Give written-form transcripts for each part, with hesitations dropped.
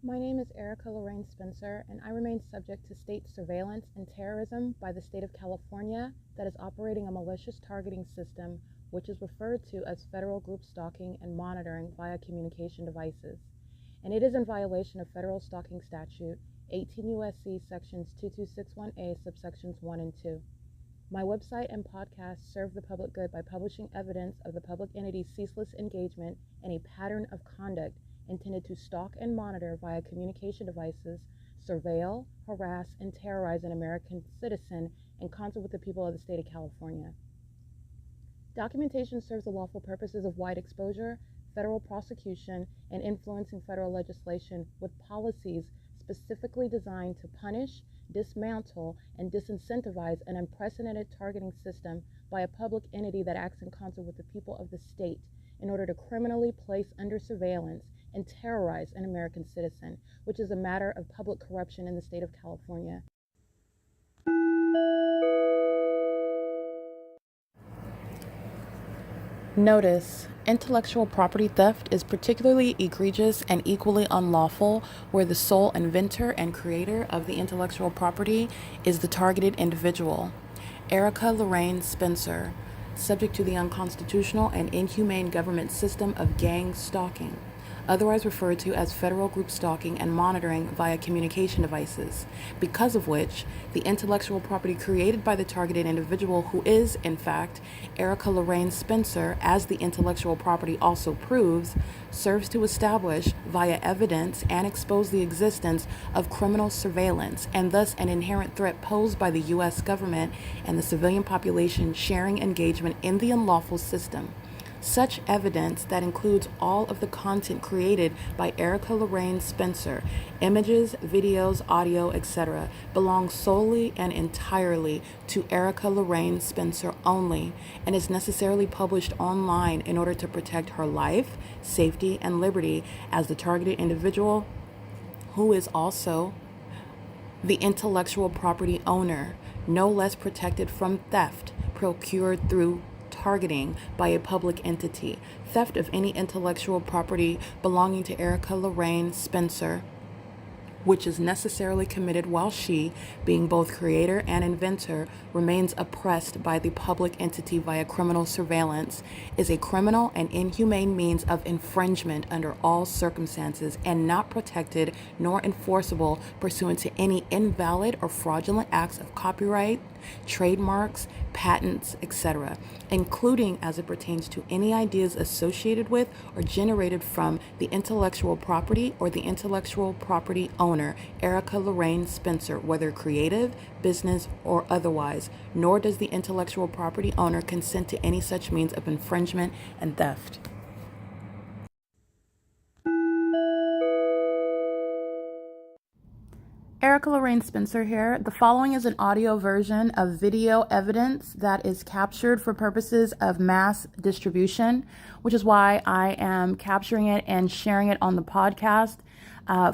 My name is Erica Lorraine Spencer, and I remain subject to state surveillance and terrorism by the state of California that is operating a malicious targeting system which is referred to as federal group stalking and monitoring via communication devices. And it is in violation of federal stalking statute 18 U.S.C. sections 2261A subsections 1 and 2. My website and podcast serve the public good by publishing evidence of the public entity's ceaseless engagement in a pattern of conduct intended to stalk and monitor via communication devices, surveil, harass, and terrorize an American citizen in concert with the people of the state of California. Documentation serves the lawful purposes of wide exposure, federal prosecution, and influencing federal legislation with policies specifically designed to punish, dismantle, and disincentivize an unprecedented targeting system by a public entity that acts in concert with the people of the state in order to criminally place under surveillance and terrorize an American citizen, which is a matter of public corruption in the state of California. Notice: intellectual property theft is particularly egregious and equally unlawful where the sole inventor and creator of the intellectual property is the targeted individual. Erica Lorraine Spencer, subject to the unconstitutional and inhumane government system of gang stalking, otherwise referred to as federal group stalking and monitoring via communication devices, because of which the intellectual property created by the targeted individual, who is, in fact, Erica Lorraine Spencer, as the intellectual property also proves, serves to establish via evidence and expose the existence of criminal surveillance and thus an inherent threat posed by the U.S. government and the civilian population sharing engagement in the unlawful system. Such evidence, that includes all of the content created by Erica Lorraine Spencer, images, videos, audio, etc., belongs solely and entirely to Erica Lorraine Spencer only and is necessarily published online in order to protect her life, safety, and liberty as the targeted individual, who is also the intellectual property owner, no less protected from theft procured through targeting by a public entity. Theft of any intellectual property belonging to Erica Lorraine Spencer, which is necessarily committed while she, being both creator and inventor, remains oppressed by the public entity via criminal surveillance, is a criminal and inhumane means of infringement under all circumstances and not protected nor enforceable pursuant to any invalid or fraudulent acts of copyright, trademarks, patents, etc., including as it pertains to any ideas associated with or generated from the intellectual property or the intellectual property owner, Erica Lorraine Spencer, whether creative, business, or otherwise, nor does the intellectual property owner consent to any such means of infringement and theft. Erica Lorraine Spencer here. The following is an audio version of video evidence that is captured for purposes of mass distribution, which is why I am capturing it and sharing it on the podcast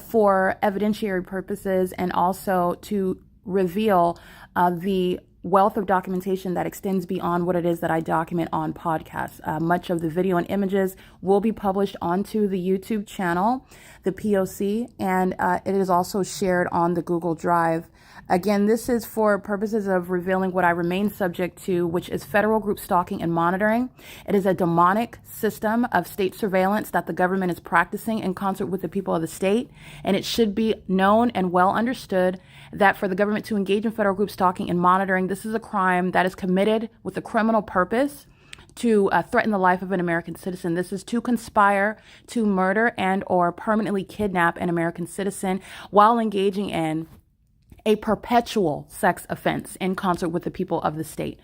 for evidentiary purposes and also to reveal the wealth of documentation that extends beyond what it is that I document on podcasts. Much of the video and images will be published onto the YouTube channel, the P.O.C, and it is also shared on the Google Drive. Again, this is for purposes of revealing what I remain subject to, which is federal group stalking and monitoring. It is a demonic system of state surveillance that the government is practicing in concert with the people of the state, and it should be known and well understood that for the government to engage in federal group stalking and monitoring, this is a crime that is committed with a criminal purpose to threaten the life of an American citizen. This is to conspire to murder and or permanently kidnap an American citizen while engaging in a perpetual sex offense in concert with the people of the state.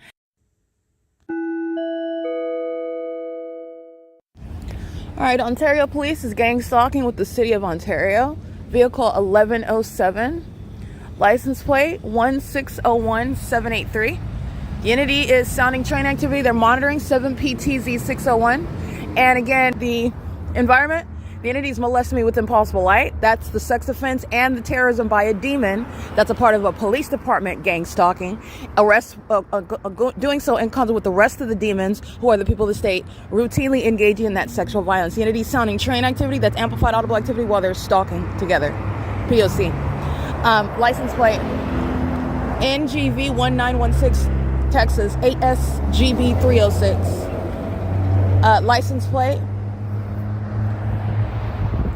All right, Ontario Police is gang stalking with the City of Ontario. Vehicle 1107. License plate 1601783. Unity is sounding train activity. They're monitoring 7PTZ601. And again, the environment The entities molested me with impossible light. That's the sex offense and the terrorism by a demon. That's a part of a police department gang stalking. Doing so in concert with the rest of the demons, who are the people of the state, routinely engaging in that sexual violence. The entities sounding train activity, that's amplified audible activity while they're stalking together. P.O.C. License plate NGV 1916, Texas, ASGB 306. License plate.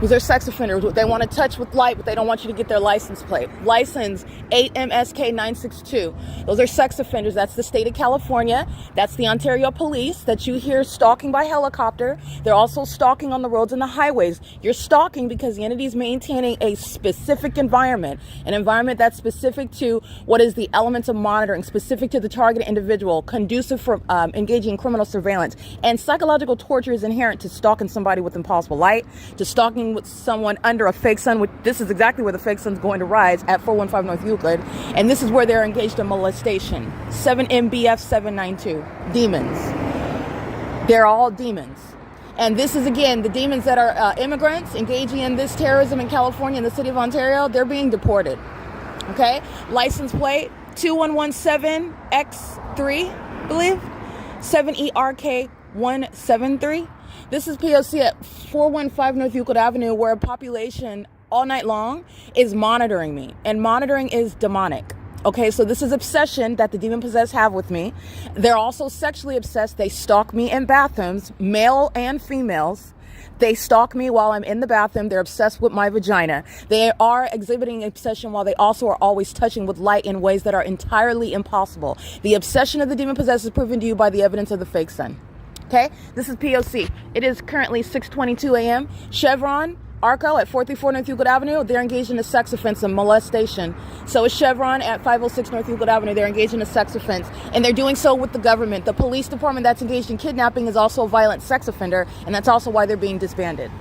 These are sex offenders. They want to touch with light, but they don't want you to get their license plate. License 8MSK962. Those are sex offenders. That's the state of California. That's the Ontario police that you hear stalking by helicopter. They're also stalking on the roads and the highways. You're stalking because the entity is maintaining a specific environment, an environment that's specific to what is the elements of monitoring, specific to the targeted individual, conducive for engaging in criminal surveillance. And psychological torture is inherent to stalking somebody with impossible light, to stalking with someone under a fake sun, which this is exactly where the fake sun's going to rise at 415 North Euclid. And this is where they're engaged in molestation. 7MBF 792. Demons. They're all demons. And this is, again, the demons that are immigrants engaging in this terrorism in California, in the city of Ontario. They're being deported. Okay? License plate 2117X3, I believe. 7ERK173. This is P.O.C. at 415 North Euclid Avenue, where a population all night long is monitoring me. And monitoring is demonic. Okay, so this is obsession that the demon-possessed have with me. They're also sexually obsessed. They stalk me in bathrooms, male and females. They stalk me while I'm in the bathroom. They're obsessed with my vagina. They are exhibiting obsession while they also are always touching with light in ways that are entirely impossible. The obsession of the demon-possessed is proven to you by the evidence of the fake sun. Okay, this is P.O.C. It is currently 6:22 a.m. Chevron, ARCO at 434 North Euclid Avenue. They're engaged in a sex offense and molestation. So is Chevron at 506 North Euclid Avenue. They're engaged in a sex offense. And they're doing so with the government. The police department that's engaged in kidnapping is also a violent sex offender. And that's also why they're being disbanded.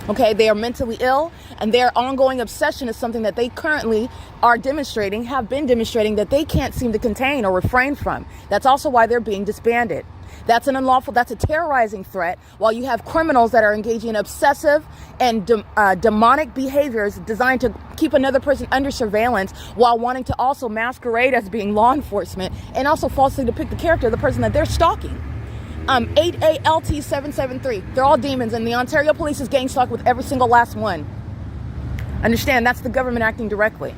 Okay, they are mentally ill, and their ongoing obsession is something that they currently are demonstrating, have been demonstrating, that they can't seem to contain or refrain from. That's also why they're being disbanded. That's an unlawful, that's a terrorizing threat, while you have criminals that are engaging in obsessive and demonic behaviors designed to keep another person under surveillance while wanting to also masquerade as being law enforcement and also falsely depict the character of the person that they're stalking. 8ALT773. They're all demons, and the Ontario police is gang stalked with every single last one. Understand, that's the government acting directly.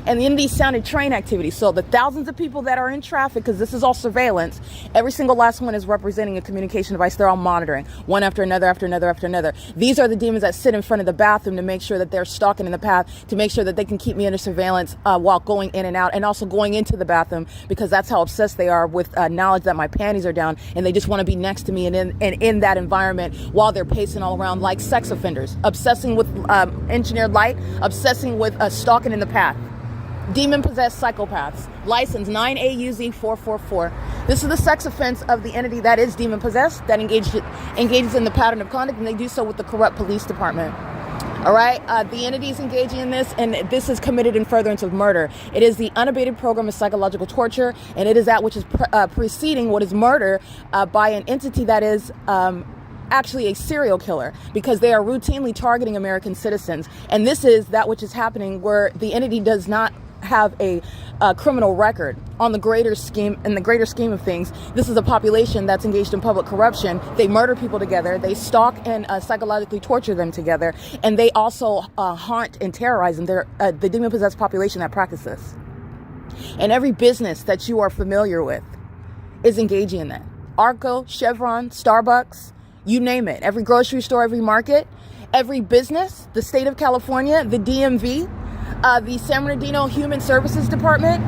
And in these sounded train activities, so the thousands of people that are in traffic, because this is all surveillance, every single last one is representing a communication device. They're all monitoring, one after another, after another, after another. These are the demons that sit in front of the bathroom to make sure that they're stalking in the path, to make sure that they can keep me under surveillance while going in and out, and also going into the bathroom, because that's how obsessed they are with knowledge that my panties are down, and they just want to be next to me and in that environment while they're pacing all around like sex offenders, obsessing with engineered light, obsessing with stalking in the path. Demon-possessed psychopaths. License 9AUZ444. This is the sex offense of the entity that is demon-possessed, that engages in the pattern of conduct, and they do so with the corrupt police department. All right, the entity is engaging in this, and this is committed in furtherance of murder. It is the unabated program of psychological torture, and it is that which is preceding what is murder by an entity that is actually a serial killer, because they are routinely targeting American citizens. And this is that which is happening where the entity does not have a criminal record on the greater scheme. In the greater scheme of things, this is a population that's engaged in public corruption. They murder people together, they stalk and psychologically torture them together, and they also haunt and terrorize them. They're the demon-possessed population that practices. And every business that you are familiar with is engaging in that. ARCO, Chevron, Starbucks, you name it. Every grocery store, every market, every business, the state of California, the DMV, the San Bernardino Human Services Department,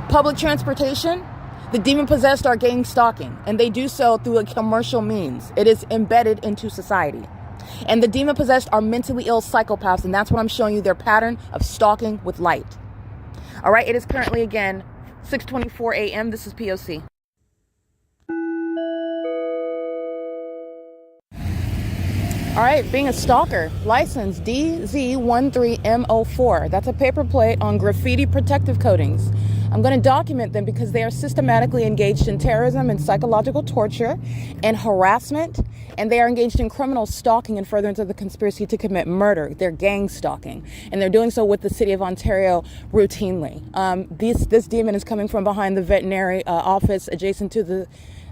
public transportation, the demon-possessed are gang stalking, and they do so through a commercial means. It is embedded into society. And the demon-possessed are mentally ill psychopaths, and that's what I'm showing you, their pattern of stalking with light. All right, it is currently, again, 6:24 a.m. This is P.O.C. All right, being a stalker, license DZ13M04. That's a paper plate on graffiti protective coatings. I'm going to document them because they are systematically engaged in terrorism and psychological torture and harassment and they are engaged in criminal stalking and furtherance of the conspiracy to commit murder. They're gang stalking, and they're doing so with the city of Ontario routinely. This demon is coming from behind the veterinary office adjacent to the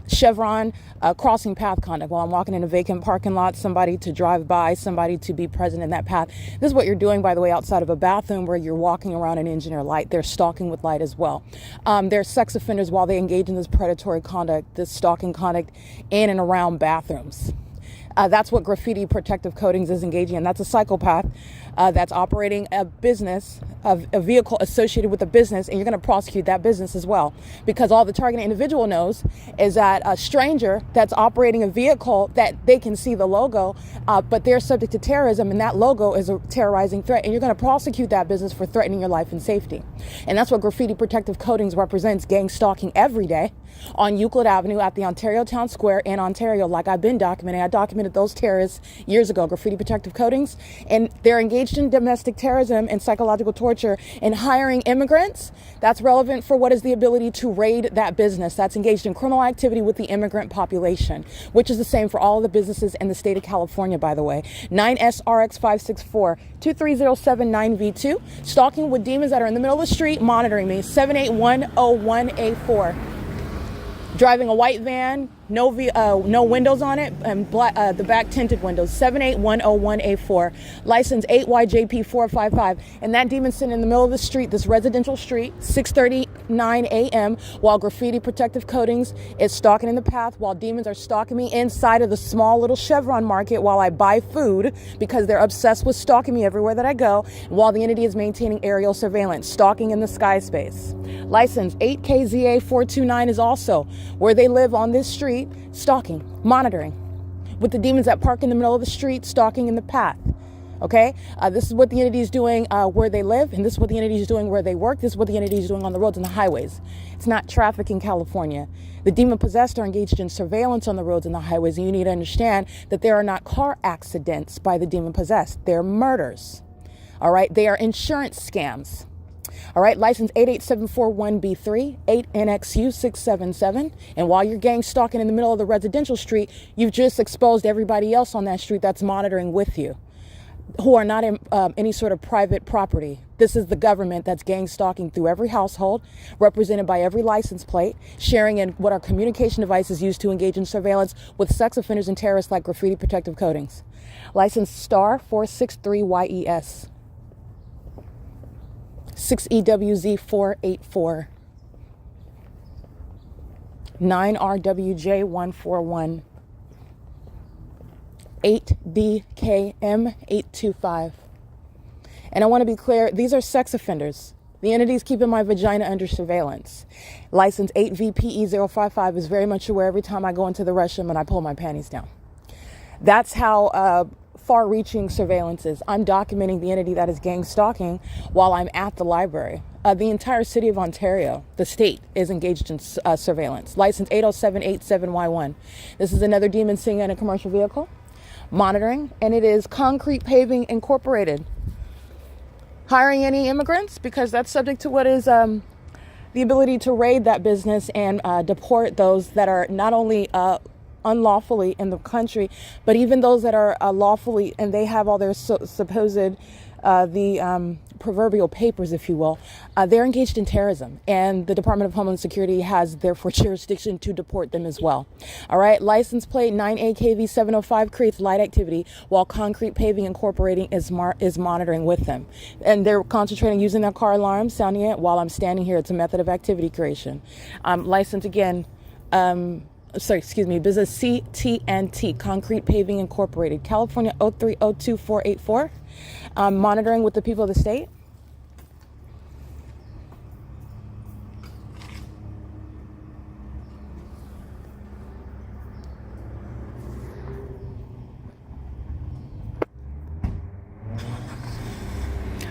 CHEVRON, crossing path conduct. While I'm walking in a vacant parking lot, somebody to drive by, somebody to be present in that path. This is what you're doing, by the way, outside of a bathroom where you're walking around an engineer light. They're stalking with light as well. They're sex offenders while they engage in this predatory conduct, this stalking conduct in and around bathrooms. That's what graffiti protective coatings is engaging in. That's a psychopath that's operating a business, a vehicle associated with a business, and you're going to prosecute that business as well. Because all the targeted individual knows is that a stranger that's operating a vehicle that they can see the logo, but they're subject to terrorism, and that logo is a terrorizing threat, and you're going to prosecute that business for threatening your life and safety. And that's what graffiti protective coatings represents, gang stalking every day on Euclid Avenue at the Ontario Town Square in Ontario, like I've been documenting. I documented those terrorists years ago, graffiti protective coatings, and they're engaged in domestic terrorism and psychological torture and hiring immigrants. That's relevant for what is the ability to raid that business that's engaged in criminal activity with the immigrant population, which is the same for all of the businesses in the state of California, by the way. 9SRX564 23079V2, stalking with demons that are in the middle of the street monitoring me, 78101A4. Driving a white van, no windows on it, and the back tinted windows, 78101A4, license 8YJP455. And that demon's sitting in the middle of the street, this residential street, 6:39 a.m., while graffiti protective coatings is stalking in the path, while demons are stalking me inside of the small little Chevron market while I buy food, because they're obsessed with stalking me everywhere that I go, while the entity is maintaining aerial surveillance, stalking in the sky space. License 8KZA429 is also where they live on this street, stalking, monitoring, with the demons that park in the middle of the street, stalking in the path. Okay, this is what the entity is doing where they live, and this is what the entity is doing where they work. This is what the entity is doing on the roads and the highways. It's not traffic in California. The demon possessed are engaged in surveillance on the roads and the highways, and you need to understand that there are not car accidents by the demon possessed. They're murders. All right, they are insurance scams. All right, license 88741B3, 8NXU677. And while you're gang stalking in the middle of the residential street, you've just exposed everybody else on that street that's monitoring with you, who are not in any sort of private property. This is the government that's gang stalking through every household, represented by every license plate, sharing in what our communication devices use to engage in surveillance with sex offenders and terrorists like graffiti protective coatings. License star 463YES. 6EWZ484, 9RWJ141, 8DKM825. And I want to be clear, these are sex offenders. The entity's keeping my vagina under surveillance. License 8VPE055 is very much aware every time I go into the restroom and I pull my panties down. That's how far-reaching surveillance is. I'm documenting the entity that is gang stalking while I'm at the library. The entire city of Ontario, the state, is engaged in surveillance. License 80787Y1. This is another demon sitting in a commercial vehicle, monitoring, and it is Concrete Paving Incorporated. Hiring any immigrants, because that's subject to what is the ability to raid that business and deport those that are not only unlawfully in the country, but even those that are lawfully, and they have all their supposed proverbial papers, if you will. They're engaged in terrorism, and the Department of Homeland Security has therefore jurisdiction to deport them as well. All right, license plate 9AKV705 creates light activity while Concrete Paving Incorporating is monitoring with them, and they're concentrating using their car alarm, sounding it while I'm standing here. It's a method of activity creation. License again. Business CTNT, Concrete Paving Incorporated, California 0302484, monitoring with the people of the state.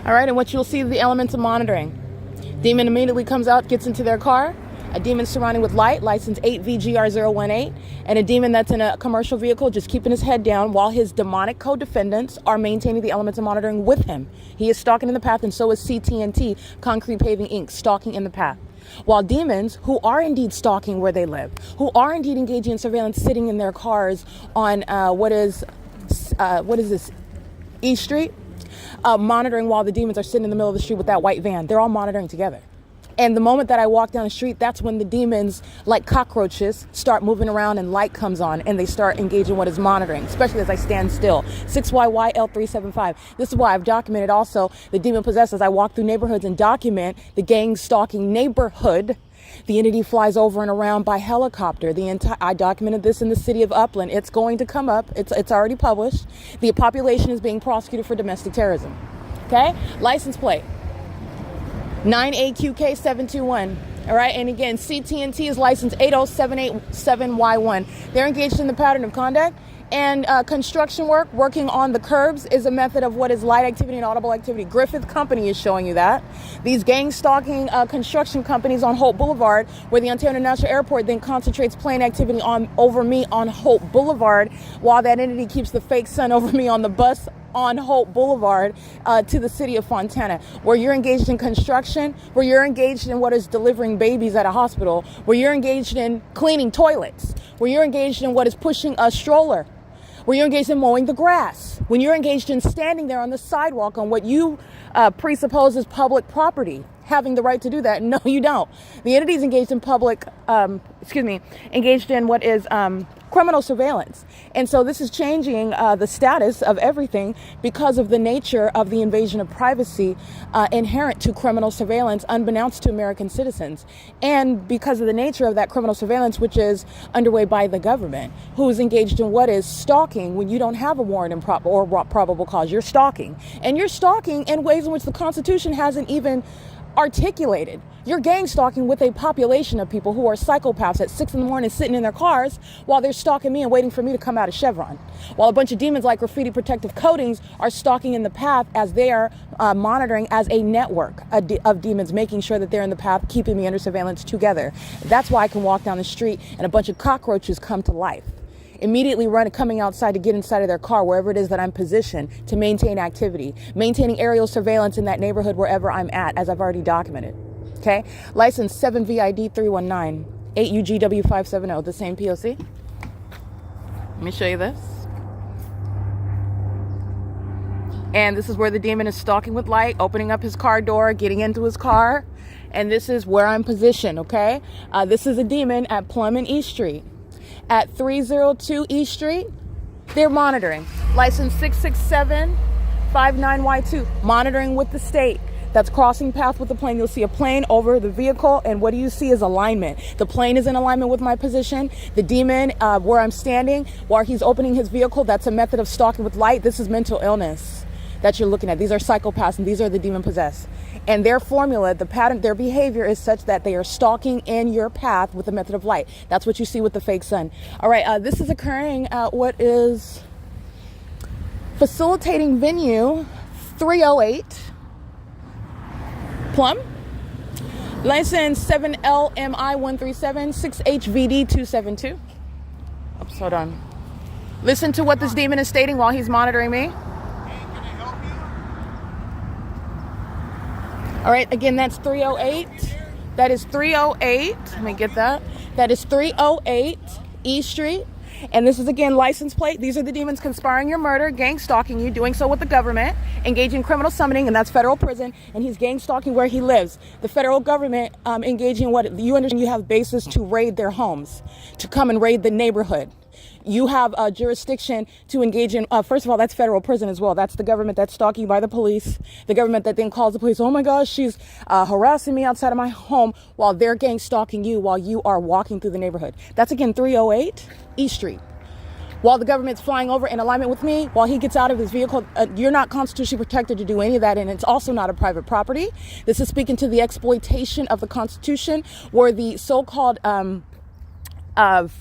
All right, and what you'll see are the elements of monitoring. Demon immediately comes out, gets into their car. A demon surrounding with light, license 8VGR018, and a demon that's in a commercial vehicle just keeping his head down while his demonic co-defendants are maintaining the elements of monitoring with him. He is stalking in the path, and so is CTNT, Concrete Paving Inc., stalking in the path. While demons, who are indeed stalking where they live, who are indeed engaging in surveillance, sitting in their cars on what is this, E Street, monitoring while the demons are sitting in the middle of the street with that white van. They're all monitoring together. And the moment that I walk down the street, that's when the demons, like cockroaches, start moving around and light comes on and they start engaging what is monitoring, especially as I stand still. 6YYL375. This is why I've documented also the demon possessed as I walk through neighborhoods and document the gang stalking neighborhood. The entity flies over and around by helicopter. I documented this in the city of Upland. It's going to come up. It's already published. The population is being prosecuted for domestic terrorism. Okay? License plate 9AQK721. All right, and again, CT&T is license 80787Y1. They're engaged in the pattern of conduct, and construction work, working on the curbs, is a method of what is light activity and audible activity. Griffith Company is showing you that. These gang stalking construction companies on Hope Boulevard, where the Ontario International Airport then concentrates plane activity over me on Hope Boulevard, while that entity keeps the fake sun over me on the bus on Hope Boulevard to the city of Fontana, where you're engaged in construction, where you're engaged in what is delivering babies at a hospital, where you're engaged in cleaning toilets, where you're engaged in what is pushing a stroller, where you're engaged in mowing the grass, when you're engaged in standing there on the sidewalk on what you presuppose is public property, having the right to do that. No, you don't. The entity is engaged in engaged in what is criminal surveillance. And so this is changing the status of everything because of the nature of the invasion of privacy inherent to criminal surveillance unbeknownst to American citizens. And because of the nature of that criminal surveillance, which is underway by the government, who is engaged in what is stalking when you don't have a warrant or probable cause. You're stalking. And you're stalking in ways in which the Constitution hasn't even articulated. You're gang stalking with a population of people who are psychopaths at 6 a.m. sitting in their cars while they're stalking me and waiting for me to come out of Chevron. While a bunch of demons like graffiti protective coatings are stalking in the path as they are monitoring as a network of demons, making sure that they're in the path, keeping me under surveillance together. That's why I can walk down the street and a bunch of cockroaches come to life. Immediately coming outside to get inside of their car, wherever it is that I'm positioned, to maintain activity, maintaining aerial surveillance in that neighborhood wherever I'm at, as I've already documented. Okay? License 7VID319, 8UGW570, the same P.O.C. Let me show you this. And this is where the demon is stalking with light, opening up his car door, getting into his car. And this is where I'm positioned, okay? This is a demon at Plum and East Street. At 302 East Street, they're monitoring. License 66759Y2, monitoring with the state. That's crossing path with the plane. You'll see a plane over the vehicle, and what do you see is alignment. The plane is in alignment with my position. The demon, where I'm standing, while he's opening his vehicle, that's a method of stalking with light. This is mental illness that you're looking at. These are psychopaths, and these are the demon possessed. And their formula, the pattern, their behavior is such that they are stalking in your path with the method of light. That's what you see with the fake sun. All right, this is occurring at what is facilitating venue 308 Plum. License 7LMI137 6HVD272. Oops, hold on. Listen to what this demon is stating while he's monitoring me. All right, again, that's 308. That is 308. Let me get that. That is 308 E Street. And this is, again, license plate. These are the demons conspiring your murder, gang stalking you, doing so with the government, engaging criminal summoning, and that's federal prison. And he's gang stalking where he lives. The federal government engaging what you understand you have basis to raid their homes, to come and raid the neighborhood. You have a jurisdiction to engage in, first of all, that's federal prison as well. That's the government that's stalking by the police. The government that then calls the police, oh my gosh, she's harassing me outside of my home, while they're gang stalking you while you are walking through the neighborhood. That's, again, 308 East Street. While the government's flying over in alignment with me, while he gets out of his vehicle, you're not constitutionally protected to do any of that, and it's also not a private property. This is speaking to the exploitation of the Constitution, where the so-called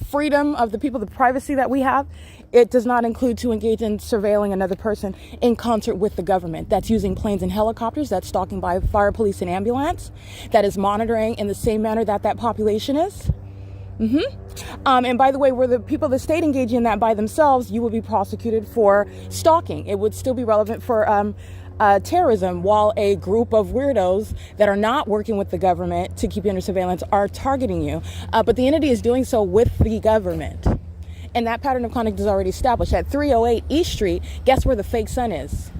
freedom of the people, the privacy that we have, it does not include to engage in surveilling another person in concert with the government. That's using planes and helicopters, that's stalking by fire, police, and ambulance, that is monitoring in the same manner that that population is. And by the way, were the people of the state engaging in that by themselves, you will be prosecuted for stalking. It would still be relevant for terrorism, while a group of weirdos that are not working with the government to keep you under surveillance are targeting you. But the entity is doing so with the government. And that pattern of conduct is already established. At 308 East Street, guess where the fake sun is?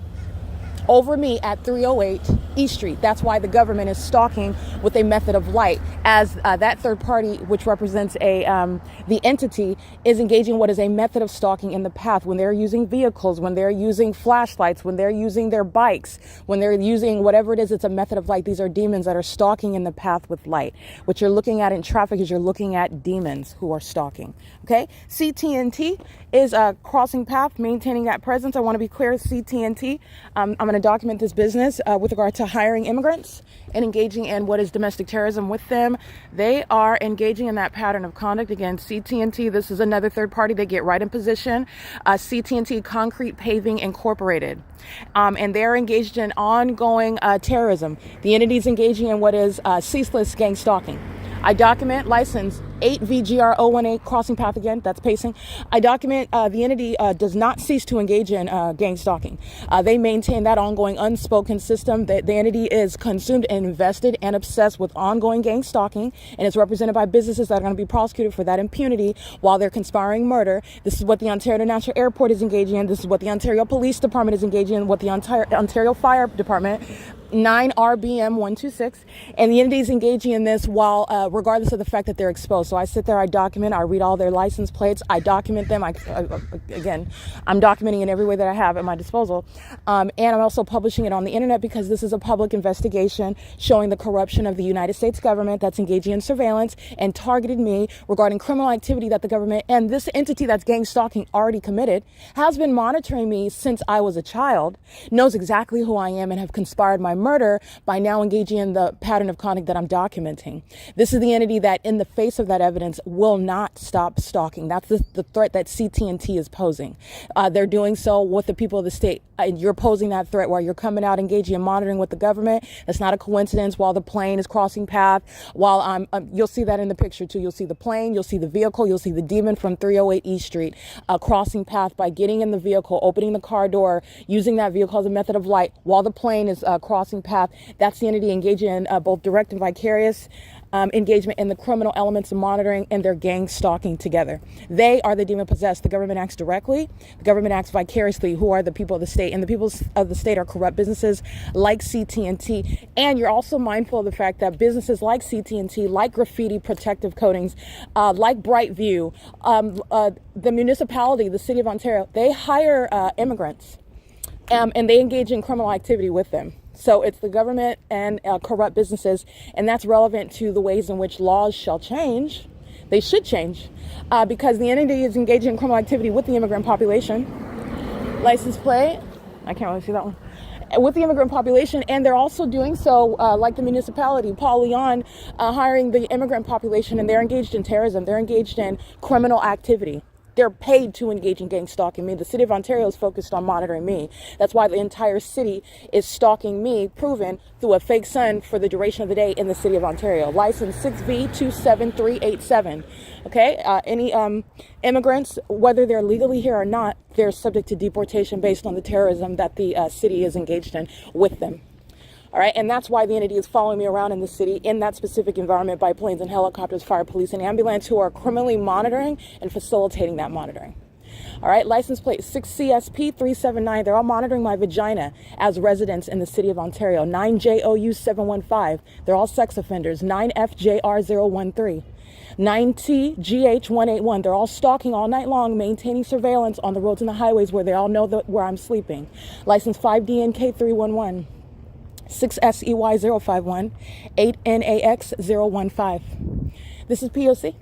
Over me at 308 East Street. That's why the government is stalking with a method of light, as that third party, which represents the entity, is engaging what is a method of stalking in the path when they're using vehicles, when they're using flashlights, when they're using their bikes, when they're using whatever it is. It's a method of light. These are demons that are stalking in the path with light. What you're looking at in traffic is you're looking at demons who are stalking. Okay, CTNT is a crossing path, maintaining that presence. I want to be clear, CTNT. I'm going to document this business with regard to hiring immigrants and engaging in what is domestic terrorism with them. They are engaging in that pattern of conduct. Again, CTNT, this is another third party. They get right in position. CTNT, Concrete Paving Incorporated. And they're engaged in ongoing terrorism. The entity is engaging in what is ceaseless gang stalking. I document license 8VGR018 crossing path again, that's pacing. I document the entity does not cease to engage in gang stalking. They maintain that ongoing unspoken system. That the entity is consumed and invested and obsessed with ongoing gang stalking, and it's represented by businesses that are going to be prosecuted for that impunity while they're conspiring murder. This is what the Ontario International Airport is engaging in. This is what the Ontario Police Department is engaging in, what the Ontario Fire Department 9RBM 126, and the entity is engaging in this while regardless of the fact that they're exposed. So I sit there, I document, I read all their license plates, I document them. Again, I'm documenting in every way that I have at my disposal, and I'm also publishing it on the internet because this is a public investigation showing the corruption of the United States government that's engaging in surveillance and targeted me regarding criminal activity that the government and this entity that's gang stalking already committed, has been monitoring me since I was a child, knows exactly who I am, and have conspired my murder by now engaging in the pattern of conduct that I'm documenting. This is the entity that, in the face of that evidence, will not stop stalking. That's the threat that CTNT is posing. They're doing so with the people of the state. You're posing that threat while you're coming out engaging and monitoring with the government. That's not a coincidence. While the plane is crossing path, while you'll see that in the picture too. You'll see the plane, you'll see the vehicle, you'll see the demon from 308 East Street crossing path by getting in the vehicle, opening the car door, using that vehicle as a method of light while the plane is crossing path. That's the entity engaging in both direct and vicarious engagement in the criminal elements of monitoring and their gang stalking together. They are the demon possessed. The government acts directly. The government acts vicariously, who are the people of the state. And the people of the state are corrupt businesses like CTNT. And you're also mindful of the fact that businesses like CTNT, like graffiti protective coatings, like Brightview, the municipality, the city of Ontario, they hire immigrants and they engage in criminal activity with them. So it's the government and corrupt businesses, and that's relevant to the ways in which laws shall change. They should change because the entity is engaging in criminal activity with the immigrant population. License plate, I can't really see that one. With the immigrant population, and they're also doing so like the municipality, Paul Leon, hiring the immigrant population, and they're engaged in terrorism. They're engaged in criminal activity. They're paid to engage in gang stalking me. The city of Ontario is focused on monitoring me. That's why the entire city is stalking me, proven through a fake sun for the duration of the day in the city of Ontario. License 6V27387. Okay, any immigrants, whether they're legally here or not, they're subject to deportation based on the terrorism that the city is engaged in with them. All right, and that's why the entity is following me around in the city in that specific environment by planes and helicopters, fire, police, and ambulance who are criminally monitoring and facilitating that monitoring. All right, license plate 6CSP379. They're all monitoring my vagina as residents in the city of Ontario. 9JOU715. They're all sex offenders. 9FJR013. 9TGH181. They're all stalking all night long, maintaining surveillance on the roads and the highways where they all know where I'm sleeping. License 5DNK311. 6SEY051, 8NAX015. This is P.O.C.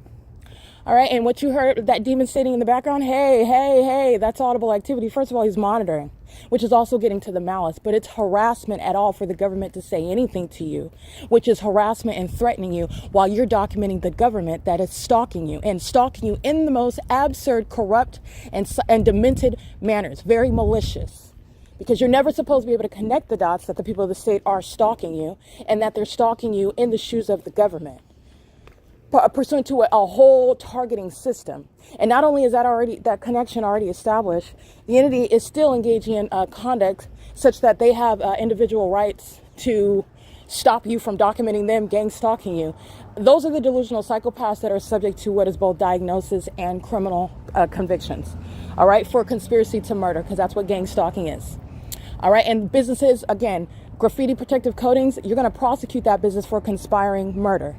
All right, and what you heard, that demon stating in the background, hey, that's audible activity. First of all, he's monitoring, which is also getting to the malice, but it's harassment at all for the government to say anything to you, which is harassment and threatening you while you're documenting the government that is stalking you and stalking you in the most absurd, corrupt, and demented manners, very malicious. Because you're never supposed to be able to connect the dots that the people of the state are stalking you and that they're stalking you in the shoes of the government, pursuant to a whole targeting system. And not only is that connection already established, the entity is still engaging in conduct such that they have individual rights to stop you from documenting them gang stalking you. Those are the delusional psychopaths that are subject to what is both diagnosis and criminal convictions, all right, for conspiracy to murder, because that's what gang stalking is. All right, and businesses, again, graffiti protective coatings, you're going to prosecute that business for conspiring murder,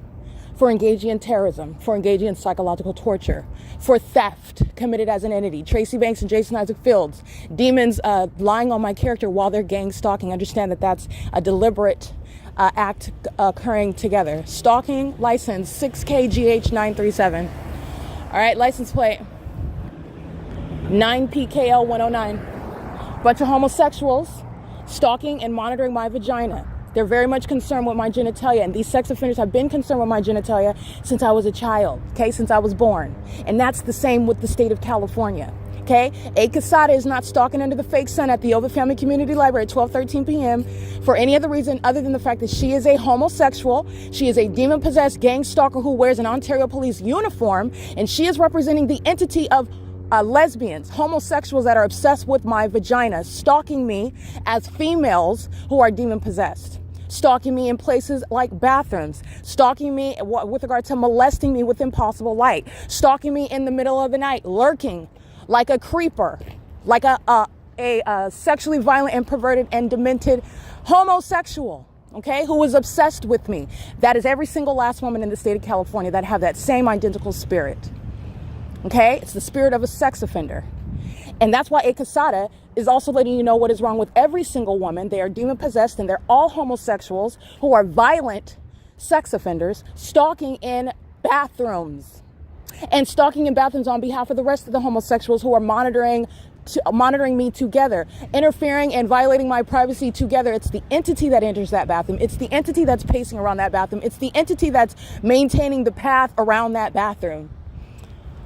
for engaging in terrorism, for engaging in psychological torture, for theft committed as an entity. Tracy Banks and Jason Isaac Fields, demons lying on my character while they're gang stalking. Understand that that's a deliberate act occurring together. Stalking, license 6KGH937. All right, license plate 9PKL109. Bunch of homosexuals stalking and monitoring my vagina. They're very much concerned with my genitalia, and these sex offenders have been concerned with my genitalia since I was a child, okay, since I was born. And that's the same with the state of California, okay? A. Quesada is not stalking under the fake sun at the OVITT Family Community Library at 12:13 p.m. for any other reason other than the fact that she is a homosexual. She is a demon-possessed gang stalker who wears an Ontario police uniform, and she is representing the entity of lesbians, homosexuals that are obsessed with my vagina, stalking me as females who are demon-possessed, stalking me in places like bathrooms, stalking me with regard to molesting me with impossible light, stalking me in the middle of the night, lurking like a creeper, like a sexually violent and perverted and demented homosexual, okay, who is obsessed with me. That is every single last woman in the state of California that have that same identical spirit. Okay, it's the spirit of a sex offender. And that's why A. Quesada is also letting you know what is wrong with every single woman. They are demon-possessed, and they're all homosexuals who are violent sex offenders stalking in bathrooms. And stalking in bathrooms on behalf of the rest of the homosexuals who are monitoring me together, interfering and violating my privacy together. It's the entity that enters that bathroom. It's the entity that's pacing around that bathroom. It's the entity that's maintaining the path around that bathroom.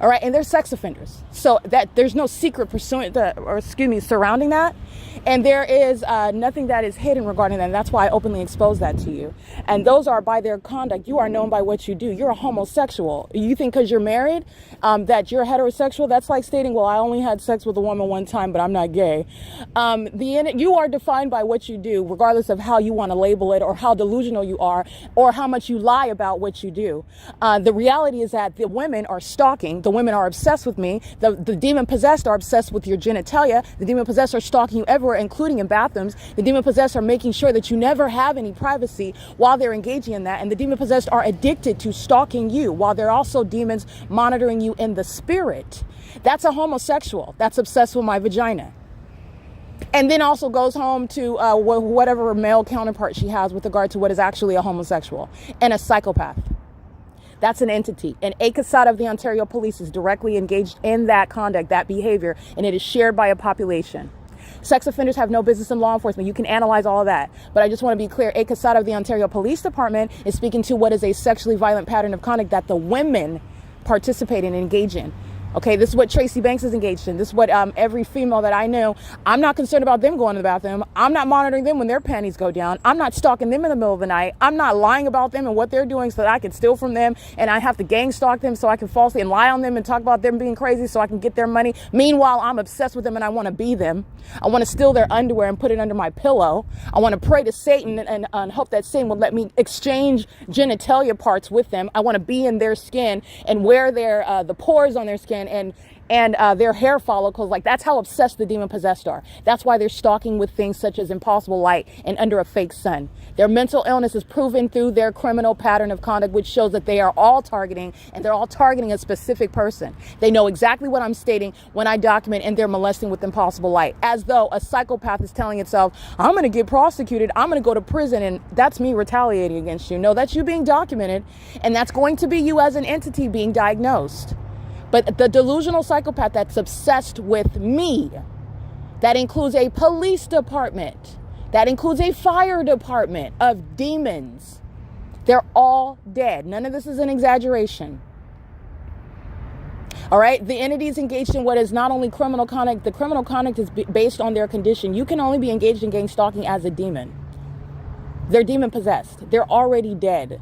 All right, and they're sex offenders. So that there's no secret surrounding that. And there is nothing that is hidden regarding that. And that's why I openly expose that to you. And those are by their conduct. You are known by what you do. You're a homosexual. You think because you're married that you're heterosexual? That's like stating, well, I only had sex with a woman one time, but I'm not gay. You are defined by what you do, regardless of how you want to label it or how delusional you are or how much you lie about what you do. The reality is that the women are stalking. The women are obsessed with me. The demon-possessed are obsessed with your genitalia. The demon-possessed are stalking you everywhere, including in bathrooms. The demon-possessed are making sure that you never have any privacy while they're engaging in that. And the demon-possessed are addicted to stalking you while they're also demons monitoring you in the spirit. That's a homosexual that's obsessed with my vagina. And then also goes home to whatever male counterpart she has with regard to what is actually a homosexual and a psychopath. That's an entity. And A. Quesada of the Ontario Police is directly engaged in that conduct, that behavior, and it is shared by a population. Sex offenders have no business in law enforcement. You can analyze all of that. But I just want to be clear. A. Quesada of the Ontario Police Department is speaking to what is a sexually violent pattern of conduct that the women participate in and engage in. Okay, this is what Tracy Banks is engaged in. This is what every female that I know, I'm not concerned about them going to the bathroom. I'm not monitoring them when their panties go down. I'm not stalking them in the middle of the night. I'm not lying about them and what they're doing so that I can steal from them and I have to gang stalk them so I can falsely and lie on them and talk about them being crazy so I can get their money. Meanwhile, I'm obsessed with them and I want to be them. I want to steal their underwear and put it under my pillow. I want to pray to Satan and hope that Satan will let me exchange genitalia parts with them. I want to be in their skin and wear their the pores on their skin and their hair follicles. Like, that's how obsessed the demon possessed are. That's why they're stalking with things such as impossible light and under a fake sun. Their mental illness is proven through their criminal pattern of conduct, which shows that they are all targeting, and they're all targeting a specific person. They know exactly what I'm stating when I document, and they're molesting with impossible light, as though a psychopath is telling itself, I'm going to get prosecuted, I'm going to go to prison, and that's me retaliating against you. No, that's you being documented, and that's going to be you as an entity being diagnosed. But the delusional psychopath that's obsessed with me, that includes a police department, that includes a fire department of demons. They're all dead. None of this is an exaggeration. All right. The entities engaged in what is not only criminal conduct, the criminal conduct is based on their condition. You can only be engaged in gang stalking as a demon. They're demon possessed. They're already dead.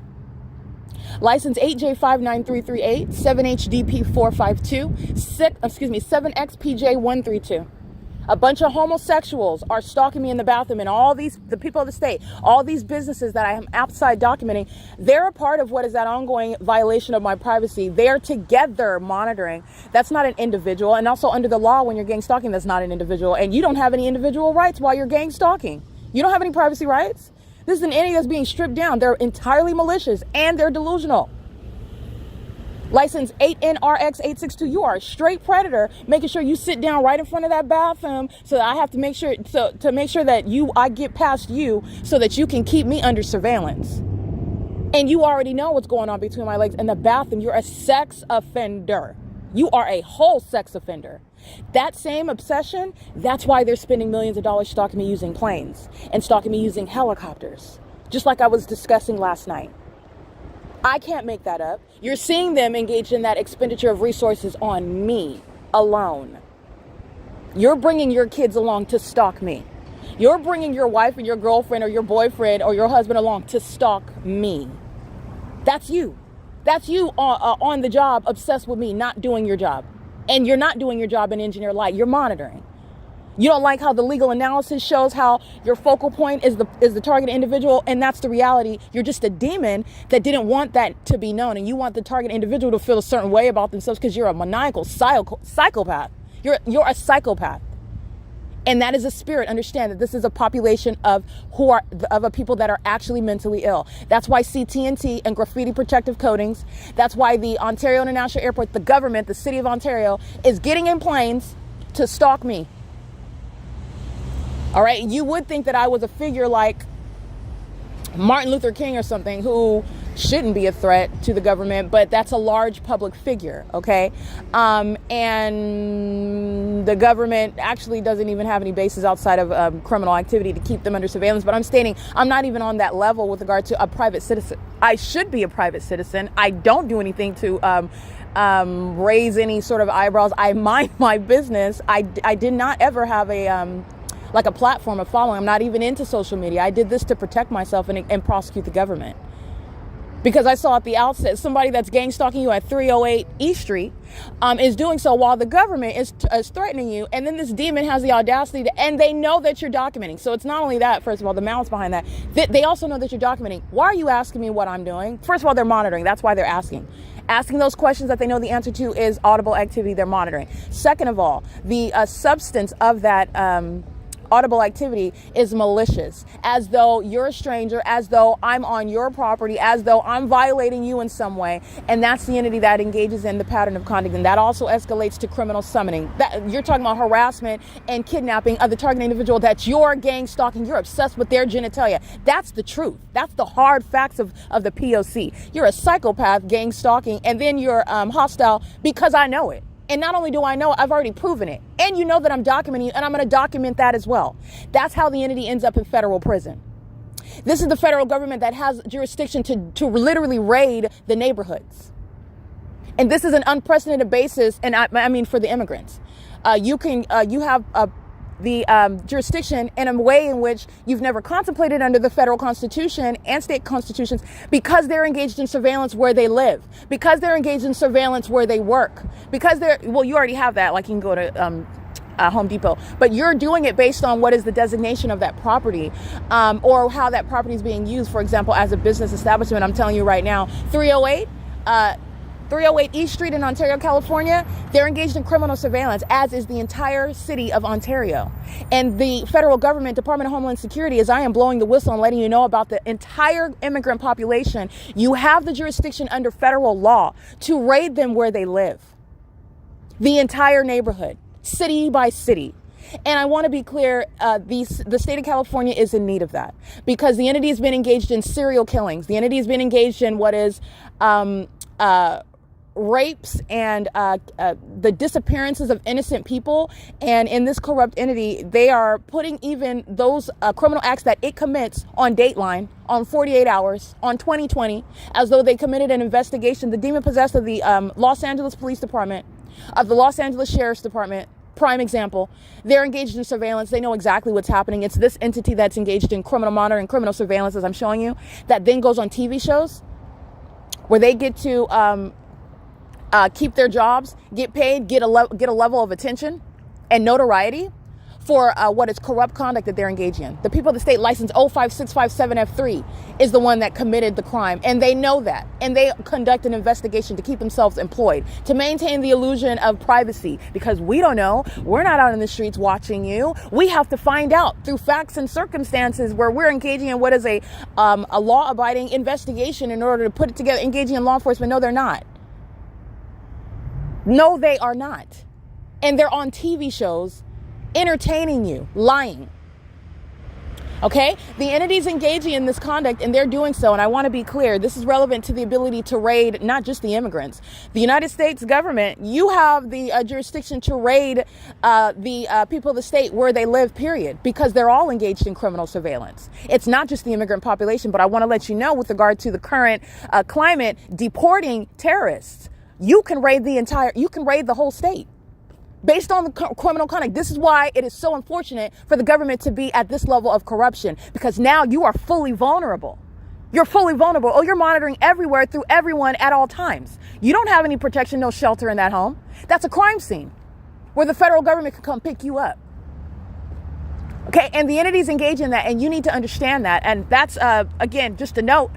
License 8J59338, 7HDP452, 7XPJ132. A bunch of homosexuals are stalking me in the bathroom, and the people of the state, all these businesses that I am outside documenting, they're a part of what is that ongoing violation of my privacy. They're together monitoring. That's not an individual. And also under the law, when you're gang stalking, that's not an individual. And you don't have any individual rights while you're gang stalking. You don't have any privacy rights. This is an entity that's being stripped down. They're entirely malicious and they're delusional. License 8NRX862. You are a straight predator, making sure you sit down right in front of that bathroom so that I have to make sure to make sure that I get past you so that you can keep me under surveillance. And you already know what's going on between my legs in the bathroom. You're a sex offender. You are a whole sex offender. That same obsession, that's why they're spending millions of dollars stalking me using planes and stalking me using helicopters, just like I was discussing last night. I can't make that up. You're seeing them engaged in that expenditure of resources on me alone. You're bringing your kids along to stalk me. You're bringing your wife and your girlfriend or your boyfriend or your husband along to stalk me. That's you. That's you on the job, obsessed with me, not doing your job. And you're not doing your job in engineer light. You're monitoring. You don't like how the legal analysis shows how your focal point is the target individual, and that's the reality. You're just a demon that didn't want that to be known, and you want the target individual to feel a certain way about themselves because you're a maniacal psychopath. You're a psychopath, and that is a spirit. Understand that this is a population of people that are actually mentally ill. That's why CT&T and graffiti protective coatings. That's why the Ontario International Airport, the government, the city of Ontario, is getting in planes to stalk me. All right, you would think that I was a figure like Martin Luther King or something who shouldn't be a threat to the government, but that's a large public figure, okay? And the government actually doesn't even have any bases outside of criminal activity to keep them under surveillance. But I'm stating I'm not even on that level with regard to a private citizen. I should be a private citizen. I don't do anything to raise any sort of eyebrows. I mind my business. I did not ever have a platform of following. I'm not even into social media. I did this to protect myself and prosecute the government. Because I saw at the outset, somebody that's gang stalking you at 308 East Street is doing so while the government is threatening you. And then this demon has the audacity and they know that you're documenting. So it's not only that, first of all, the malice behind that, they also know that you're documenting. Why are you asking me what I'm doing? First of all, they're monitoring. That's why they're asking. Asking those questions that they know the answer to is audible activity they're monitoring. Second of all, the substance of that audible activity is malicious, as though you're a stranger, as though I'm on your property, as though I'm violating you in some way. And that's the entity that engages in the pattern of conduct. And that also escalates to criminal summoning. You're talking about harassment and kidnapping of the target individual that you're gang stalking. You're obsessed with their genitalia. That's the truth. That's the hard facts of the P.O.C. You're a psychopath gang stalking, and then you're hostile because I know it. And not only do I know, I've already proven it. And you know that I'm documenting you, and I'm going to document that as well. That's how the entity ends up in federal prison. This is the federal government that has jurisdiction to literally raid the neighborhoods. And this is an unprecedented basis, and I mean for the immigrants. You have the jurisdiction in a way in which you've never contemplated under the federal constitution and state constitutions, because they're engaged in surveillance where they live, because they're engaged in surveillance where they work, because you already have that, like you can go to Home Depot, but you're doing it based on what is the designation of that property, or how that property is being used, for example, as a business establishment. I'm telling you right now, 308 East Street in Ontario, California, they're engaged in criminal surveillance, as is the entire city of Ontario. And the federal government, Department of Homeland Security, as I am blowing the whistle and letting you know about the entire immigrant population, you have the jurisdiction under federal law to raid them where they live. The entire neighborhood, city by city. And I want to be clear, the state of California is in need of that, because the entity has been engaged in serial killings. The entity has been engaged in what is rapes and the disappearances of innocent people. And in this corrupt entity, they are putting even those criminal acts that it commits on Dateline, on 48 Hours, on 2020, as though they committed an investigation. The demon possessed of the Los Angeles Police Department, of the Los Angeles Sheriff's Department, prime example. They're engaged in surveillance. They know exactly what's happening. It's this entity that's engaged in criminal monitoring, criminal surveillance, as I'm showing you, that then goes on TV shows where they get to keep their jobs, get paid, get a level of attention and notoriety for what is corrupt conduct that they're engaging in. The people of the state license 05657F3 is the one that committed the crime, and they know that, and they conduct an investigation to keep themselves employed, to maintain the illusion of privacy, because we don't know. We're not out in the streets watching you. We have to find out through facts and circumstances where we're engaging in what is a law-abiding investigation in order to put it together, engaging in law enforcement. No, they're not. No, they are not. And they're on TV shows entertaining you, lying. Okay? The entities engaging in this conduct, and they're doing so, and I want to be clear, this is relevant to the ability to raid not just the immigrants. The United States government, you have the jurisdiction to raid the people of the state where they live, period, because they're all engaged in criminal surveillance. It's not just the immigrant population, but I want to let you know, with regard to the current climate deporting terrorists, you can raid the whole state. Based on the criminal conduct. This is why it is so unfortunate for the government to be at this level of corruption, because now you are fully vulnerable. You're fully vulnerable. Oh, you're monitoring everywhere through everyone at all times. You don't have any protection, no shelter in that home. That's a crime scene where the federal government can come pick you up. Okay, and the entities engage in that, and you need to understand that. And that's, again, just a note,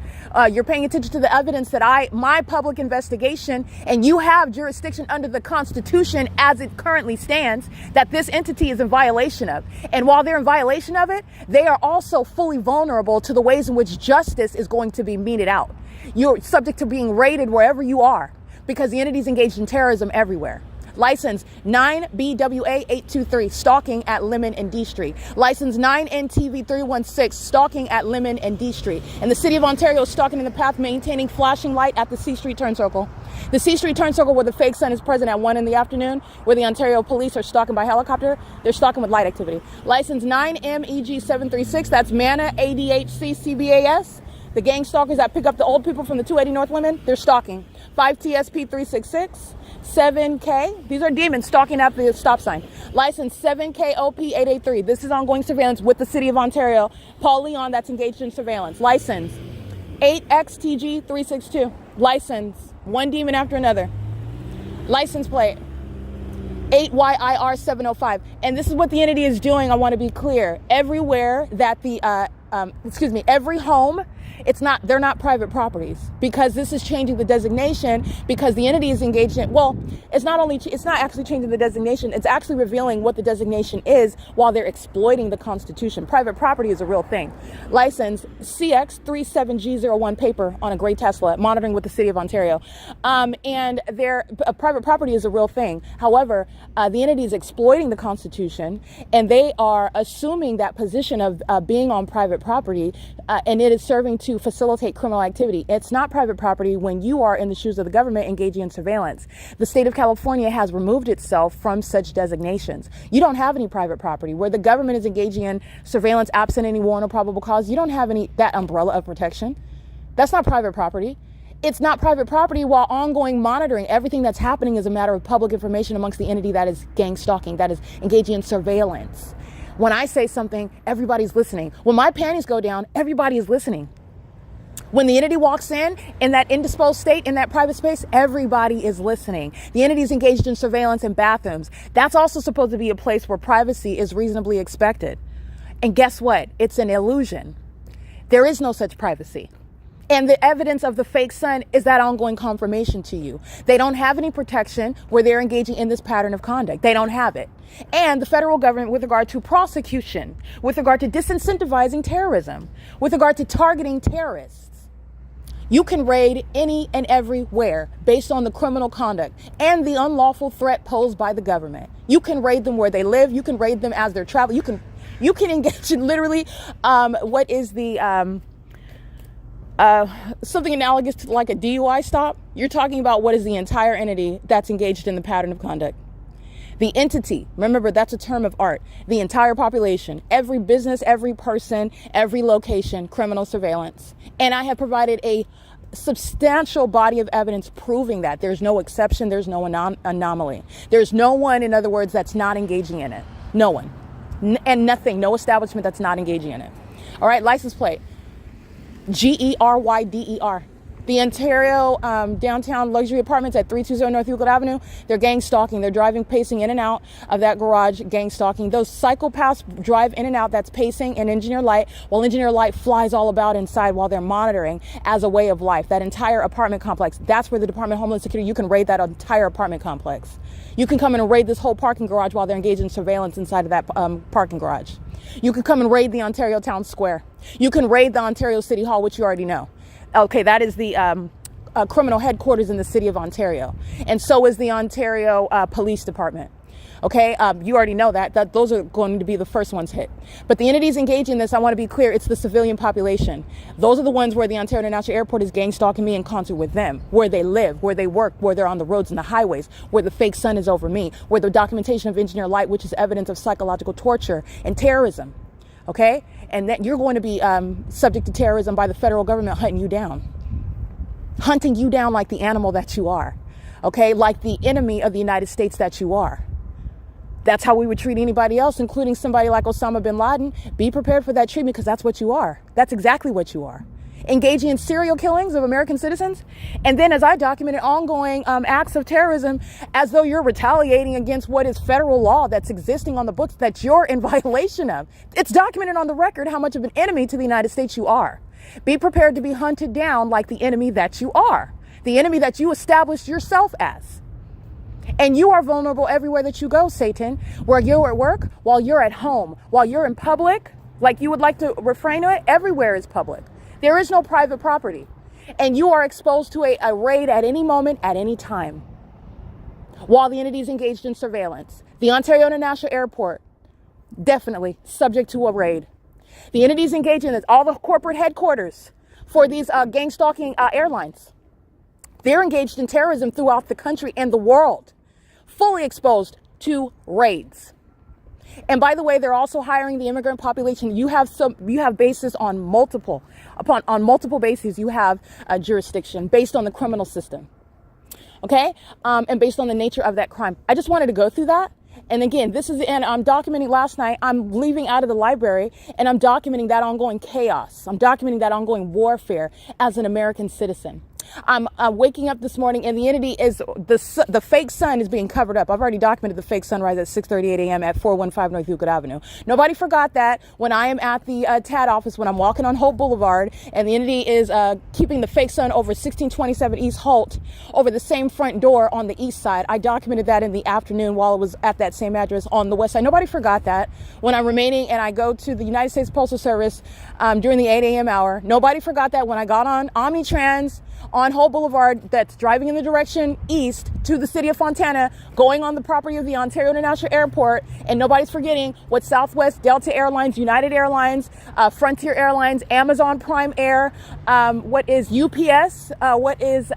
you're paying attention to the evidence that my public investigation, and you have jurisdiction under the Constitution as it currently stands, that this entity is in violation of. And while they're in violation of it, they are also fully vulnerable to the ways in which justice is going to be meted out. You're subject to being raided wherever you are, because the entities engaged in terrorism everywhere. License 9BWA823, stalking at Lemon and D Street. License 9NTV316, stalking at Lemon and D Street. And the City of Ontario is stalking in the path, maintaining flashing light at the C Street turn circle. The C Street turn circle where the fake sun is present at 1 in the afternoon, where the Ontario police are stalking by helicopter, they're stalking with light activity. License 9MEG736, that's MANA ADHC CBAS. The gang stalkers that pick up the old people from the 280 North Lemon, they're stalking. 5TSP366. 7K, these are demons stalking at the stop sign. License 7KOP883. This is ongoing surveillance with the City of Ontario. Paul Leon, that's engaged in surveillance. License 8XTG362. License, one demon after another. License plate 8YIR705. And this is what the entity is doing. I want to be clear. Everywhere that every home, they're not private properties, because this is changing the designation, because the entity is engaged in, it's not actually changing the designation, it's actually revealing what the designation is while they're exploiting the Constitution. Private property is a real thing. License CX37G01 paper on a gray Tesla, monitoring with the City of Ontario. And their private property is a real thing. However, the entity is exploiting the Constitution, and they are assuming that position of being on private property, and it is serving to facilitate criminal activity. It's not private property when you are in the shoes of the government engaging in surveillance. The state of California has removed itself from such designations. You don't have any private property where the government is engaging in surveillance absent any warrant or probable cause. You don't have that umbrella of protection. That's not private property. It's not private property while ongoing monitoring. Everything that's happening is a matter of public information amongst the entity that is gang stalking, that is engaging in surveillance. When I say something, everybody's listening. When my panties go down, everybody is listening. When the entity walks in that indisposed state, in that private space, everybody is listening. The entity is engaged in surveillance in bathrooms. That's also supposed to be a place where privacy is reasonably expected. And guess what? It's an illusion. There is no such privacy. And the evidence of the fake sun is that ongoing confirmation to you. They don't have any protection where they're engaging in this pattern of conduct. They don't have it. And the federal government, with regard to prosecution, with regard to disincentivizing terrorism, with regard to targeting terrorists, you can raid any and everywhere based on the criminal conduct and the unlawful threat posed by the government. You can raid them where they live. You can raid them as they're traveling. You can engage in literally what is the something analogous to like a DUI stop. You're talking about what is the entire entity that's engaged in the pattern of conduct. The entity, remember, that's a term of art. The entire population, every business, every person, every location, criminal surveillance. And I have provided a substantial body of evidence proving that. There's no exception. There's no anomaly. There's no one, in other words, that's not engaging in it. No one. And nothing, no establishment that's not engaging in it. All right, license plate. GERYDER. The Ontario downtown luxury apartments at 320 North Euclid Avenue, they're gang stalking. They're driving, pacing in and out of that garage, gang stalking. Those psychopaths drive in and out, that's pacing in engineer light, while engineer light flies all about inside while they're monitoring as a way of life. That entire apartment complex, that's where the Department of Homeland Security, you can raid that entire apartment complex. You can come in and raid this whole parking garage while they're engaged in surveillance inside of that parking garage. You can come and raid the Ontario Town Square. You can raid the Ontario City Hall, which you already know. Okay, that is the criminal headquarters in the city of Ontario. And so is the Ontario Police Department. Okay, you already know that those are going to be the first ones hit. But the entities engaged in this, I want to be clear, it's the civilian population. Those are the ones where the Ontario International Airport is gang stalking me in concert with them, where they live, where they work, where they're on the roads and the highways, where the fake sun is over me, where the documentation of engineer light, which is evidence of psychological torture and terrorism. Okay, and that you're going to be subject to terrorism by the federal government hunting you down like the animal that you are. Okay, like the enemy of the United States that you are. That's how we would treat anybody else, including somebody like Osama bin Laden. Be prepared for that treatment, because that's what you are. That's exactly what you are. Engaging in serial killings of American citizens. And then, as I documented, ongoing acts of terrorism as though you're retaliating against what is federal law that's existing on the books that you're in violation of. It's documented on the record how much of an enemy to the United States you are. Be prepared to be hunted down like the enemy that you are. The enemy that you established yourself as. And you are vulnerable everywhere that you go, Satan. Where you're at work, while you're at home, while you're in public, like you would like to refrain to it, everywhere is public. There is no private property. And you are exposed to a raid at any moment, at any time. While the entity is engaged in surveillance. The Ontario International Airport, definitely subject to a raid. The entities engaged in this, all the corporate headquarters for these gang stalking airlines. They're engaged in terrorism throughout the country and the world, fully exposed to raids. And by the way, they're also hiring the immigrant population. You have bases on multiple bases. You have a jurisdiction based on the criminal system. Okay. And based on the nature of that crime. I just wanted to go through that. And again, and I'm documenting last night, I'm leaving out of the library and I'm documenting that ongoing chaos. I'm documenting that ongoing warfare as an American citizen. I'm waking up this morning and the entity is the fake sun is being covered up. I've already documented the fake sunrise at 6:38 a.m. at 415 North Euclid Avenue. Nobody forgot that when I am at the TAD office, when I'm walking on Hope Boulevard and the entity is keeping the fake sun over 1627 East Holt over the same front door on the east side. I documented that in the afternoon while it was at that same address on the west side. Nobody forgot that. When I'm remaining and I go to the United States Postal Service during the 8 a.m. hour. Nobody forgot that when I got on Omnitrans on Hope Boulevard that's driving in the direction east to the city of Fontana, going on the property of the Ontario International Airport, and nobody's forgetting what Southwest, Delta Airlines, United Airlines, Frontier Airlines, Amazon Prime Air, what is UPS, what is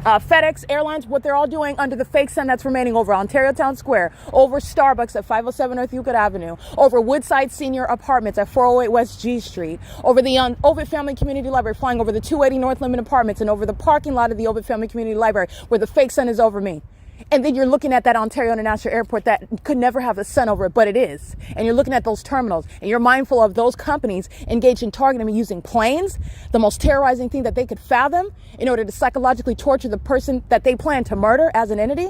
FedEx Airlines, what they're all doing under the fake sun that's remaining over Ontario Town Square, over Starbucks at 507 North Euclid Avenue, over Woodside Senior Apartments at 408 West G Street, over the OVITT Family Community Library, flying over the 280 North Lemon Apartments, and over the parking lot of the OVITT Family Community Library, where the fake sun is over me. And then you're looking at that Ontario International Airport that could never have the sun over it, but it is. And you're looking at those terminals, and you're mindful of those companies engaged in targeting and using planes, the most terrorizing thing that they could fathom, in order to psychologically torture the person that they plan to murder as an entity.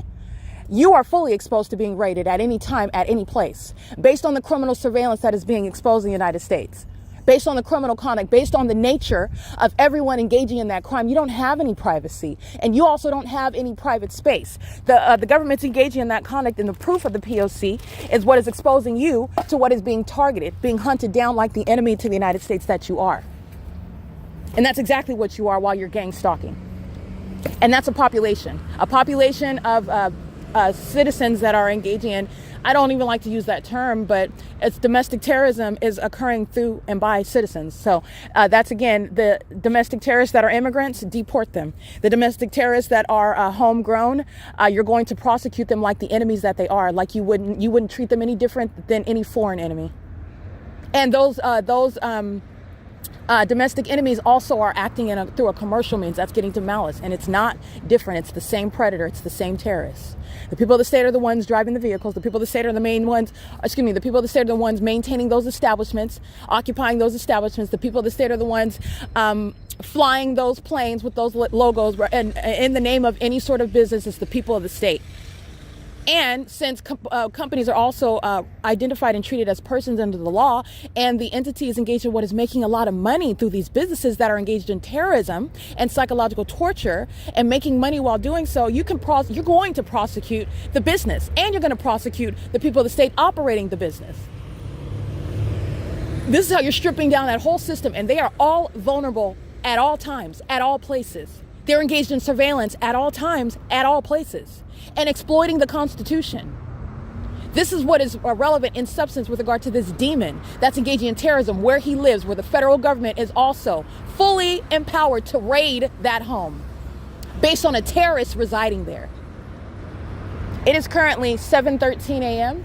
You are fully exposed to being raided at any time, at any place, based on the criminal surveillance that is being exposed in the United States. Based on the criminal conduct, based on the nature of everyone engaging in that crime, you don't have any privacy, and you also don't have any private space. The government's engaging in that conduct, and the proof of the P.O.C. is what is exposing you to what is being targeted, being hunted down like the enemy to the United States that you are. And that's exactly what you are while you're gang stalking. And that's a population of citizens that are engaging in, I don't even like to use that term, but it's domestic terrorism is occurring through and by citizens. So that's, again, the domestic terrorists that are immigrants, deport them. The domestic terrorists that are homegrown, you're going to prosecute them like the enemies that they are, like you wouldn't treat them any different than any foreign enemy. And those domestic enemies also are acting through a commercial means. That's getting to malice, and it's not different. It's the same predator. It's the same terrorists. The people of the state are the ones driving the vehicles. The people of the state are the main ones. The people of the state are the ones maintaining those establishments, occupying those establishments. The people of the state are the ones flying those planes with those logos and in the name of any sort of business. It's the people of the state. And since companies are also identified and treated as persons under the law, and the entity is engaged in what is making a lot of money through these businesses that are engaged in terrorism and psychological torture and making money while doing so, you're going to prosecute the business, and you're going to prosecute the people of the state operating the business. This is how you're stripping down that whole system, and they are all vulnerable at all times, at all places. They're engaged in surveillance at all times, at all places, and exploiting the Constitution. This is what is relevant in substance with regard to this demon that's engaging in terrorism, where he lives, where the federal government is also fully empowered to raid that home based on a terrorist residing there. It is currently 7:13 a.m.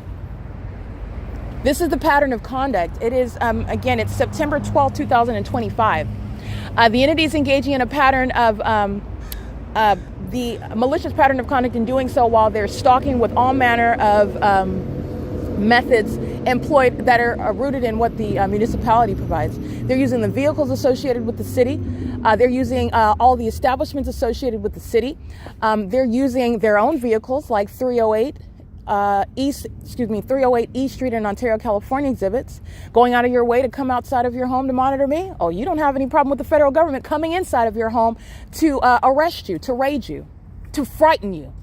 This is the pattern of conduct. It is, again, it's September 12, 2025. The entity is engaging in a pattern of the malicious pattern of conduct in doing so while they're stalking with all manner of methods employed that are rooted in what the municipality provides. They're using the vehicles associated with the city. They're using all the establishments associated with the city. They're using their own vehicles like 308 East Street in Ontario, California exhibits, going out of your way to come outside of your home to monitor me. Oh, you don't have any problem with the federal government coming inside of your home to arrest you, to raid you, to frighten you.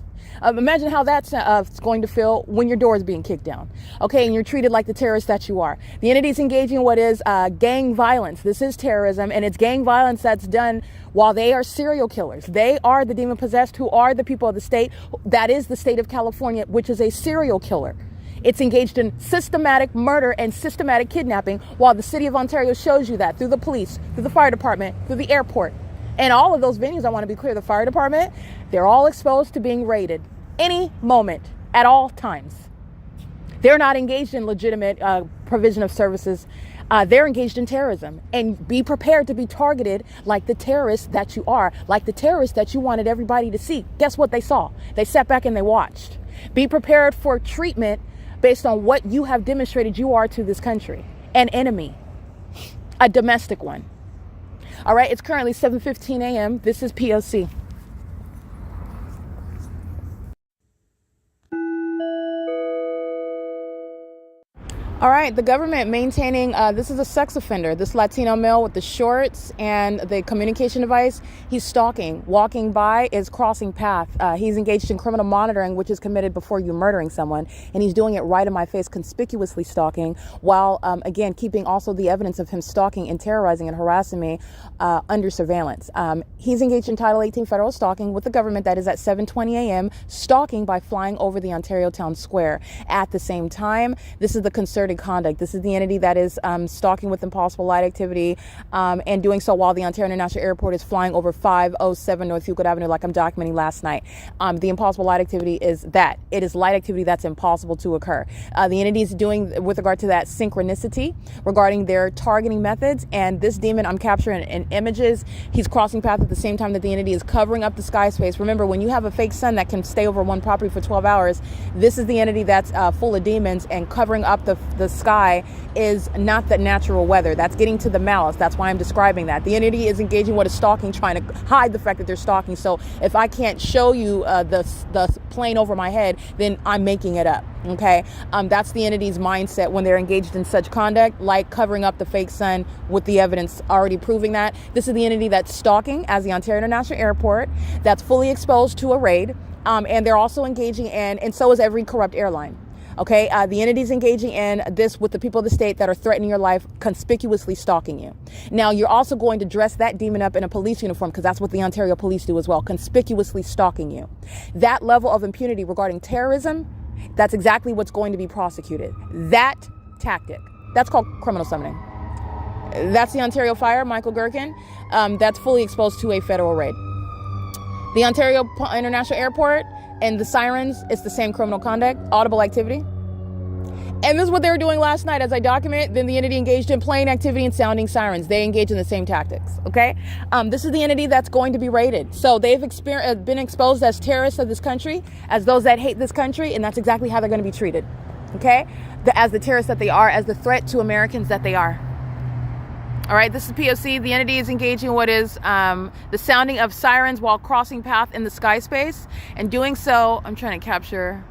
Imagine how that's going to feel when your door is being kicked down, okay, and you're treated like the terrorist that you are. The entity is engaging in what is gang violence. This is terrorism, and it's gang violence that's done while they are serial killers. They are the demon-possessed, who are the people of the state. That is the state of California, which is a serial killer. It's engaged in systematic murder and systematic kidnapping, while the city of Ontario shows you that through the police, through the fire department, through the airport. And all of those venues, I want to be clear, the fire department, they're all exposed to being raided any moment, at all times. They're not engaged in legitimate provision of services. They're engaged in terrorism. And be prepared to be targeted like the terrorists that you are, like the terrorists that you wanted everybody to see. Guess what they saw? They sat back and they watched. Be prepared for treatment based on what you have demonstrated you are to this country. An enemy, a domestic one. All right, it's currently 7:15 a.m. This is P.O.C. All right, the government maintaining, this is a sex offender, this Latino male with the shorts and the communication device. He's stalking, walking by, is crossing path. He's engaged in criminal monitoring, which is committed before you murdering someone. And he's doing it right in my face, conspicuously stalking, while, again, keeping also the evidence of him stalking and terrorizing and harassing me under surveillance. He's engaged in Title 18 federal stalking with the government. That is at 7:20 a.m., stalking by flying over the Ontario Town Square. At the same time, this is the concerted conduct. This is the entity that is stalking with impossible light activity and doing so while the Ontario International Airport is flying over 507 North Euclid Avenue, like I'm documenting last night. The impossible light activity is that. It is light activity that's impossible to occur. The entity is doing, with regard to that, synchronicity regarding their targeting methods. And this demon I'm capturing in images, he's crossing path at the same time that the entity is covering up the sky space. Remember, when you have a fake sun that can stay over one property for 12 hours, this is the entity that's full of demons, and covering up the sky is not the natural weather. That's getting to the malice. That's why I'm describing that. The entity is engaging what is stalking, trying to hide the fact that they're stalking. So if I can't show you the plane over my head, then I'm making it up. Okay, that's the entity's mindset when they're engaged in such conduct, like covering up the fake sun with the evidence already proving that. This is the entity that's stalking as the Ontario International Airport, that's fully exposed to a raid, and they're also engaging in, and so is every corrupt airline. Okay, the entity's engaging in this with the people of the state that are threatening your life, conspicuously stalking you. Now, you're also going to dress that demon up in a police uniform, because that's what the Ontario police do as well, conspicuously stalking you. That level of impunity regarding terrorism, that's exactly what's going to be prosecuted. That tactic, that's called criminal summoning. That's the Ontario Fire, Michael GERKEN, that's fully exposed to a federal raid. The Ontario International Airport and the sirens, it's the same criminal conduct, audible activity. And this is what they were doing last night as I document. Then the entity engaged in playing activity and sounding sirens. They engage in the same tactics, okay? This is the entity that's going to be raided. So they've been exposed as terrorists of this country, as those that hate this country, and that's exactly how they're going to be treated, okay? As the terrorists that they are, as the threat to Americans that they are. All right, this is P.O.C. The entity is engaging in what is the sounding of sirens while crossing path in the sky space. And doing so, I'm trying to capture...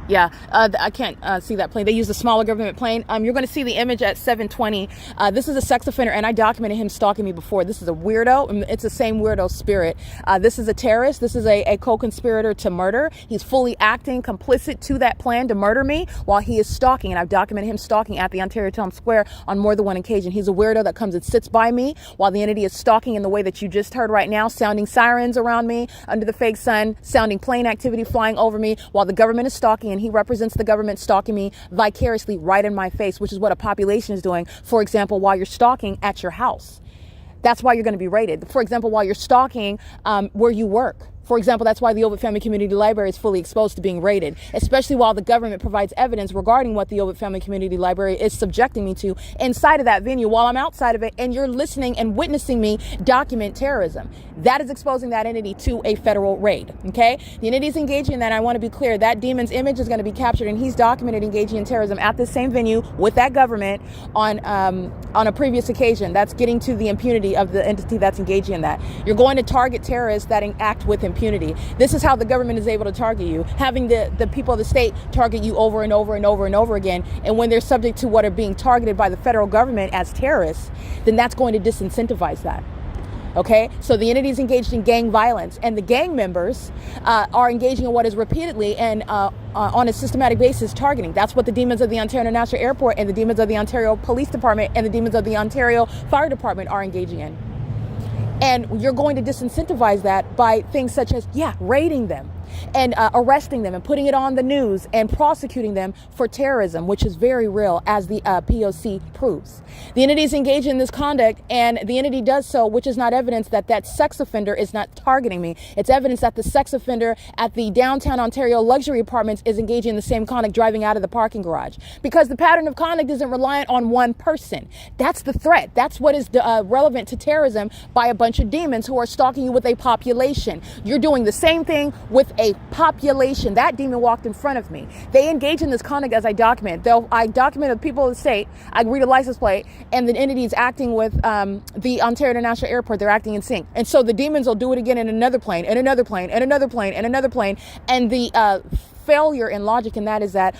Yeah, I can't see that plane. They use a smaller government plane. You're going to see the image at 7:20. This is a sex offender, and I documented him stalking me before. This is a weirdo, and it's the same weirdo spirit. This is a terrorist. This is a co-conspirator to murder. He's fully acting complicit to that plan to murder me while he is stalking, and I've documented him stalking at the Ontario Town Square on more than one occasion. He's a weirdo that comes and sits by me while the entity is stalking in the way that you just heard right now, sounding sirens around me under the fake sun, sounding plane activity flying over me while the government is stalking, and he represents the government stalking me vicariously right in my face, which is what a population is doing. For example, while you're stalking at your house, that's why you're going to be raided. For example, while you're stalking where you work. For example, that's why the OVITT Family Community Library is fully exposed to being raided, especially while the government provides evidence regarding what the OVITT Family Community Library is subjecting me to inside of that venue while I'm outside of it, and you're listening and witnessing me document terrorism. That is exposing that entity to a federal raid, okay? The entity is engaging in that. I want to be clear, that demon's image is going to be captured, and he's documented engaging in terrorism at this same venue with that government on a previous occasion. That's getting to the impunity of the entity that's engaging in that. You're going to target terrorists that act with impunity. This is how the government is able to target you, having the people of the state target you over and over and over and over again. And when they're subject to what are being targeted by the federal government as terrorists, then that's going to disincentivize that. Okay, so the entity is engaged in gang violence, and the gang members are engaging in what is repeatedly and on a systematic basis targeting. That's what the demons of the Ontario International Airport and the demons of the Ontario Police Department and the demons of the Ontario Fire Department are engaging in. And you're going to disincentivize that by things such as, raiding them and arresting them and putting it on the news and prosecuting them for terrorism, which is very real, as the P.O.C. proves. The entity is engaged in this conduct, and the entity does so, which is not evidence that that sex offender is not targeting me. It's evidence that the sex offender at the downtown Ontario luxury apartments is engaging in the same conduct driving out of the parking garage, because the pattern of conduct isn't reliant on one person. That's the threat. That's what is relevant to terrorism by a bunch of demons who are stalking you with a population. You're doing the same thing with a population. That demon walked in front of me. They engage in this conduct as I document. I document the people of the state. I read a license plate, and the entity is acting with the Ontario International Airport. They're acting in sync. And so the demons will do it again in another plane, and another plane, and another plane, and another plane. And the failure in logic in that is that,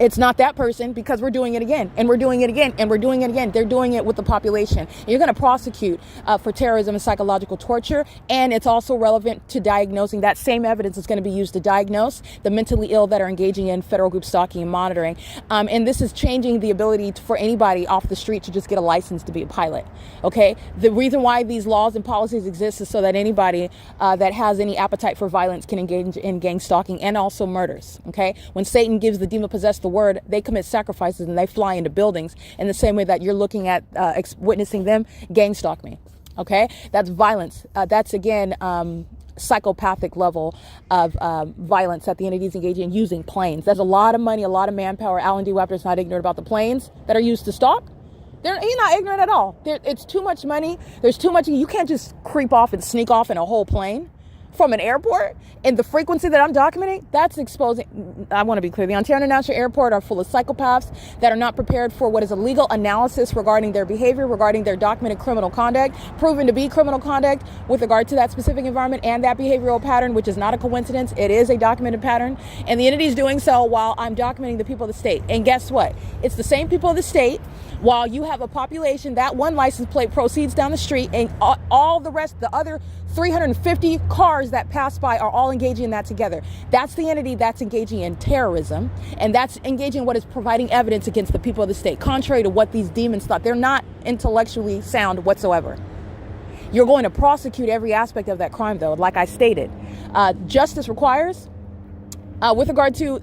it's not that person, because we're doing it again, and we're doing it again, and we're doing it again. They're doing it with the population. And you're going to prosecute for terrorism and psychological torture, and it's also relevant to diagnosing. That same evidence is going to be used to diagnose the mentally ill that are engaging in federal group stalking and monitoring. And this is changing the ability for anybody off the street to just get a license to be a pilot. Okay? The reason why these laws and policies exist is so that anybody that has any appetite for violence can engage in gang stalking and also murders. Okay? When Satan gives the demon-possessed the word, they commit sacrifices and they fly into buildings in the same way that you're looking at witnessing them gang stalk me. Okay, that's violence. That's again psychopathic level of violence that the entity is engaging in using planes. There's a lot of money, a lot of manpower. Alan D. Wapner is not ignorant about the planes that are used to stalk. He's not ignorant at all. It's too much money. There's too much. You can't just creep off and sneak off in a whole plane from an airport. And the frequency that I'm documenting, that's exposing. I want to be clear. The Ontario International Airport are full of psychopaths that are not prepared for what is a legal analysis regarding their behavior, regarding their documented criminal conduct, proven to be criminal conduct with regard to that specific environment and that behavioral pattern, which is not a coincidence. It is a documented pattern. And the entity is doing so while I'm documenting the people of the state. And guess what? It's the same people of the state. While you have a population, that one license plate proceeds down the street, and all the rest, the other 350 cars that pass by are all engaging in that together. That's the entity that's engaging in terrorism, and that's engaging in what is providing evidence against the people of the state, contrary to what these demons thought. They're not intellectually sound whatsoever. You're going to prosecute every aspect of that crime, though, like I stated. Justice requires. With regard to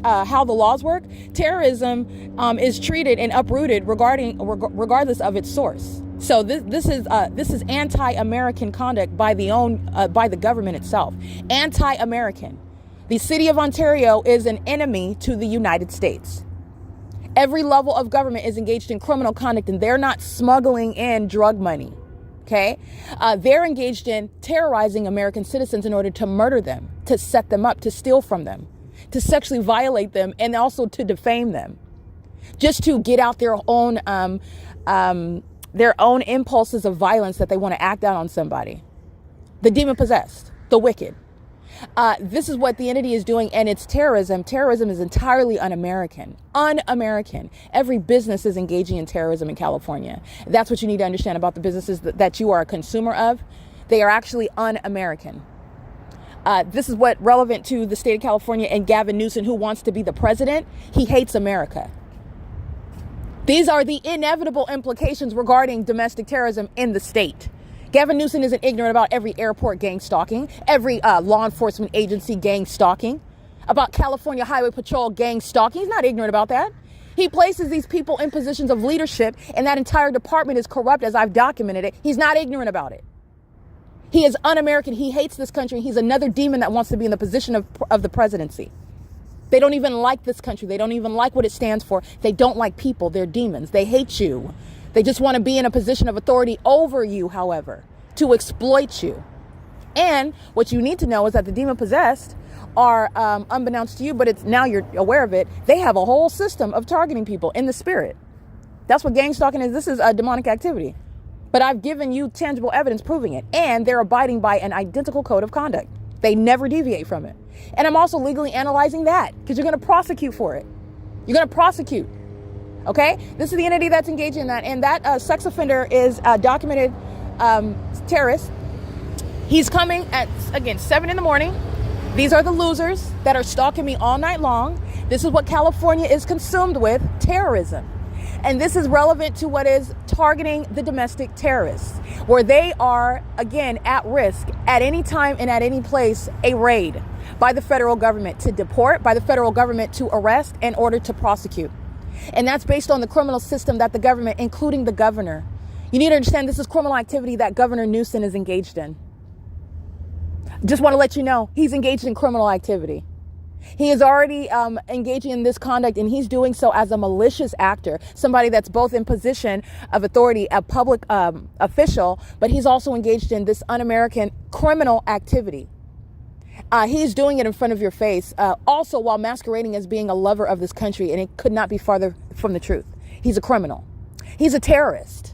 how the laws work, terrorism is treated and uprooted regardless of its source. So this is anti-American conduct by the government itself. Anti-American. The city of Ontario is an enemy to the United States. Every level of government is engaged in criminal conduct, and they're not smuggling in drug money. Okay, they're engaged in terrorizing American citizens in order to murder them, to set them up, to steal from them, to sexually violate them, and also to defame them. just to get out their own impulses of violence that they want to act out on somebody. The demon possessed, the wicked. This is what the entity is doing, and it's terrorism. Terrorism is entirely un-American. Un-American. Every business is engaging in terrorism in California. That's what you need to understand about the businesses that you are a consumer of. They are actually un-American. This is what relevant to the state of California and Gavin Newsom, who wants to be the president. He hates America. These are the inevitable implications regarding domestic terrorism in the state. Gavin Newsom isn't ignorant about every airport gang stalking, every law enforcement agency gang stalking, about California Highway Patrol gang stalking. He's not ignorant about that. He places these people in positions of leadership, and that entire department is corrupt, as I've documented it. He's not ignorant about it. He is un-American. He hates this country. He's another demon that wants to be in the position of the presidency. They don't even like this country. They don't even like what it stands for. They don't like people. They're demons. They hate you. They just want to be in a position of authority over you, however, to exploit you. And what you need to know is that the demon possessed are, unbeknownst to you, but now you're aware of it, they have a whole system of targeting people in the spirit. That's what gang stalking is. This is a demonic activity. But I've given you tangible evidence proving it. And they're abiding by an identical code of conduct. They never deviate from it. And I'm also legally analyzing that because you're going to prosecute for it. You're going to prosecute. Okay? This is the entity that's engaged in that. And that sex offender is a documented terrorist. He's coming at, again, 7 in the morning. These are the losers that are stalking me all night long. This is what California is consumed with, terrorism. And this is relevant to what is targeting the domestic terrorists, where they are, again, at risk at any time and at any place, a raid by the federal government to deport, by the federal government to arrest in order to prosecute. And that's based on the criminal system that the government, including the governor. You need to understand this is criminal activity that Governor Newsom is engaged in. Just want to let you know, he's engaged in criminal activity. He is already engaging in this conduct, and he's doing so as a malicious actor, somebody that's both in position of authority, a public official, but he's also engaged in this un-American criminal activity. He's doing it in front of your face, also while masquerading as being a lover of this country, and it could not be farther from the truth. He's a criminal. He's a terrorist.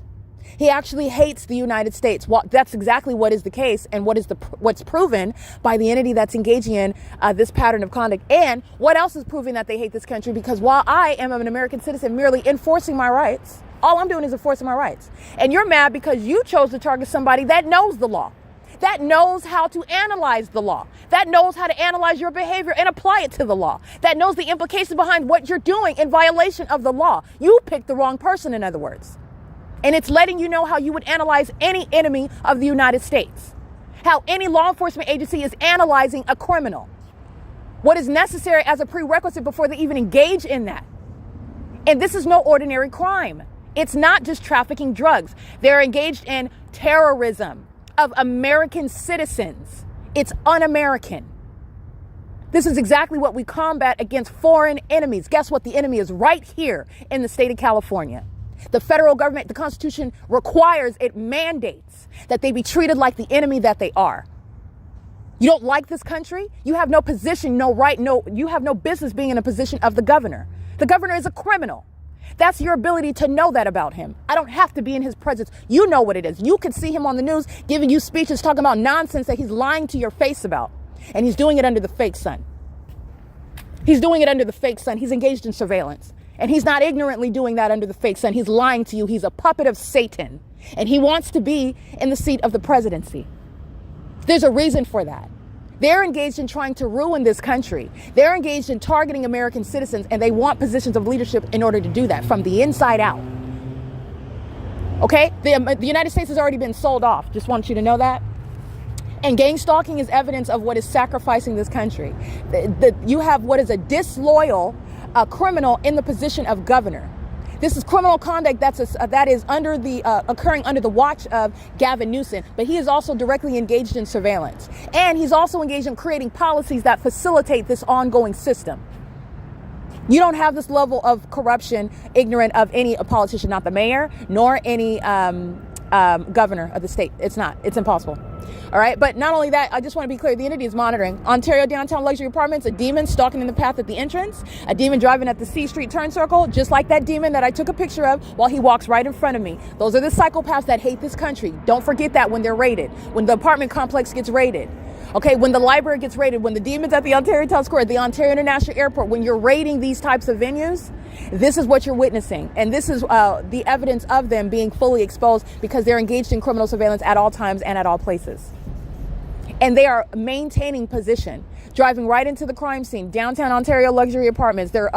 He actually hates the United States. Well, that's exactly what is the case and what's proven by the entity that's engaging in this pattern of conduct. And what else is proving that they hate this country? Because while I am an American citizen merely enforcing my rights, all I'm doing is enforcing my rights. And you're mad because you chose to target somebody that knows the law, that knows how to analyze the law, that knows how to analyze your behavior and apply it to the law, that knows the implications behind what you're doing in violation of the law. You picked the wrong person, in other words. And it's letting you know how you would analyze any enemy of the United States, how any law enforcement agency is analyzing a criminal, what is necessary as a prerequisite before they even engage in that. And this is no ordinary crime. It's not just trafficking drugs. They're engaged in terrorism of American citizens. It's un-American. This is exactly what we combat against foreign enemies. Guess what? The enemy is right here in the state of California. The federal government, the Constitution requires, it mandates that they be treated like the enemy that they are. You don't like this country? You have no position, no right, you have no business being in a position of the governor. The governor is a criminal. That's your ability to know that about him. I don't have to be in his presence. You know what it is. You can see him on the news giving you speeches talking about nonsense that he's lying to your face about. And he's doing it under the fake sun. He's doing it under the fake sun. He's engaged in surveillance. And he's not ignorantly doing that under the fake sun. He's lying to you. He's a puppet of Satan. And he wants to be in the seat of the presidency. There's a reason for that. They're engaged in trying to ruin this country. They're engaged in targeting American citizens, and they want positions of leadership in order to do that from the inside out. Okay? The United States has already been sold off. Just want you to know that. And gang stalking is evidence of what is sacrificing this country. You have what is a disloyal criminal in the position of governor. This is criminal conduct that is under the occurring under the watch of Gavin Newsom, but he is also directly engaged in surveillance, and he's also engaged in creating policies that facilitate this ongoing system. You don't have this level of corruption ignorant of any politician, not the mayor, nor any governor of the state. It's not. It's impossible. All right. But not only that, I just want to be clear. The entity is monitoring Ontario downtown luxury apartments, a demon stalking in the path at the entrance, a demon driving at the C Street turn circle, just like that demon that I took a picture of while he walks right in front of me. Those are the psychopaths that hate this country. Don't forget that when they're raided, when the apartment complex gets raided. Okay, when the library gets raided, when the demons at the Ontario Town Square, the Ontario International Airport, when you're raiding these types of venues, this is what you're witnessing. And this is the evidence of them being fully exposed because they're engaged in criminal surveillance at all times and at all places. And they are maintaining position, driving right into the crime scene, downtown Ontario luxury apartments. They're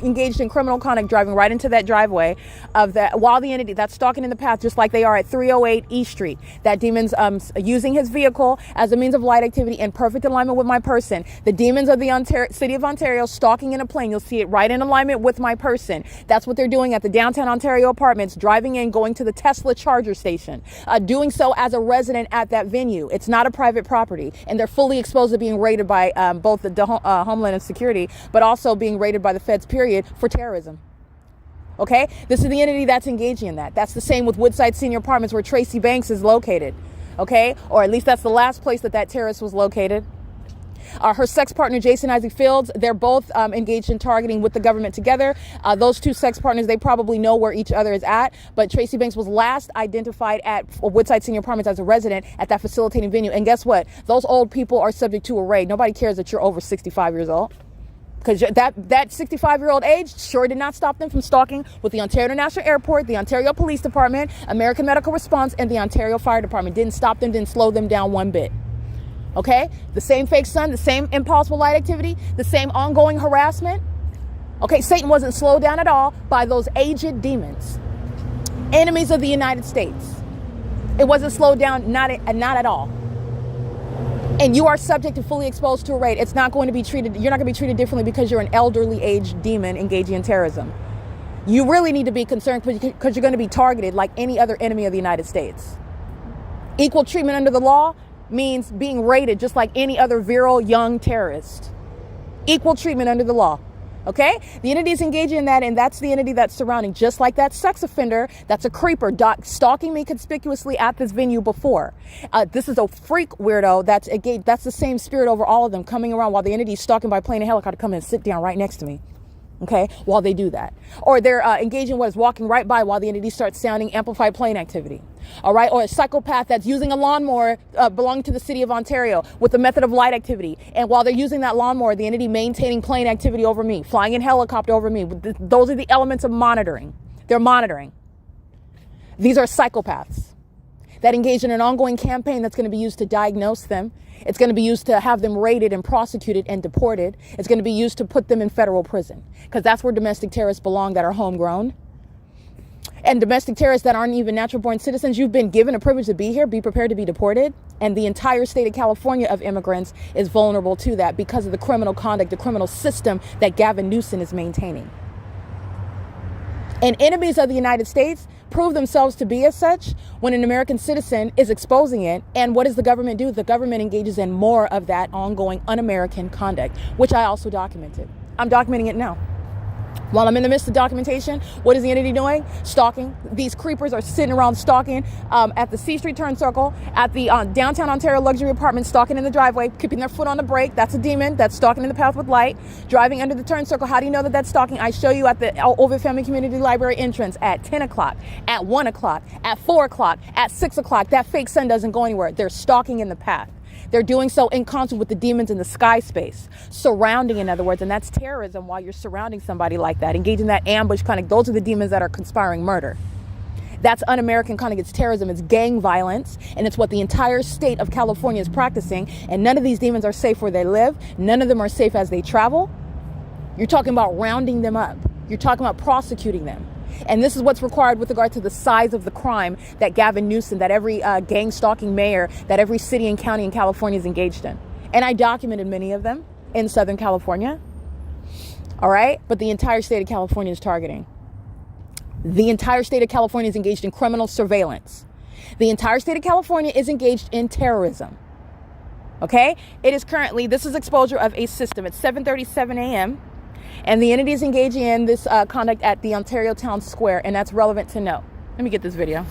engaged in criminal conduct, driving right into that driveway of that, while the entity that's stalking in the path, just like they are at 308 East Street. That demon's using his vehicle as a means of light activity in perfect alignment with my person. The demons of the city of Ontario stalking in a plane. You'll see it right in alignment with my person. That's what they're doing at the downtown Ontario apartments, driving in, going to the Tesla charger station, doing so as a resident at that venue. It's not a private property. And they're fully exposed to being raided by both the Homeland and Security, but also being raided by the feds, period, for terrorism. Okay? This is the entity that's engaging in that. That's the same with Woodside Senior Apartments where Tracy Banks is located. Okay? Or at least that's the last place that terrorist was located. Her sex partner, Jason Isaac Fields, they're both engaged in targeting with the government together. Those two sex partners, they probably know where each other is at. But Tracy Banks was last identified at Woodside Senior Apartments as a resident at that facilitating venue. And guess what? Those old people are subject to a raid. Nobody cares that you're over 65 years old. Because that 65-year-old age sure did not stop them from stalking with the Ontario International Airport, the Ontario Police Department, American Medical Response, and the Ontario Fire Department. Didn't stop them, didn't slow them down one bit. Okay, the same fake sun, the same impossible light activity, the same ongoing harassment. Okay, Satan wasn't slowed down at all by those aged demons, enemies of the United States. It wasn't slowed down, not at all. And you are subject to fully exposed to a raid. It's not going to be treated, you're not going to be treated differently because you're an elderly aged demon engaging in terrorism. You really need to be concerned because you're going to be targeted like any other enemy of the United States. Equal treatment under the law means being rated just like any other virile young terrorist. Equal treatment under the law. Okay? The entity is engaging in that, and that's the entity that's surrounding, just like that sex offender that's a creeper stalking me conspicuously at this venue before. This is a freak weirdo that's engaged. That's the same spirit over all of them, coming around while the entity is stalking by plane and helicopter, come and sit down right next to me. Okay, while they do that. Or they're engaging what is walking right by while the entity starts sounding amplified plane activity. All right, or a psychopath that's using a lawnmower belonging to the city of Ontario with the method of light activity. And while they're using that lawnmower, the entity maintaining plane activity over me, flying in helicopter over me. Those are the elements of monitoring. They're monitoring. These are psychopaths that engage in an ongoing campaign that's going to be used to diagnose them. It's going to be used to have them raided and prosecuted and deported. It's going to be used to put them in federal prison because that's where domestic terrorists belong that are homegrown. And domestic terrorists that aren't even natural born citizens, you've been given a privilege to be here, be prepared to be deported. And the entire state of California of immigrants is vulnerable to that because of the criminal conduct, the criminal system that Gavin Newsom is maintaining. And enemies of the United States prove themselves to be as such when an American citizen is exposing it. And what does the government do? The government engages in more of that ongoing un-American conduct, which I also documented. I'm documenting it now. While I'm in the midst of documentation, what is the entity doing? Stalking. These creepers are sitting around stalking at the C Street turn circle, at the downtown Ontario luxury apartment, stalking in the driveway, keeping their foot on the brake. That's a demon that's stalking in the path with light, driving under the turn circle. How do you know that that's stalking? I show you at the OVITT Family Community Library entrance at 10 o'clock, at 1 o'clock, at 4 o'clock, at 6 o'clock. That fake sun doesn't go anywhere. They're stalking in the path. They're doing so in concert with the demons in the sky space, surrounding, in other words, and that's terrorism while you're surrounding somebody like that, engaging that ambush conduct. Those are the demons that are conspiring murder. That's un-American conduct. It's terrorism. It's gang violence, and it's what the entire state of California is practicing, and none of these demons are safe where they live. None of them are safe as they travel. You're talking about rounding them up. You're talking about prosecuting them. And this is what's required with regard to the size of the crime that Gavin Newsom, that every gang stalking mayor, that every city and county in California is engaged in. And I documented many of them in Southern California. All right. But the entire state of California is targeting. The entire state of California is engaged in criminal surveillance. The entire state of California is engaged in terrorism. Okay. It is currently, this is exposure of a system. It's 7:37 a.m. And the entity is engaging in this conduct at the Ontario Town Square, and that's relevant to know. Let me get this video.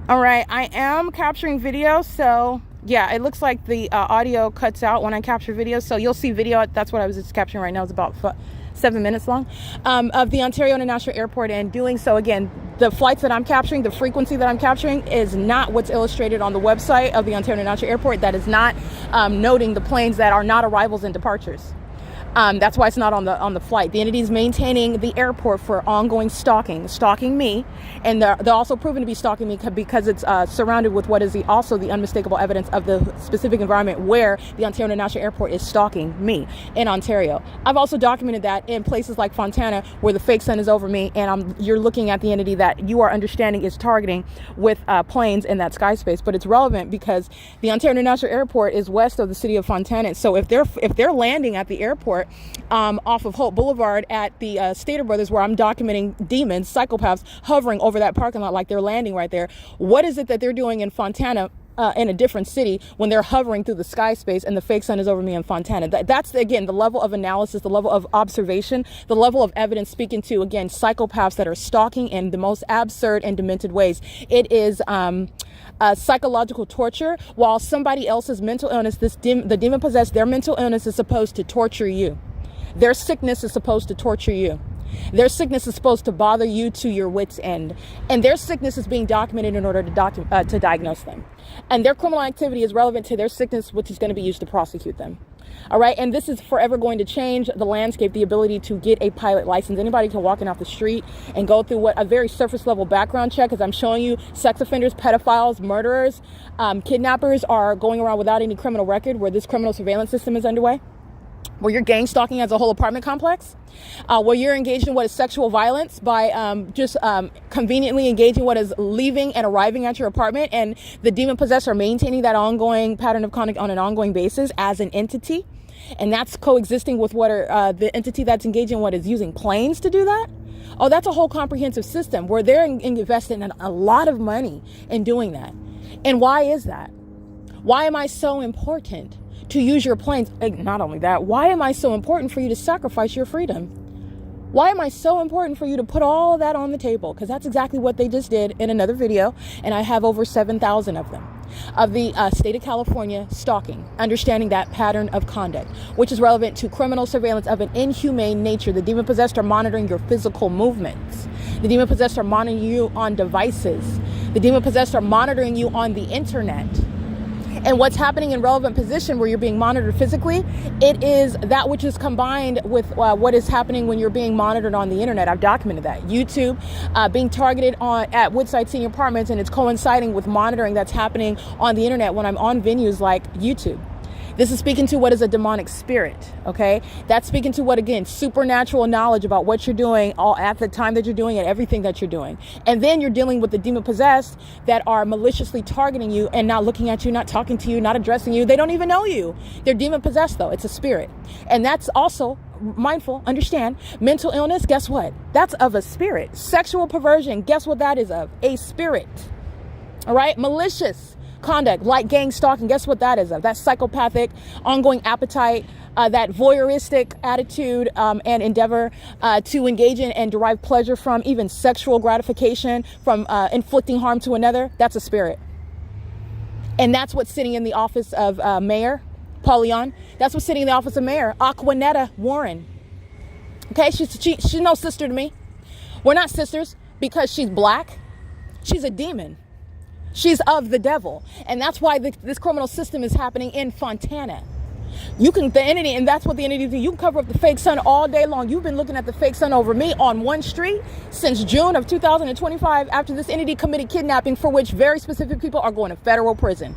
All right, I am capturing video, so yeah, it looks like the audio cuts out when I capture video, so you'll see video. That's what I was just capturing right now. It's about 7 minutes long, of the Ontario International Airport. And doing so, again, the flights that I'm capturing, the frequency that I'm capturing is not what's illustrated on the website of the Ontario International Airport. That is not noting the planes that are not arrivals and departures. That's why it's not on the flight. The entity is maintaining the airport for ongoing stalking me, and they're also proven to be stalking me because it's surrounded with what is also the unmistakable evidence of the specific environment where the Ontario International Airport is stalking me in Ontario. I've also documented that in places like Fontana, where the fake sun is over me, and you're looking at the entity that you are understanding is targeting with planes in that sky space. But it's relevant because the Ontario International Airport is west of the city of Fontana. So if they're landing at the airport off of Hope Boulevard at the Stater Brothers, where I'm documenting demons, psychopaths hovering over that parking lot like they're landing right there, what is it that they're doing in Fontana, in a different city, when they're hovering through the sky space and the fake sun is over me in Fontana? That's, again, the level of analysis, the level of observation, the level of evidence speaking to, again, psychopaths that are stalking in the most absurd and demented ways. It is psychological torture, while somebody else's mental illness, the demon possessed, their mental illness is supposed to torture you. Their sickness is supposed to torture you. Their sickness is supposed to bother you to your wit's end. And their sickness is being documented in order to diagnose them. And their criminal activity is relevant to their sickness, which is going to be used to prosecute them. All right. And this is forever going to change the landscape, the ability to get a pilot license. Anybody can walk in off the street and go through a very surface level background check, as I'm showing you. Sex offenders, pedophiles, murderers, kidnappers are going around without any criminal record, where this criminal surveillance system is underway, where you're gang stalking as a whole apartment complex, where you're engaged in what is sexual violence by conveniently engaging what is leaving and arriving at your apartment, and the demon possessor maintaining that ongoing pattern of conduct on an ongoing basis as an entity, and that's coexisting with what are the entity that's engaged in what is using planes to do that. Oh, that's a whole comprehensive system where they're investing a lot of money in doing that. And why is that? Why am I so important to use your planes? Not only that, why am I so important for you to sacrifice your freedom? Why am I so important for you to put all of that on the table? Because that's exactly what they just did in another video, and I have over 7,000 of them, of the state of California stalking, understanding that pattern of conduct, which is relevant to criminal surveillance of an inhumane nature. The demon possessed are monitoring your physical movements. The demon possessed are monitoring you on devices. The demon possessed are monitoring you on the internet. And what's happening in relevant position where you're being monitored physically, it is that which is combined with what is happening when you're being monitored on the internet. I've documented that. YouTube being targeted at Woodside Senior Apartments, and it's coinciding with monitoring that's happening on the internet when I'm on venues like YouTube. This is speaking to what is a demonic spirit, okay? That's speaking to what, again, supernatural knowledge about what you're doing all at the time that you're doing it, everything that you're doing. And then you're dealing with the demon possessed that are maliciously targeting you and not looking at you, not talking to you, not addressing you. They don't even know you. They're demon possessed, though. It's a spirit. And that's also mindful, understand, mental illness, guess what? That's of a spirit. Sexual perversion, guess what that is of? A spirit. All right? Malicious conduct like gang stalking, guess what that is of? That psychopathic ongoing appetite, that voyeuristic attitude and endeavor to engage in and derive pleasure from, even sexual gratification from inflicting harm to another. That's a spirit. And that's what's sitting in the office of Mayor Paulion. That's what's sitting in the office of Mayor Aquanetta Warren. Okay, she's no sister to me. We're not sisters because she's black. She's a demon. She's of the devil. And that's why this criminal system is happening in Fontana. The entity, and that's what the entity do. You can cover up the fake sun all day long. You've been looking at the fake sun over me on one street since June of 2025, after this entity committed kidnapping, for which very specific people are going to federal prison.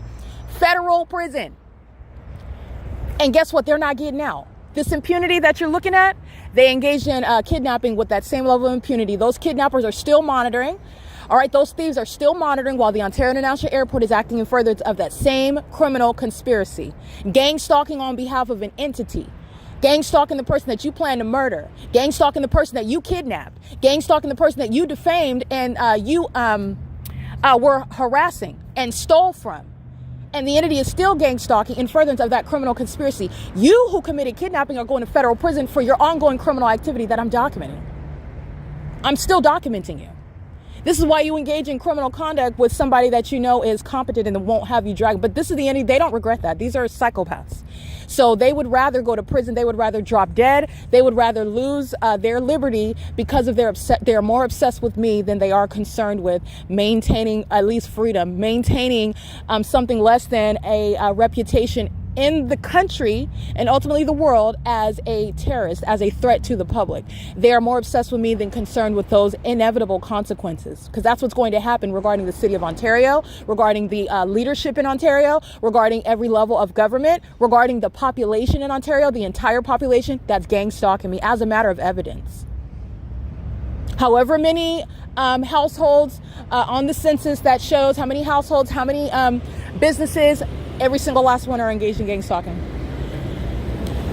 Federal prison. And guess what? They're not getting out. This impunity that you're looking at, they engaged in kidnapping with that same level of impunity. Those kidnappers are still monitoring. All right, those thieves are still monitoring while the Ontario International Airport is acting in furtherance of that same criminal conspiracy. Gang stalking on behalf of an entity. Gang stalking the person that you plan to murder. Gang stalking the person that you kidnapped. Gang stalking the person that you defamed and you were harassing and stole from. And the entity is still gang stalking in furtherance of that criminal conspiracy. You who committed kidnapping are going to federal prison for your ongoing criminal activity that I'm documenting. I'm still documenting you. This is why you engage in criminal conduct with somebody that you know is competent and won't have you dragged. But this is the entity. They don't regret that. These are psychopaths. So they would rather go to prison. They would rather drop dead. They would rather lose their liberty because of they're more obsessed with me than they are concerned with maintaining at least freedom, maintaining something less than a reputation in the country and ultimately the world as a terrorist, as a threat to the public. They are more obsessed with me than concerned with those inevitable consequences, because that's what's going to happen regarding the city of Ontario, regarding the leadership in Ontario, regarding every level of government, regarding the population in Ontario, the entire population that's gang stalking me as a matter of evidence. However many households on the census that shows how many households, how many businesses, every single last one are engaged in gang stalking.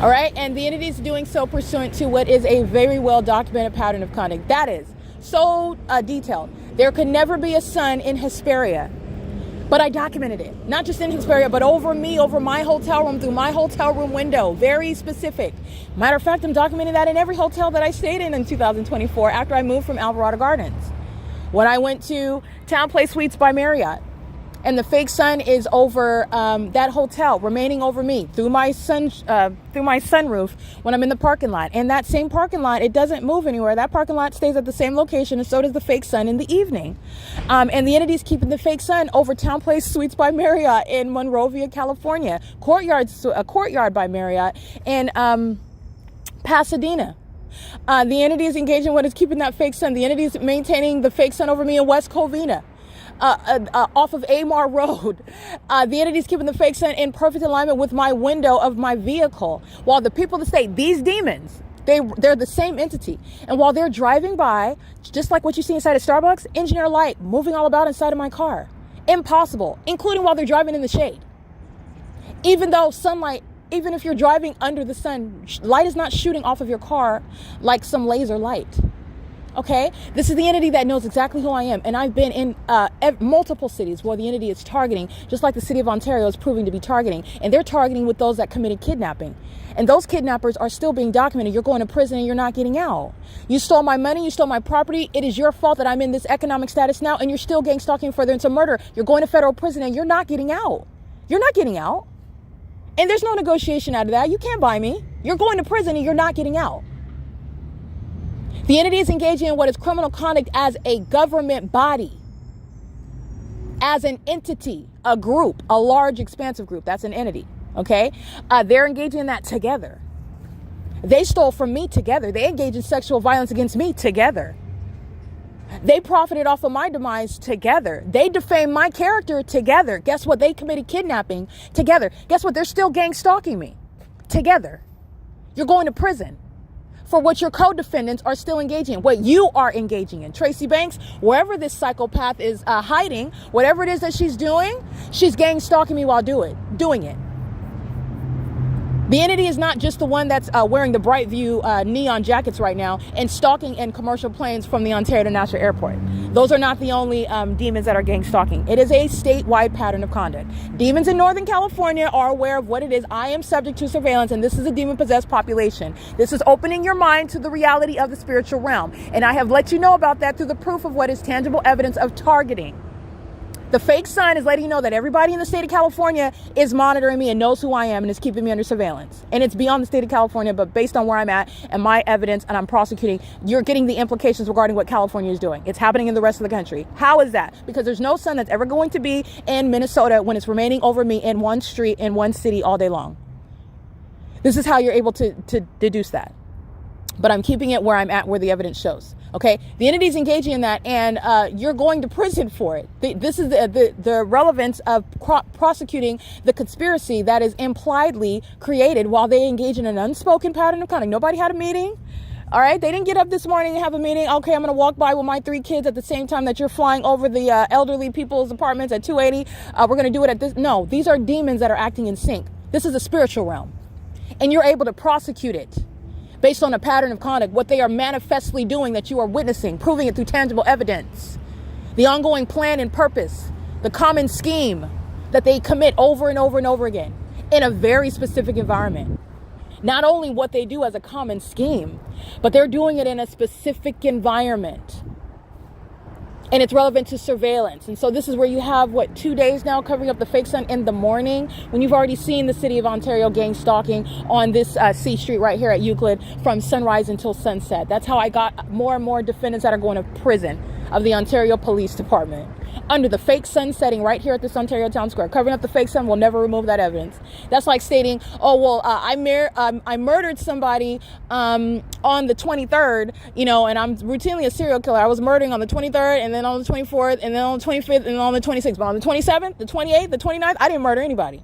All right. And the entity is doing so pursuant to what is a very well documented pattern of conduct. That is so detailed. There could never be a son in Hesperia, but I documented it. Not just in Hesperia, but over me, over my hotel room, through my hotel room window. Very specific. Matter of fact, I'm documenting that in every hotel that I stayed in 2024 after I moved from Alvarado Gardens. When I went to Town Place Suites by Marriott, and the fake sun is over that hotel, remaining over me through my sunroof when I'm in the parking lot. And that same parking lot, it doesn't move anywhere. That parking lot stays at the same location, and so does the fake sun in the evening. And the entity's keeping the fake sun over Town Place Suites by Marriott in Monrovia, California, Courtyard by Marriott in Pasadena. The entity is engaging what is keeping that fake sun. The entity is maintaining the fake sun over me in West Covina. Off of Amar Road. The entity is keeping the fake sun in perfect alignment with my window of my vehicle. While the people that say these demons, they're the same entity. And while they're driving by, just like what you see inside of Starbucks, engineer light moving all about inside of my car. Impossible, including while they're driving in the shade. Even though sunlight, even if you're driving under the sun, light is not shooting off of your car like some laser light. Okay, this is the entity that knows exactly who I am. And I've been in multiple cities where the entity is targeting, just like the city of Ontario is proving to be targeting. And they're targeting with those that committed kidnapping. And those kidnappers are still being documented. You're going to prison and you're not getting out. You stole my money, you stole my property. It is your fault that I'm in this economic status now, and you're still gang stalking further into murder. You're going to federal prison and you're not getting out. You're not getting out. And there's no negotiation out of that. You can't buy me. You're going to prison and you're not getting out. The entity is engaging in what is criminal conduct as a government body, as an entity, a group, a large, expansive group. That's an entity, okay? They're engaging in that together. They stole from me together. They engaged in sexual violence against me together. They profited off of my demise together. They defamed my character together. Guess what? They committed kidnapping together. Guess what? They're still gang stalking me together. You're going to prison for what your co-defendants are still engaging in, what you are engaging in. Tracy Banks, wherever this psychopath is hiding, whatever it is that she's doing, she's gang stalking me while doing it. The entity is not just the one that's wearing the Brightview neon jackets right now and stalking in commercial planes from the Ontario International Airport. Those are not the only demons that are gang stalking. It is a statewide pattern of conduct. Demons in Northern California are aware of what it is. I am subject to surveillance, and this is a demon-possessed population. This is opening your mind to the reality of the spiritual realm. And I have let you know about that through the proof of what is tangible evidence of targeting. The fake sun is letting you know that everybody in the state of California is monitoring me and knows who I am and is keeping me under surveillance. And it's beyond the state of California, but based on where I'm at and my evidence, and I'm prosecuting, you're getting the implications regarding what California is doing. It's happening in the rest of the country. How is that? Because there's no sun that's ever going to be in Minnesota when it's remaining over me in one street, in one city all day long. This is how you're able to deduce that. But I'm keeping it where I'm at, where the evidence shows. Okay, the entity's engaging in that, and you're going to prison for it. This is the relevance of prosecuting the conspiracy that is impliedly created while they engage in an unspoken pattern of conduct. Nobody had a meeting. All right, they didn't get up this morning and have a meeting. Okay, I'm going to walk by with my 3 kids at the same time that you're flying over the elderly people's apartments at 280. We're going to do it at this. No, these are demons that are acting in sync. This is a spiritual realm, and you're able to prosecute it based on a pattern of conduct, what they are manifestly doing that you are witnessing, proving it through tangible evidence. The ongoing plan and purpose, the common scheme that they commit over and over and over again in a very specific environment. Not only what they do as a common scheme, but they're doing it in a specific environment. And it's relevant to surveillance. And so this is where you have, 2 days now covering up the fake sun in the morning, when you've already seen the city of Ontario gang stalking on this C Street right here at Euclid from sunrise until sunset. That's how I got more and more defendants that are going to prison of the Ontario Police Department. Under the fake sun setting right here at this Ontario Town Square. Covering up the fake sun will never remove that evidence. That's like stating, oh, well, I murdered somebody on the 23rd, and I'm routinely a serial killer. I was murdering on the 23rd, and then on the 24th, and then on the 25th, and on the 26th. But on the 27th, the 28th, the 29th, I didn't murder anybody.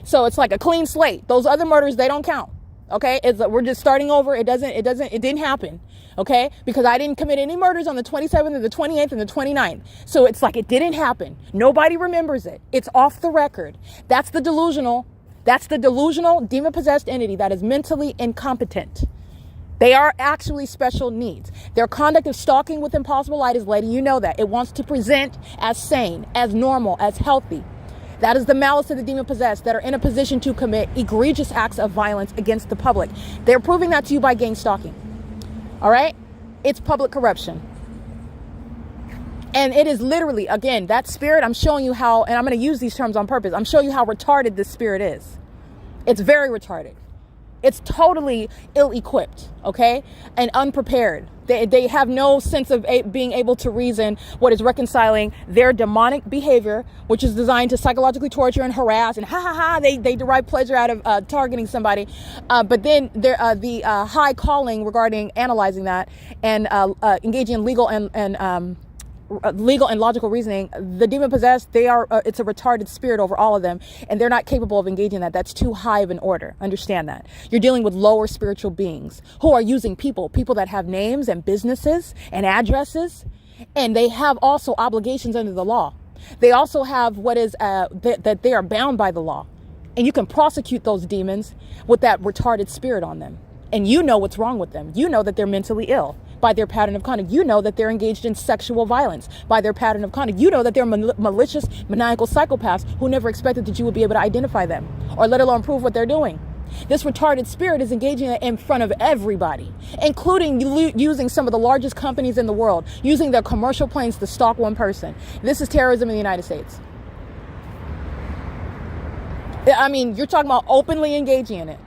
So it's like a clean slate. Those other murders, they don't count. Okay, we're just starting over. It didn't happen. Okay, because I didn't commit any murders on the 27th and the 28th and the 29th. So it's like it didn't happen. Nobody remembers it. It's off the record. That's the delusional demon-possessed entity that is mentally incompetent. They are actually special needs. Their conduct of stalking with impossible light is letting you know that. It wants to present as sane, as normal, as healthy. That is the malice of the demon-possessed that are in a position to commit egregious acts of violence against the public. They're proving that to you by gang stalking. All right? It's public corruption. And it is literally, again, that spirit, I'm showing you how, and I'm going to use these terms on purpose. I'm showing you how retarded this spirit is. It's very retarded. It's totally ill-equipped, okay? And unprepared. They have no sense of being able to reason what is reconciling their demonic behavior, which is designed to psychologically torture and harass, and they derive pleasure out of targeting somebody. But then the high calling regarding analyzing that and engaging in legal and logical reasoning. The demon possessed, it's a retarded spirit over all of them, and they're not capable of engaging that. That's too high of an order. Understand that. You're dealing with lower spiritual beings who are using people that have names and businesses and addresses, and they have also obligations under the law. They also have that they are bound by the law, and you can prosecute those demons with that retarded spirit on them. And you know what's wrong with them. You know that they're mentally ill by their pattern of conduct. You know that they're engaged in sexual violence by their pattern of conduct. You know that they're malicious, maniacal psychopaths who never expected that you would be able to identify them or let alone prove what they're doing. This retarded spirit is engaging in front of everybody, including using some of the largest companies in the world, using their commercial planes to stalk one person. This is terrorism in the United States. I mean, you're talking about openly engaging in it.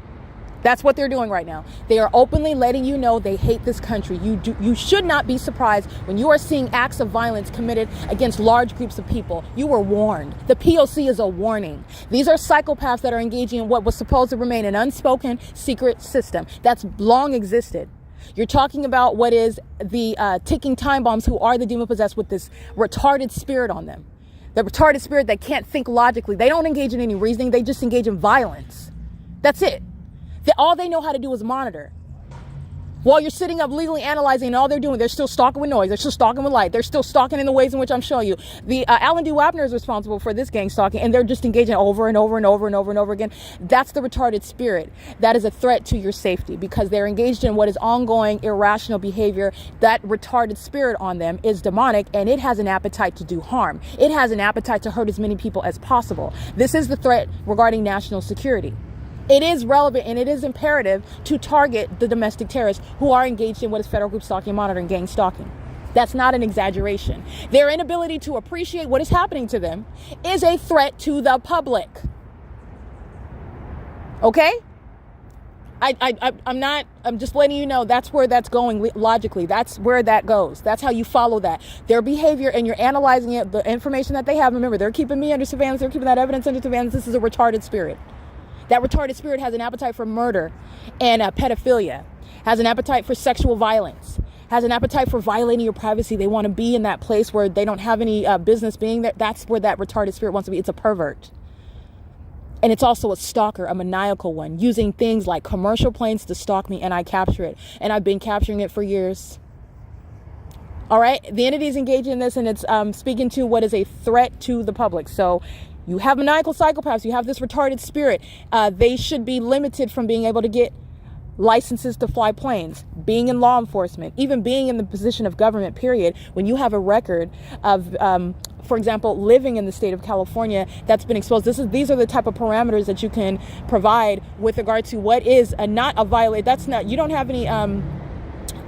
That's what they're doing right now. They are openly letting you know they hate this country. You should not be surprised when you are seeing acts of violence committed against large groups of people. You were warned. The P.O.C. is a warning. These are psychopaths that are engaging in what was supposed to remain an unspoken secret system that's long existed. You're talking about what is the ticking time bombs who are the demon possessed with this retarded spirit on them. The retarded spirit that can't think logically. They don't engage in any reasoning. They just engage in violence. That's it. All they know how to do is monitor. While you're sitting up legally analyzing, and all they're doing, they're still stalking with noise. They're still stalking with light. They're still stalking in the ways in which I'm showing you. The Alan D. WAPNER is responsible for this gang stalking, and they're just engaging over and over and over and over and over again. That's the retarded spirit. That is a threat to your safety because they're engaged in what is ongoing irrational behavior. That retarded spirit on them is demonic, and it has an appetite to do harm. It has an appetite to hurt as many people as possible. This is the threat regarding national security. It is relevant and it is imperative to target the domestic terrorists who are engaged in what is federal group stalking and monitoring, gang stalking. That's not an exaggeration. Their inability to appreciate what is happening to them is a threat to the public. Okay? I'm just letting you know that's where that's going logically. That's where that goes. That's how you follow that. Their behavior, and you're analyzing it, the information that they have. Remember, they're keeping me under surveillance. They're keeping that evidence under surveillance. This is a retarded spirit. That retarded spirit has an appetite for murder and pedophilia, has an appetite for sexual violence, has an appetite for violating your privacy. They want to be in that place where they don't have any business being there. That's where that retarded spirit wants to be. It's a pervert. And it's also a stalker, a maniacal one, using things like commercial planes to stalk me, and I capture it. And I've been capturing it for years. All right? The entity is engaging in this, and it's speaking to what is a threat to the public. So you have maniacal psychopaths. You have this retarded spirit. They should be limited from being able to get licenses to fly planes, being in law enforcement, even being in the position of government, period. When you have a record of, for example, living in the state of California that's been exposed, these are the type of parameters that you can provide with regard to what is not a violation. That's not, you don't have any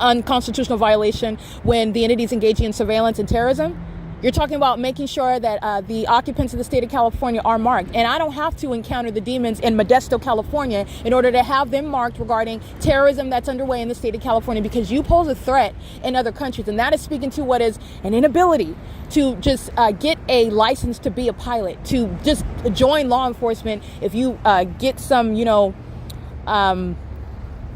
unconstitutional violation when the entity is engaging in surveillance and terrorism. You're talking about making sure that the occupants of the state of California are marked. And I don't have to encounter the demons in Modesto, California in order to have them marked regarding terrorism that's underway in the state of California, because you pose a threat in other countries. And that is speaking to what is an inability to just get a license to be a pilot, to just join law enforcement if you get some,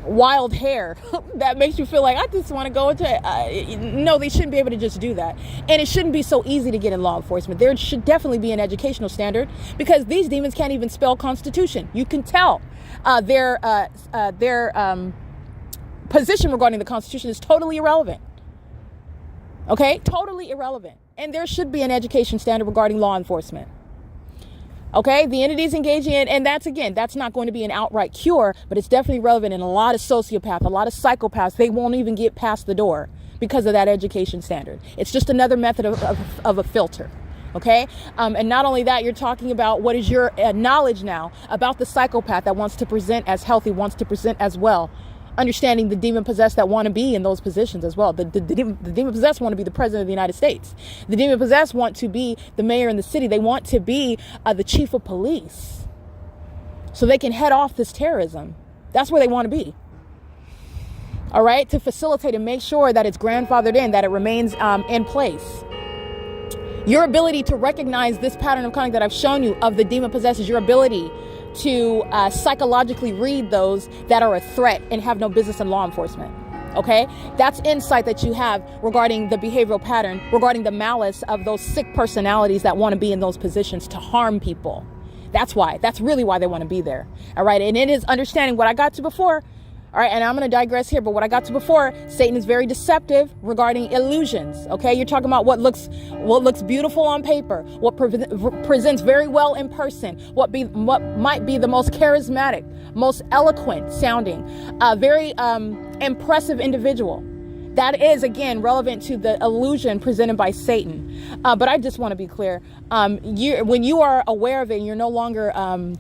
wild hair that makes you feel like I just want to go into no, they shouldn't be able to just do that. And it shouldn't be so easy to get in law enforcement. There should definitely be an educational standard, because these demons can't even spell Constitution. You can tell their position regarding the Constitution is totally irrelevant. Okay, totally irrelevant. And there should be an education standard regarding law enforcement. Okay, the entities engaging in, and that's not going to be an outright cure, but it's definitely relevant in a lot of sociopaths, a lot of psychopaths. They won't even get past the door because of that education standard. It's just another method of a filter. Okay, and not only that, you're talking about what is your knowledge now about the psychopath that wants to present as healthy, wants to present as well. Understanding the demon-possessed that want to be in those positions as well. The demon-possessed want to be the president of the United States. The demon-possessed want to be the mayor in the city. They want to be the chief of police so they can head off this terrorism. That's where they want to be. All right? To facilitate and make sure that it's grandfathered in, that it remains in place. Your ability to recognize this pattern of conduct that I've shown you of the demon-possessed is your ability to psychologically read those that are a threat and have no business in law enforcement. Okay, that's insight that you have regarding the behavioral pattern, regarding the malice of those sick personalities that want to be in those positions to harm people. That's really why they want to be there. All right, and it is understanding what I got to before. All right, and I'm going to digress here, but what I got to before, Satan is very deceptive regarding illusions. Okay, you're talking about what looks beautiful on paper, what presents very well in person, what might be the most charismatic, most eloquent sounding, very impressive individual. That is, again, relevant to the illusion presented by Satan. But I just want to be clear. When you are aware of it, and you're no longer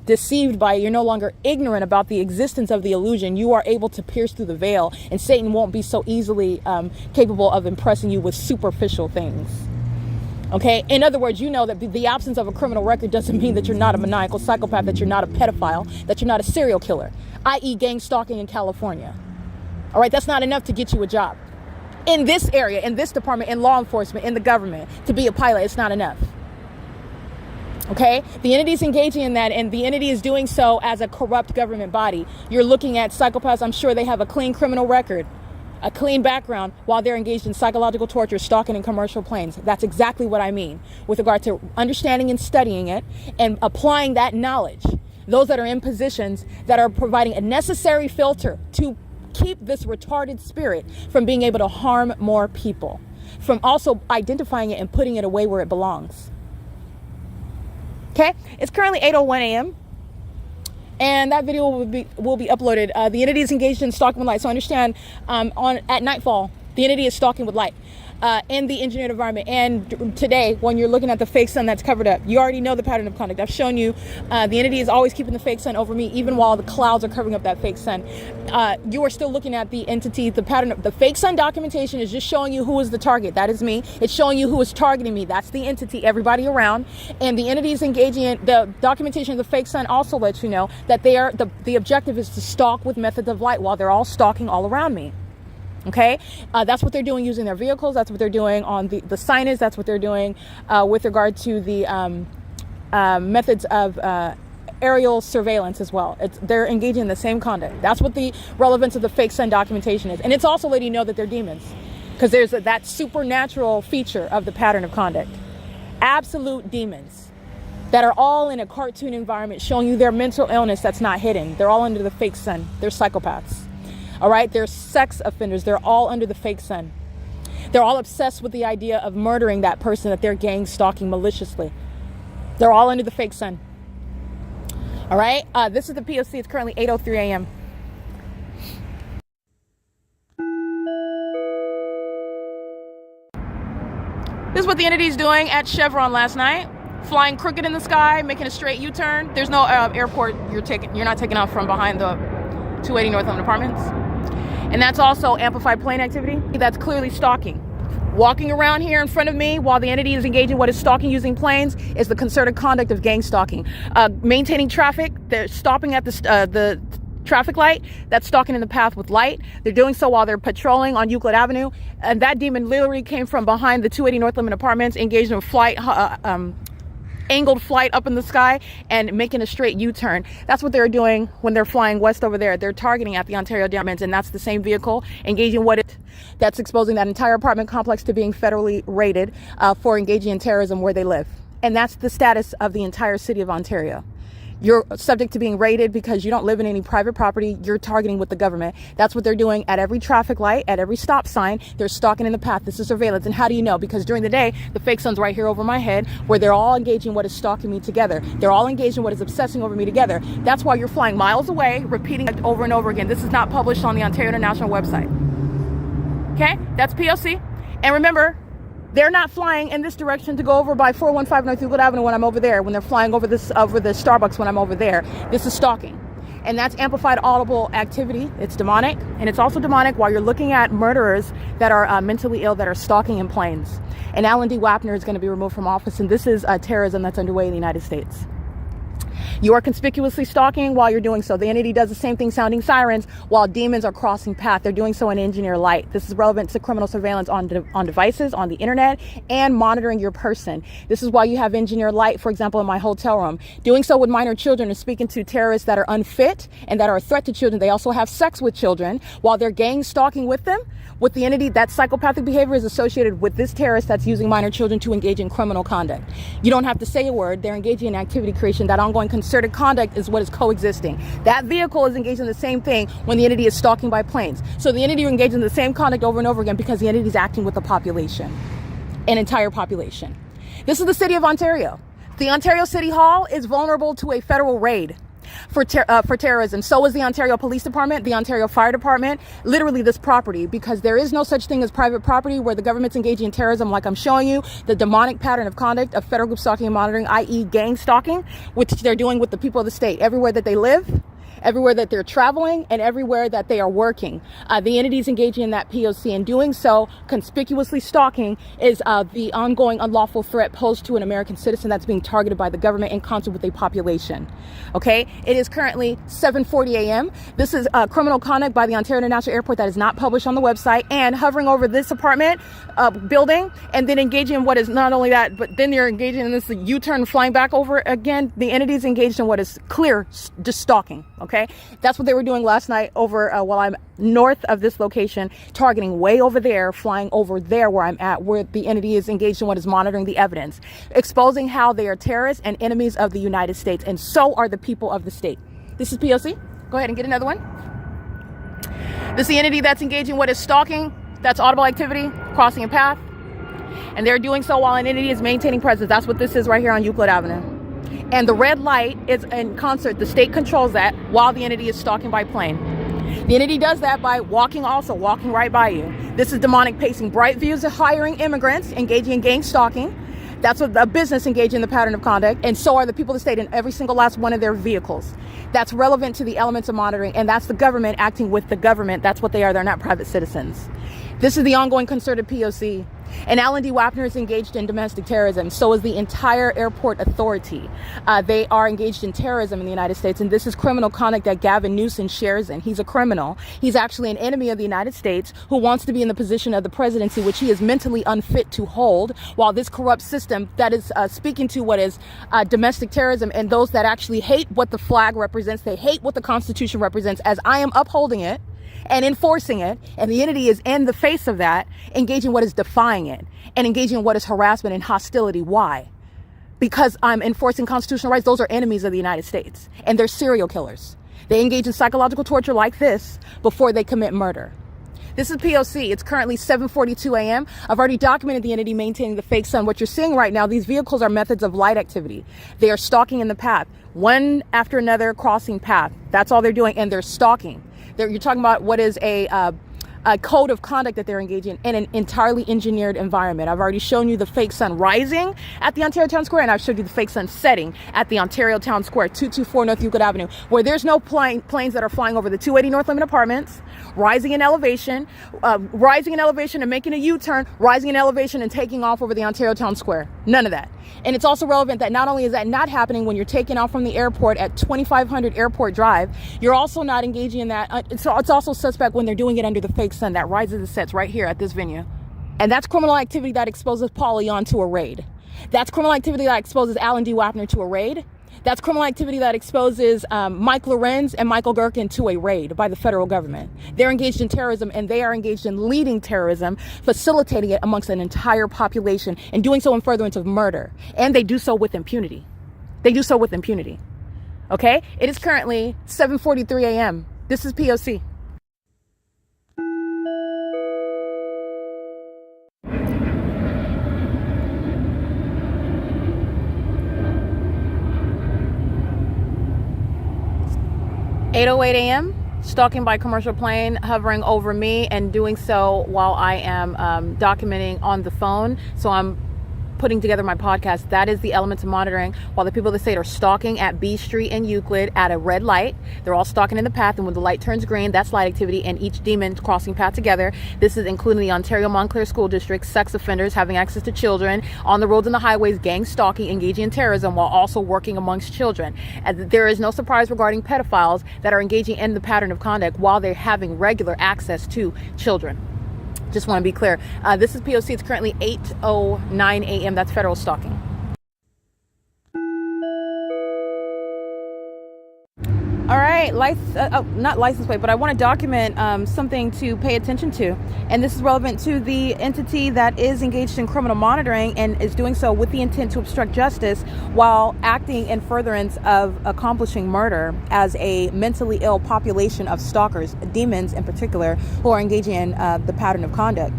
deceived by it, you're no longer ignorant about the existence of the illusion, you are able to pierce through the veil, and Satan won't be so easily capable of impressing you with superficial things. Okay? In other words, you know that the absence of a criminal record doesn't mean that you're not a maniacal psychopath, that you're not a pedophile, that you're not a serial killer, i.e. gang stalking in California. All right? That's not enough to get you a job. In this area, in this department, in law enforcement, in the government, to be a pilot, it's not enough. Okay? The entity is engaging in that, and the entity is doing so as a corrupt government body. You're looking at psychopaths. I'm sure they have a clean criminal record, a clean background, while they're engaged in psychological torture, stalking in commercial planes. That's exactly what I mean with regard to understanding and studying it and applying that knowledge. Those that are in positions that are providing a necessary filter to keep this retarded spirit from being able to harm more people, from also identifying it and putting it away where it belongs. Okay, it's currently 8:01 a.m. and that video will be uploaded. The entity is engaged in stalking with light. So understand, at nightfall, the entity is stalking with light in the engineered environment. And today, when you're looking at the fake sun that's covered up, you already know the pattern of conduct. I've shown you the entity is always keeping the fake sun over me, even while the clouds are covering up that fake sun. You are still looking at the entity, the pattern of the fake sun documentation is just showing you who is the target. That is me. It's showing you who is targeting me. That's the entity, everybody around. And the entity is engaging in the documentation of the fake sun also lets you know that they are the objective is to stalk with methods of light while they're all stalking all around me. Okay, that's what they're doing using their vehicles. That's what they're doing on the signage. That's what they're doing with regard to the methods of aerial surveillance as well. They're engaging in the same conduct. That's what the relevance of the fake sun documentation is. And it's also letting you know that they're demons, because there's that supernatural feature of the pattern of conduct. Absolute demons that are all in a cartoon environment showing you their mental illness that's not hidden. They're all under the fake sun. They're psychopaths. All right, they're sex offenders. They're all under the fake sun. They're all obsessed with the idea of murdering that person that they're gang stalking maliciously. They're all under the fake sun. All right, this is the P.O.C. It's currently 8:03 a.m. This is what the entity is doing at Chevron last night. Flying crooked in the sky, making a straight U-turn. There's no airport you're not taking off from behind the 280 Northland Apartments. And that's also amplified plane activity. That's clearly stalking. Walking around here in front of me while the entity is engaging what is stalking using planes is the concerted conduct of gang stalking. Maintaining traffic, they're stopping at the traffic light, that's stalking in the path with light. They're doing so while they're patrolling on Euclid Avenue. And that demon literally came from behind the 280 North Limit Apartments, engaged in flight, angled flight up in the sky and making a straight U-turn. That's what they're doing when they're flying west over there. They're targeting at the Ontario Diamonds, and that's the same vehicle engaging that's exposing that entire apartment complex to being federally raided for engaging in terrorism where they live. And that's the status of the entire city of Ontario. You're subject to being raided because you don't live in any private property. You're targeting with the government. That's what they're doing at every traffic light, at every stop sign. They're stalking in the path. This is surveillance. And how do you know? Because during the day, the fake sun's right here over my head, where they're all engaging what is stalking me together. They're all engaging what is obsessing over me together. That's why you're flying miles away, repeating it over and over again. This is not published on the Ontario International website. Okay? That's P.O.C. And remember, they're not flying in this direction to go over by 415 North Euclid Avenue when I'm over there, when they're flying over the Starbucks when I'm over there. This is stalking. And that's amplified audible activity. It's demonic. And it's also demonic while you're looking at murderers that are mentally ill that are stalking in planes. And Alan D. Wapner is going to be removed from office. And this is terrorism that's underway in the United States. You are conspicuously stalking while you're doing so. The entity does the same thing, sounding sirens, while demons are crossing path. They're doing so in engineer light. This is relevant to criminal surveillance on devices, on the internet, and monitoring your person. This is why you have engineer light, for example, in my hotel room. Doing so with minor children is speaking to terrorists that are unfit and that are a threat to children. They also have sex with children while they're gang stalking with them. With the entity, that psychopathic behavior is associated with this terrorist that's using minor children to engage in criminal conduct. You don't have to say a word. They're engaging in activity creation. That ongoing concerted conduct is what is coexisting. That vehicle is engaged in the same thing when the entity is stalking by planes. So the entity engages in the same conduct over and over again because the entity is acting with the population, an entire population. This is the city of Ontario. The Ontario City Hall is vulnerable to a federal raid for terrorism. So is the Ontario Police Department, the Ontario Fire Department, literally this property, because there is no such thing as private property where the government's engaging in terrorism like I'm showing you, the demonic pattern of conduct of federal group stalking and monitoring, i.e. gang stalking, which they're doing with the people of the state, everywhere that they live, everywhere that they're traveling, and everywhere that they are working. The entities engaging in that P.O.C. and doing so, conspicuously stalking, is the ongoing unlawful threat posed to an American citizen that's being targeted by the government in concert with a population. Okay? It is currently 7:40 a.m. This is criminal conduct by the Ontario International Airport that is not published on the website, and hovering over this apartment building, and then engaging in what is not only that, but then they're engaging in this U-turn, flying back over again. The entities engaged in what is clear, just stalking. Okay, that's what they were doing last night over while I'm north of this location, targeting way over there, flying over there where I'm at, where the entity is engaged in what is monitoring the evidence, exposing how they are terrorists and enemies of the United States, and so are the people of the state. This is P.O.C. Go ahead and get another one. This is the entity that's engaging what is stalking, that's audible activity, crossing a path, and they're doing so while an entity is maintaining presence. That's what this is right here on Euclid Avenue. And the red light is in concert. The state controls that while the entity is stalking by plane. The entity does that by walking right by you. This is demonic pacing. Bright views of hiring immigrants, engaging in gang stalking. That's what a business engaging in the pattern of conduct. And so are the people of the state in every single last one of their vehicles. That's relevant to the elements of monitoring. And that's the government acting with the government. That's what they are. They're not private citizens. This is the ongoing concerted P.O.C. And Alan D. Wapner is engaged in domestic terrorism. So is the entire airport authority. They are engaged in terrorism in the United States. And this is criminal conduct that Gavin Newsom shares in. He's a criminal. He's actually an enemy of the United States who wants to be in the position of the presidency, which he is mentally unfit to hold, while this corrupt system that is speaking to what is domestic terrorism and those that actually hate what the flag represents, they hate what the Constitution represents, as I am upholding it and enforcing it, and the entity is in the face of that, engaging what is defying it, and engaging what is harassment and hostility. Why? Because I'm enforcing constitutional rights. Those are enemies of the United States, and they're serial killers. They engage in psychological torture like this before they commit murder. This is P.O.C. It's currently 7:42 a.m. I've already documented the entity maintaining the fake sun. What you're seeing right now, these vehicles are methods of light activity. They are stalking in the path, one after another, crossing path. That's all they're doing, and they're stalking. You're talking about what is a code of conduct that they're engaging in an entirely engineered environment. I've already shown you the fake sun rising at the Ontario Town Square, and I've showed you the fake sun setting at the Ontario Town Square, 224 North Euclid Avenue, where there's no planes that are flying over the 280 North Limit Apartments, rising in elevation and making a U-turn, rising in elevation and taking off over the Ontario Town Square. None of that. And it's also relevant that not only is that not happening when you're taking off from the airport at 2500 Airport Drive, you're also not engaging in that. It's also suspect when they're doing it under the fake sun that rises and sets right here at this venue. And that's criminal activity that exposes Paul Leon to a raid. That's criminal activity that exposes Alan D. WAPNER to a raid. That's criminal activity that exposes Mike Lorenz and Michael GERKEN to a raid by the federal government. They're engaged in terrorism, and they are engaged in leading terrorism, facilitating it amongst an entire population, and doing so in furtherance of murder. And they do so with impunity. They do so with impunity. Okay? It is currently 7:43 a.m. This is P.O.C. (8:08 a.m.) Stalking by commercial plane hovering over me, and doing so while I am documenting on the phone. So I'm putting together my podcast. That is the elements of monitoring, while the people of the state are stalking at B Street and Euclid at a red light. They're all stalking in the path, and when the light turns green, that's light activity, and each demon crossing path together. This is including the Ontario Montclair School District, sex offenders having access to children, on the roads and the highways, gang stalking, engaging in terrorism while also working amongst children. And there is no surprise regarding pedophiles that are engaging in the pattern of conduct while they're having regular access to children. Just want to be clear. This is P.O.C. It's currently 8:09 a.m. That's federal stalking. All right, not license plate, but I want to document something to pay attention to. And this is relevant to the entity that is engaged in criminal monitoring and is doing so with the intent to obstruct justice while acting in furtherance of accomplishing murder as a mentally ill population of stalkers, demons in particular, who are engaging in the pattern of conduct.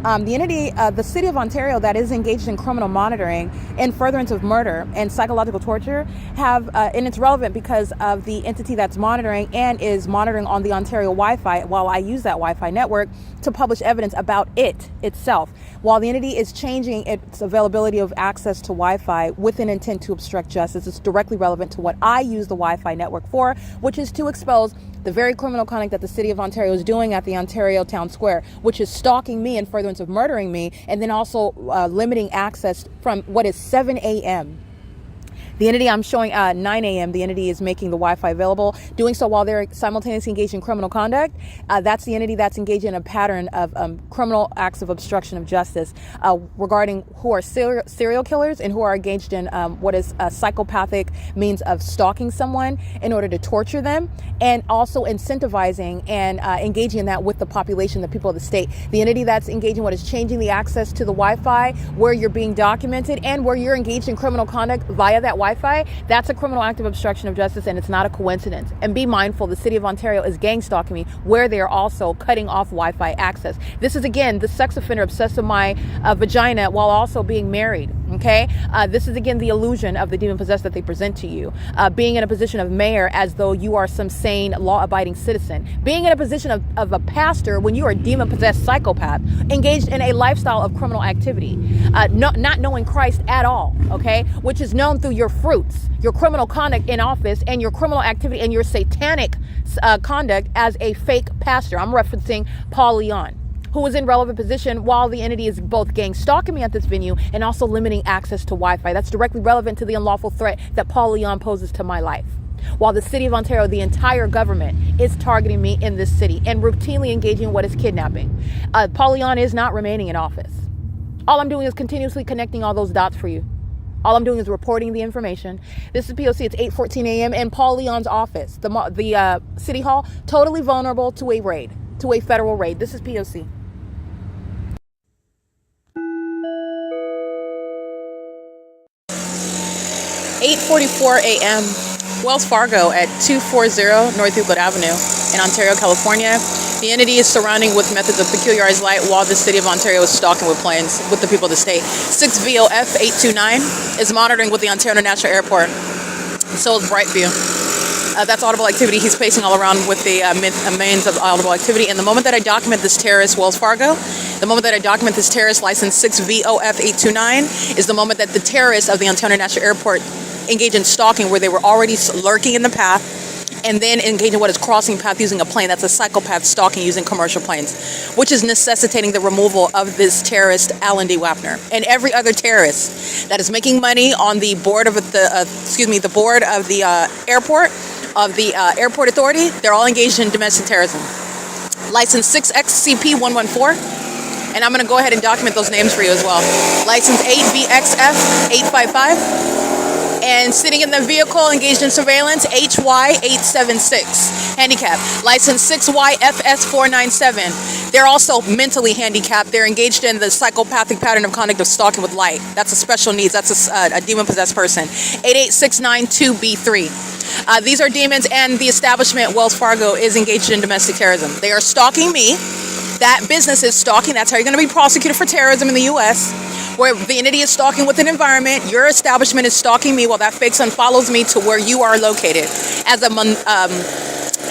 The entity, the city of Ontario, that is engaged in criminal monitoring in furtherance of murder and psychological torture have, and it's relevant because of the entity that's monitoring and is monitoring on the Ontario Wi-Fi while I use that Wi-Fi network to publish evidence about it itself. While the entity is changing its availability of access to Wi-Fi with an intent to obstruct justice, it's directly relevant to what I use the Wi-Fi network for, which is to expose the very criminal conduct that the city of Ontario is doing at the Ontario Town Square, which is stalking me in furtherance of murdering me, and then also limiting access from what is 7 a.m. The entity I'm showing 9 a.m., the entity is making the Wi-Fi available, doing so while they're simultaneously engaged in criminal conduct. That's the entity that's engaged in a pattern of criminal acts of obstruction of justice regarding who are serial killers and who are engaged in what is a psychopathic means of stalking someone in order to torture them, and also incentivizing and engaging in that with the population, the people of the state. The entity that's engaging what is changing the access to the Wi-Fi where you're being documented and where you're engaged in criminal conduct via that Wi-Fi, that's a criminal act of obstruction of justice, and it's not a coincidence. And be mindful, the city of Ontario is gang stalking me where they are also cutting off Wi-Fi access. This is, again, the sex offender obsessed with my vagina while also being married, okay? This is, again, the illusion of the demon possessed that they present to you. Being in a position of mayor as though you are some sane, law-abiding citizen. Being in a position of a pastor when you are a demon-possessed psychopath, engaged in a lifestyle of criminal activity. Not knowing Christ at all, okay? Which is known through your fruits, your criminal conduct in office, and your criminal activity and your satanic conduct as a fake pastor. I'm referencing Paul Leon, who was in relevant position while the entity is both gang stalking me at this venue and also limiting access to Wi-Fi. That's directly relevant to the unlawful threat that Paul Leon poses to my life. While the city of Ontario, the entire government, is targeting me in this city and routinely engaging in what is kidnapping. Paul Leon is not remaining in office. All I'm doing is continuously connecting all those dots for you. All I'm doing is reporting the information. This is P.O.C. It's 8:14 a.m. in Paul Leon's office, the city hall, totally vulnerable to a raid, to a federal raid. This is P.O.C. (8:44 a.m.) Wells Fargo at 240 North Euclid Avenue in Ontario, California. The entity is surrounding with methods of peculiarized light while the city of Ontario is stalking with planes with the people of the state. 6VOF 829 is monitoring with the Ontario International Airport. So is Brightview. That's audible activity. He's pacing all around with the means of audible activity. And the moment that I document this terrorist, Wells Fargo, the moment that I document this terrorist, license 6VOF829, is the moment that the terrorists of the Ontario International Airport engage in stalking, where they were already lurking in the path, and then engage in what is crossing path using a plane. That's a psychopath stalking using commercial planes, which is necessitating the removal of this terrorist, Alan D. Wapner, and every other terrorist that is making money on the board of the board of the airport, of the airport authority. They're all engaged in domestic terrorism. License 6XCP114, and I'm going to go ahead and document those names for you as well. License 8VXF855. And sitting in the vehicle engaged in surveillance, HY876, handicap. License 6YFS497. They're also mentally handicapped. They're engaged in the psychopathic pattern of conduct of stalking with light. That's a special needs. That's a demon-possessed person. 88692B3. These are demons, and the establishment, Wells Fargo, is engaged in domestic terrorism. They are stalking me. That business is stalking. That's how you're going to be prosecuted for terrorism in the U.S., where the entity is stalking with an environment. Your establishment is stalking me while that fake son follows me to where you are located as a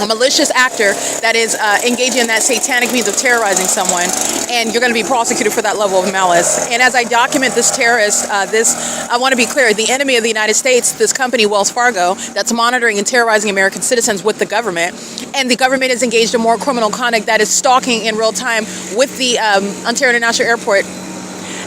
malicious actor that is engaging in that satanic means of terrorizing someone, and you're going to be prosecuted for that level of malice. And as I document this terrorist, I want to be clear, the enemy of the United States, this company, Wells Fargo, that's monitoring and terrorizing American citizens with the government, and the government is engaged in more criminal conduct that is stalking in real time with the Ontario International Airport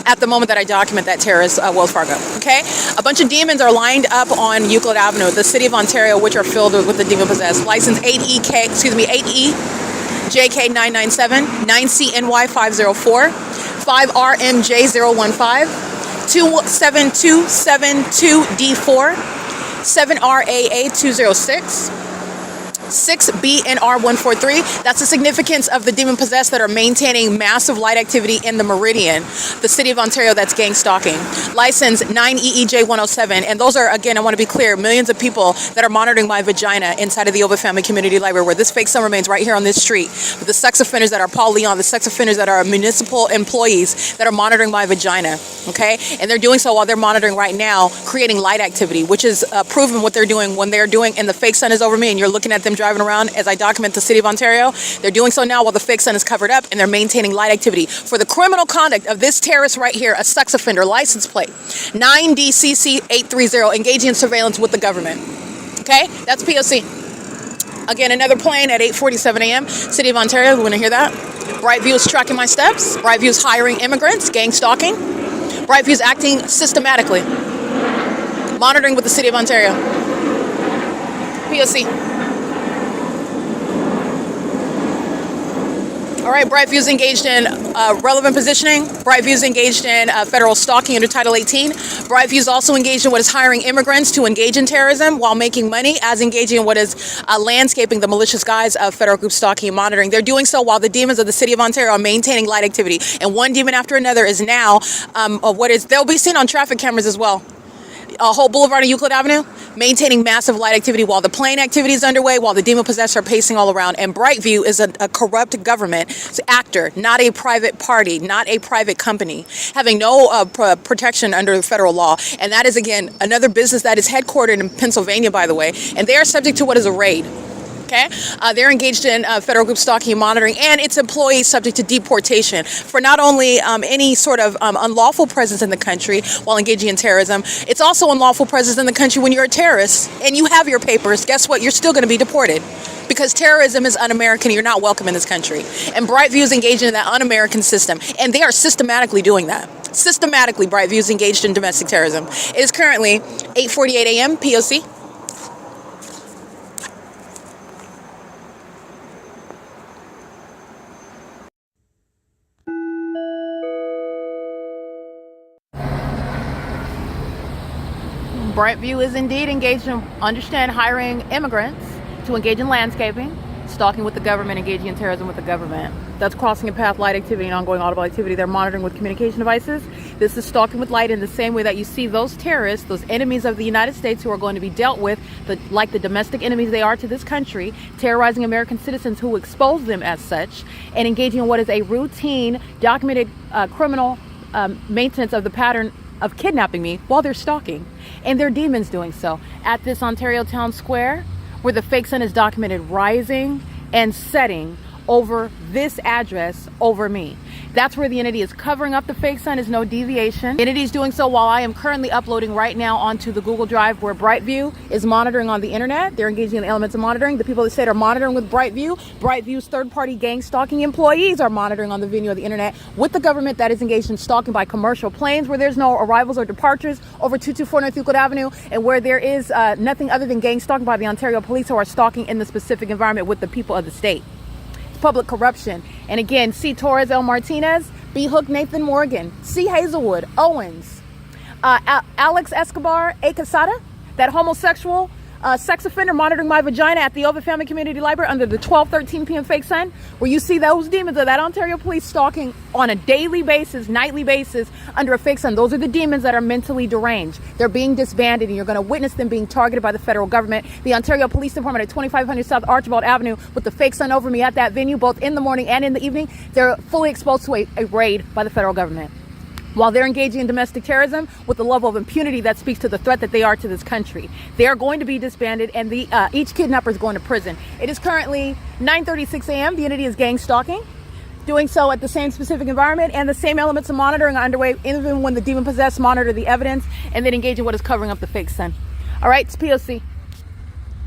at the moment that I document that terrorist, Wells Fargo. Okay, a bunch of demons are lined up on Euclid Avenue, the city of Ontario, which are filled with the demon possessed. License 8EJK997, 9CNY504, 5RMJ015, 27272D4, 7RAA206. 6BNR143. That's the significance of the demon-possessed that are maintaining massive light activity in the Meridian, the city of Ontario, that's gang stalking. License 9EEJ107. And those are, again, I want to be clear, millions of people that are monitoring my vagina inside of the OVITT Family Community Library, where this fake son remains right here on this street, with the sex offenders that are Paul Leon, the sex offenders that are municipal employees that are monitoring my vagina, okay? And they're doing so while they're monitoring right now, creating light activity, which is proven what they're doing when they're doing, and the fake son is over me, and you're looking at them driving around as I document the city of Ontario. They're doing so now while the fake sun is covered up, and they're maintaining light activity for the criminal conduct of this terrorist right here, a sex offender, license plate 9DCC830, engaging in surveillance with the government. Okay, that's P.O.C. Again, another plane at 8:47 a.m. City of Ontario. We want to hear that. Brightview is tracking my steps. Brightview is hiring immigrants, gang stalking. Brightview is acting systematically, monitoring with the city of Ontario. P.O.C. All right, Brightview is engaged in relevant positioning. Brightview is engaged in federal stalking under Title 18. Brightview is also engaged in what is hiring immigrants to engage in terrorism while making money, as engaging in what is landscaping the malicious guise of federal group stalking and monitoring. They're doing so while the demons of the city of Ontario are maintaining light activity. And one demon after another is now they'll be seen on traffic cameras as well. A whole boulevard on Euclid Avenue, maintaining massive light activity while the plane activity is underway, while the demon-possessed are pacing all around. And Brightview is a corrupt government actor, not a private party, not a private company, having no protection under federal law. And that is, again, another business that is headquartered in Pennsylvania, by the way, and they are subject to what is a raid. Okay, they're engaged in federal group stalking and monitoring, and its employees subject to deportation for not only any sort of unlawful presence in the country while engaging in terrorism. It's also unlawful presence in the country when you're a terrorist and you have your papers. Guess what? You're still going to be deported, because terrorism is un-American. You're not welcome in this country. And Brightview is engaged in that un-American system, and they are systematically doing that. Systematically, Brightview is engaged in domestic terrorism. It is currently 8:48 a.m. P.O.C. Brightview is indeed engaged in, hiring immigrants to engage in landscaping, stalking with the government, engaging in terrorism with the government. That's crossing a path, light activity, and ongoing audible activity. They're monitoring with communication devices. This is stalking with light in the same way that you see those terrorists, those enemies of the United States who are going to be dealt with, like the domestic enemies they are to this country, terrorizing American citizens who expose them as such, and engaging in what is a routine, documented criminal maintenance of the pattern of kidnapping me while they're stalking. And they're demons doing so at this Ontario town square, where the fake sun is documented rising and setting over this address over me. That's where the entity is covering up the fake sun, is no deviation. The entity is doing so while I am currently uploading right now onto the Google Drive, where Brightview is monitoring on the internet. They're engaging in the elements of monitoring. The people that state are monitoring with Brightview. Brightview's third-party gang stalking employees are monitoring on the venue of the internet with the government that is engaged in stalking by commercial planes, where there's no arrivals or departures over 224 North Euclid Avenue, and where there is nothing other than gang stalking by the Ontario police, who are stalking in the specific environment with the people of the state. Public corruption. And again, C. Torres L. Martinez, B. Hook Nathan Morgan, C. Hazelwood Owens, Alex Escobar A. Quesada, that homosexual sex offender monitoring my vagina at the OVITT Family Community Library under the 12:13 p.m. fake sun, where you see those demons of that Ontario police stalking on a daily basis, nightly basis under a fake sun. Those are the demons that are mentally deranged. They're being disbanded, and you're going to witness them being targeted by the federal government. The Ontario Police Department at 2500 South Archibald Avenue, with the fake sun over me at that venue, both in the morning and in the evening, they're fully exposed to a raid by the federal government, while they're engaging in domestic terrorism with the level of impunity that speaks to the threat that they are to this country. They are going to be disbanded, and each kidnapper is going to prison. It is currently 9:36 a.m. The entity is gang stalking, doing so at the same specific environment, and the same elements of monitoring are underway even when the demon-possessed monitor the evidence and then engage in what is covering up the fake sun. All right, it's P.O.C.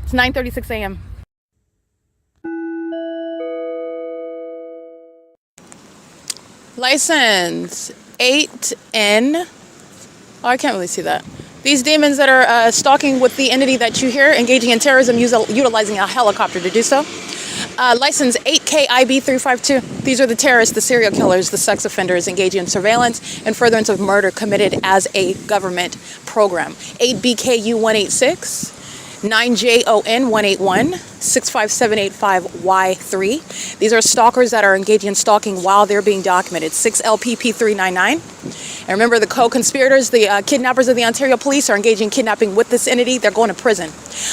It's 9:36 a.m. License 8N. Oh, I can't really see that. These demons that are stalking with the entity that you hear engaging in terrorism, utilizing a helicopter to do so. License 8KIB352. These are the terrorists, the serial killers, the sex offenders engaging in surveillance and furtherance of murder committed as a government program. 8BKU186. 9JON181, 65785Y3. These are stalkers that are engaging in stalking while they're being documented. 6LPP399. And remember, the co-conspirators, the kidnappers of the Ontario police, are engaging in kidnapping with this entity. They're going to prison.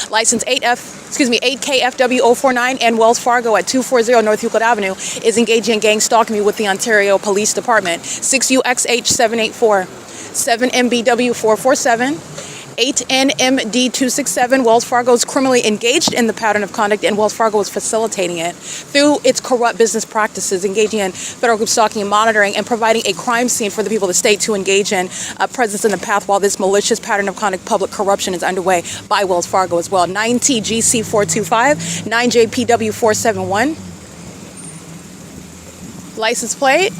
License 8KFW049 and Wells Fargo at 240 North Euclid Avenue is engaging in gang stalking with the Ontario Police Department. 6UXH784, 7MBW447. 8NMD267. Wells Fargo is criminally engaged in the pattern of conduct, and Wells Fargo is facilitating it through its corrupt business practices, engaging in federal group stalking and monitoring, and providing a crime scene for the people of the state to engage in presence in the path while this malicious pattern of conduct, public corruption, is underway by Wells Fargo as well. 9TGC425, 9JPW471. License plate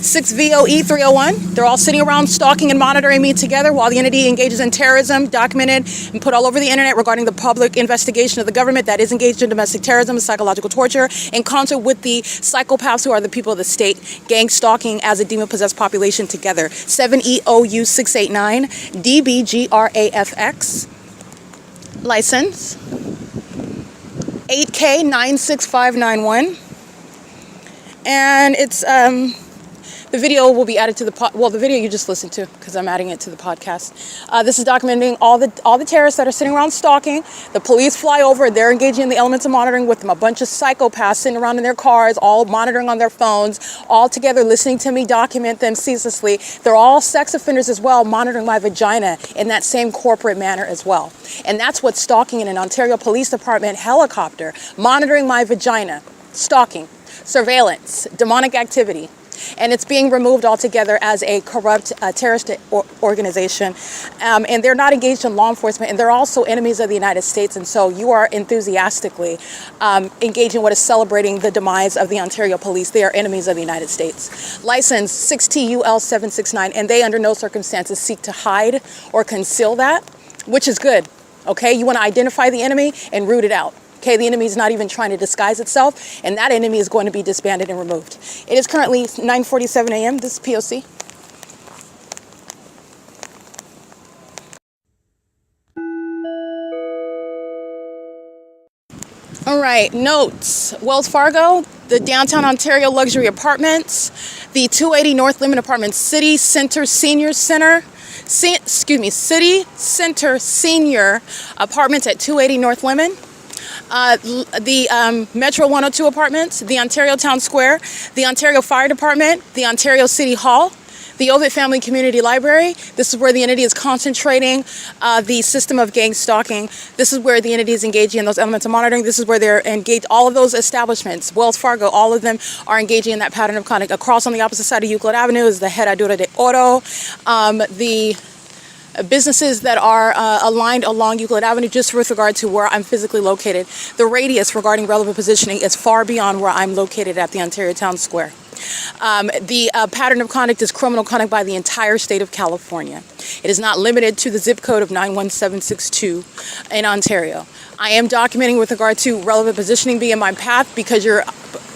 6VOE301. They're all sitting around stalking and monitoring me together while the entity engages in terrorism, documented and put all over the internet regarding the public investigation of the government that is engaged in domestic terrorism and psychological torture, in concert with the psychopaths who are the people of the state, gang stalking as a demon-possessed population together. 7EOU689, DBGRAFX. License 8K96591. And it's the video will be added to the the video you just listened to, because I'm adding it to the podcast. This is documenting all the terrorists that are sitting around stalking. The police fly over. They're engaging in the elements of monitoring with them. A bunch of psychopaths sitting around in their cars, all monitoring on their phones, all together listening to me document them ceaselessly. They're all sex offenders as well, monitoring my vagina in that same corporate manner as well. And that's what stalking in an Ontario Police Department helicopter, monitoring my vagina, stalking, surveillance, demonic activity. And it's being removed altogether as a corrupt terrorist organization. And they're not engaged in law enforcement, and they're also enemies of the United States. And so you are enthusiastically engaging in what is celebrating the demise of the Ontario police. They are enemies of the United States. License 6TUL769, and they under no circumstances seek to hide or conceal that, which is good. Okay, you want to identify the enemy and root it out. Okay, the enemy is not even trying to disguise itself, and that enemy is going to be disbanded and removed. It is currently 9:47 a.m. This is P.O.C. All right, notes. Wells Fargo, the downtown Ontario luxury apartments, the 280 North Lemon Apartments, City Center Senior Center, City Center Senior Apartments at 280 North Lemon. The Metro 102 apartments, the Ontario Town Square, the Ontario Fire Department, the Ontario City Hall, The OVITT Family Community Library, this is where the entity is concentrating the system of gang stalking. This is where the entity is engaging in those elements of monitoring. This is where they're engaged. All of those establishments, Wells Fargo, all of them are engaging in that pattern of conduct. Across on the opposite side of Euclid Avenue is the Herradura de Oro. The businesses that are aligned along Euclid Avenue, just with regard to where I'm physically located. The radius regarding relevant positioning is far beyond where I'm located at the Ontario Town Square. The pattern of conduct is criminal conduct by the entire state of California. It is not limited to the zip code of 91762 in Ontario. I am documenting with regard to relevant positioning being my path because you're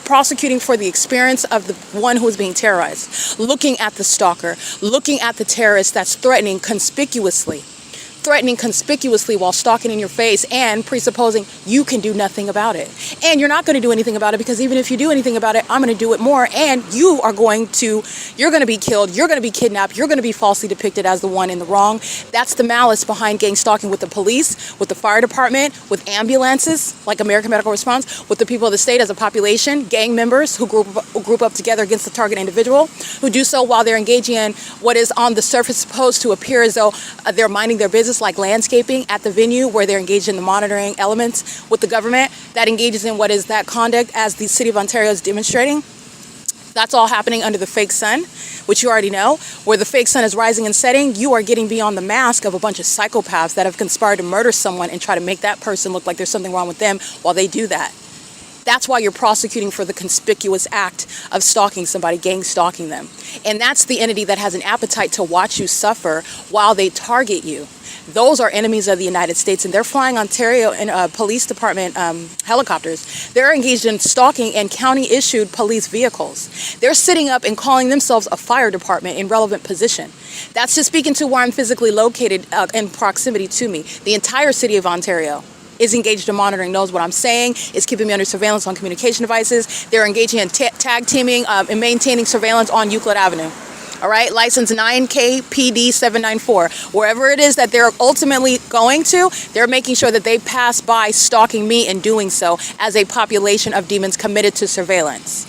prosecuting for the experience of the one who is being terrorized, looking at the stalker, looking at the terrorist that's threatening conspicuously while stalking in your face and presupposing you can do nothing about it. And you're not going to do anything about it because even if you do anything about it, I'm going to do it more and you're going to be killed, you're going to be kidnapped, you're going to be falsely depicted as the one in the wrong. That's the malice behind gang stalking with the police, with the fire department, with ambulances like American Medical Response, with the people of the state as a population, gang members who group up together against the target individual, who do so while they're engaging in what is on the surface supposed to appear as though they're minding their business, like landscaping at the venue where they're engaged in the monitoring elements with the government that engages in what is that conduct as the City of Ontario is demonstrating. That's all happening under the fake sun, which you already know. Where the fake sun is rising and setting, you are getting beyond the mask of a bunch of psychopaths that have conspired to murder someone and try to make that person look like there's something wrong with them while they do that. That's why you're prosecuting for the conspicuous act of stalking somebody, gang stalking them. And that's the entity that has an appetite to watch you suffer while they target you. Those are enemies of the United States, and they're flying Ontario and police department helicopters. They're engaged in stalking and county-issued police vehicles. They're sitting up and calling themselves a fire department in relevant position. That's just speaking to where I'm physically located in proximity to me. The entire city of Ontario is engaged in monitoring, knows what I'm saying, is keeping me under surveillance on communication devices. They're engaging in tag teaming and maintaining surveillance on Euclid Avenue. All right, license 9KPD 794. Wherever it is that they're ultimately going to, they're making sure that they pass by stalking me and doing so as a population of demons committed to surveillance.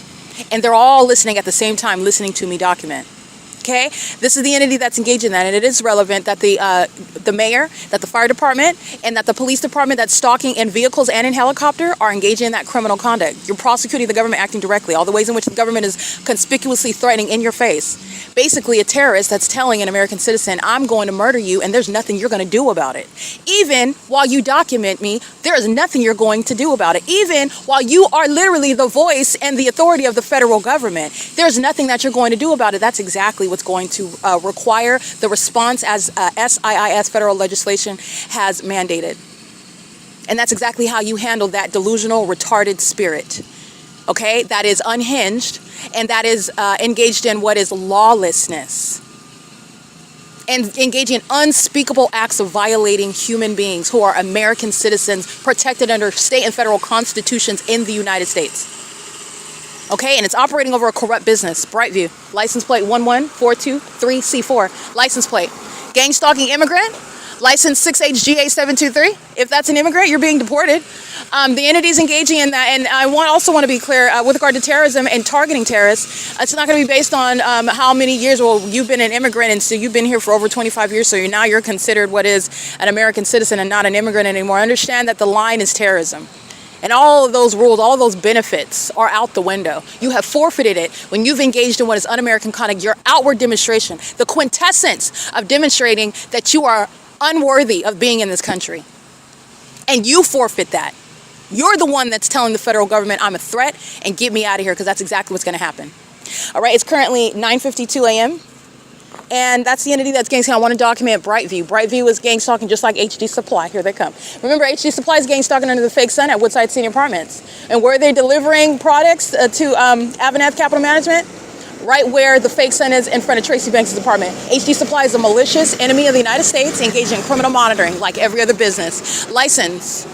And they're all listening at the same time, listening to me document. Okay, this is the entity that's engaged in that, and it is relevant that the mayor, that the fire department, and that the police department that's stalking in vehicles and in helicopter are engaging in that criminal conduct. You're prosecuting the government acting directly, all the ways in which the government is conspicuously threatening in your face. Basically, a terrorist that's telling an American citizen, I'm going to murder you, and there's nothing you're going to do about it. Even while you document me, there is nothing you're going to do about it. Even while you are literally the voice and the authority of the federal government, there's nothing that you're going to do about it. That's exactly what's going to require the response as I.I.S. federal legislation has mandated. And that's exactly how you handle that delusional, retarded spirit, okay, that is unhinged and that is engaged in what is lawlessness and engaging in unspeakable acts of violating human beings who are American citizens protected under state and federal constitutions in the United States. Okay, and it's operating over a corrupt business. Brightview, license plate 11423C4, license plate. Gang stalking immigrant, license 6HGA723. If that's an immigrant, you're being deported. The entity's engaging in that, and I also want to be clear with regard to terrorism and targeting terrorists. It's not going to be based on how many years. Well, you've been an immigrant, and so you've been here for over 25 years, so now you're considered what is an American citizen and not an immigrant anymore. Understand that the line is terrorism. And all of those rules, all of those benefits are out the window. You have forfeited it when you've engaged in what is un-American conduct, your outward demonstration, the quintessence of demonstrating that you are unworthy of being in this country. And you forfeit that. You're the one that's telling the federal government, I'm a threat, and get me out of here, because that's exactly what's going to happen. All right, it's currently 9:52 a.m., and that's the entity that's gang stalking. I want to document Brightview. Brightview is gang stalking just like HD Supply. Here they come. Remember, HD Supply is gang stalking under the fake sun at Woodside Senior Apartments. And where are they delivering products to Avaneth Capital Management? Right where the fake sun is, in front of Tracy Banks' apartment. HD Supply is a malicious enemy of the United States engaged in criminal monitoring like every other business. License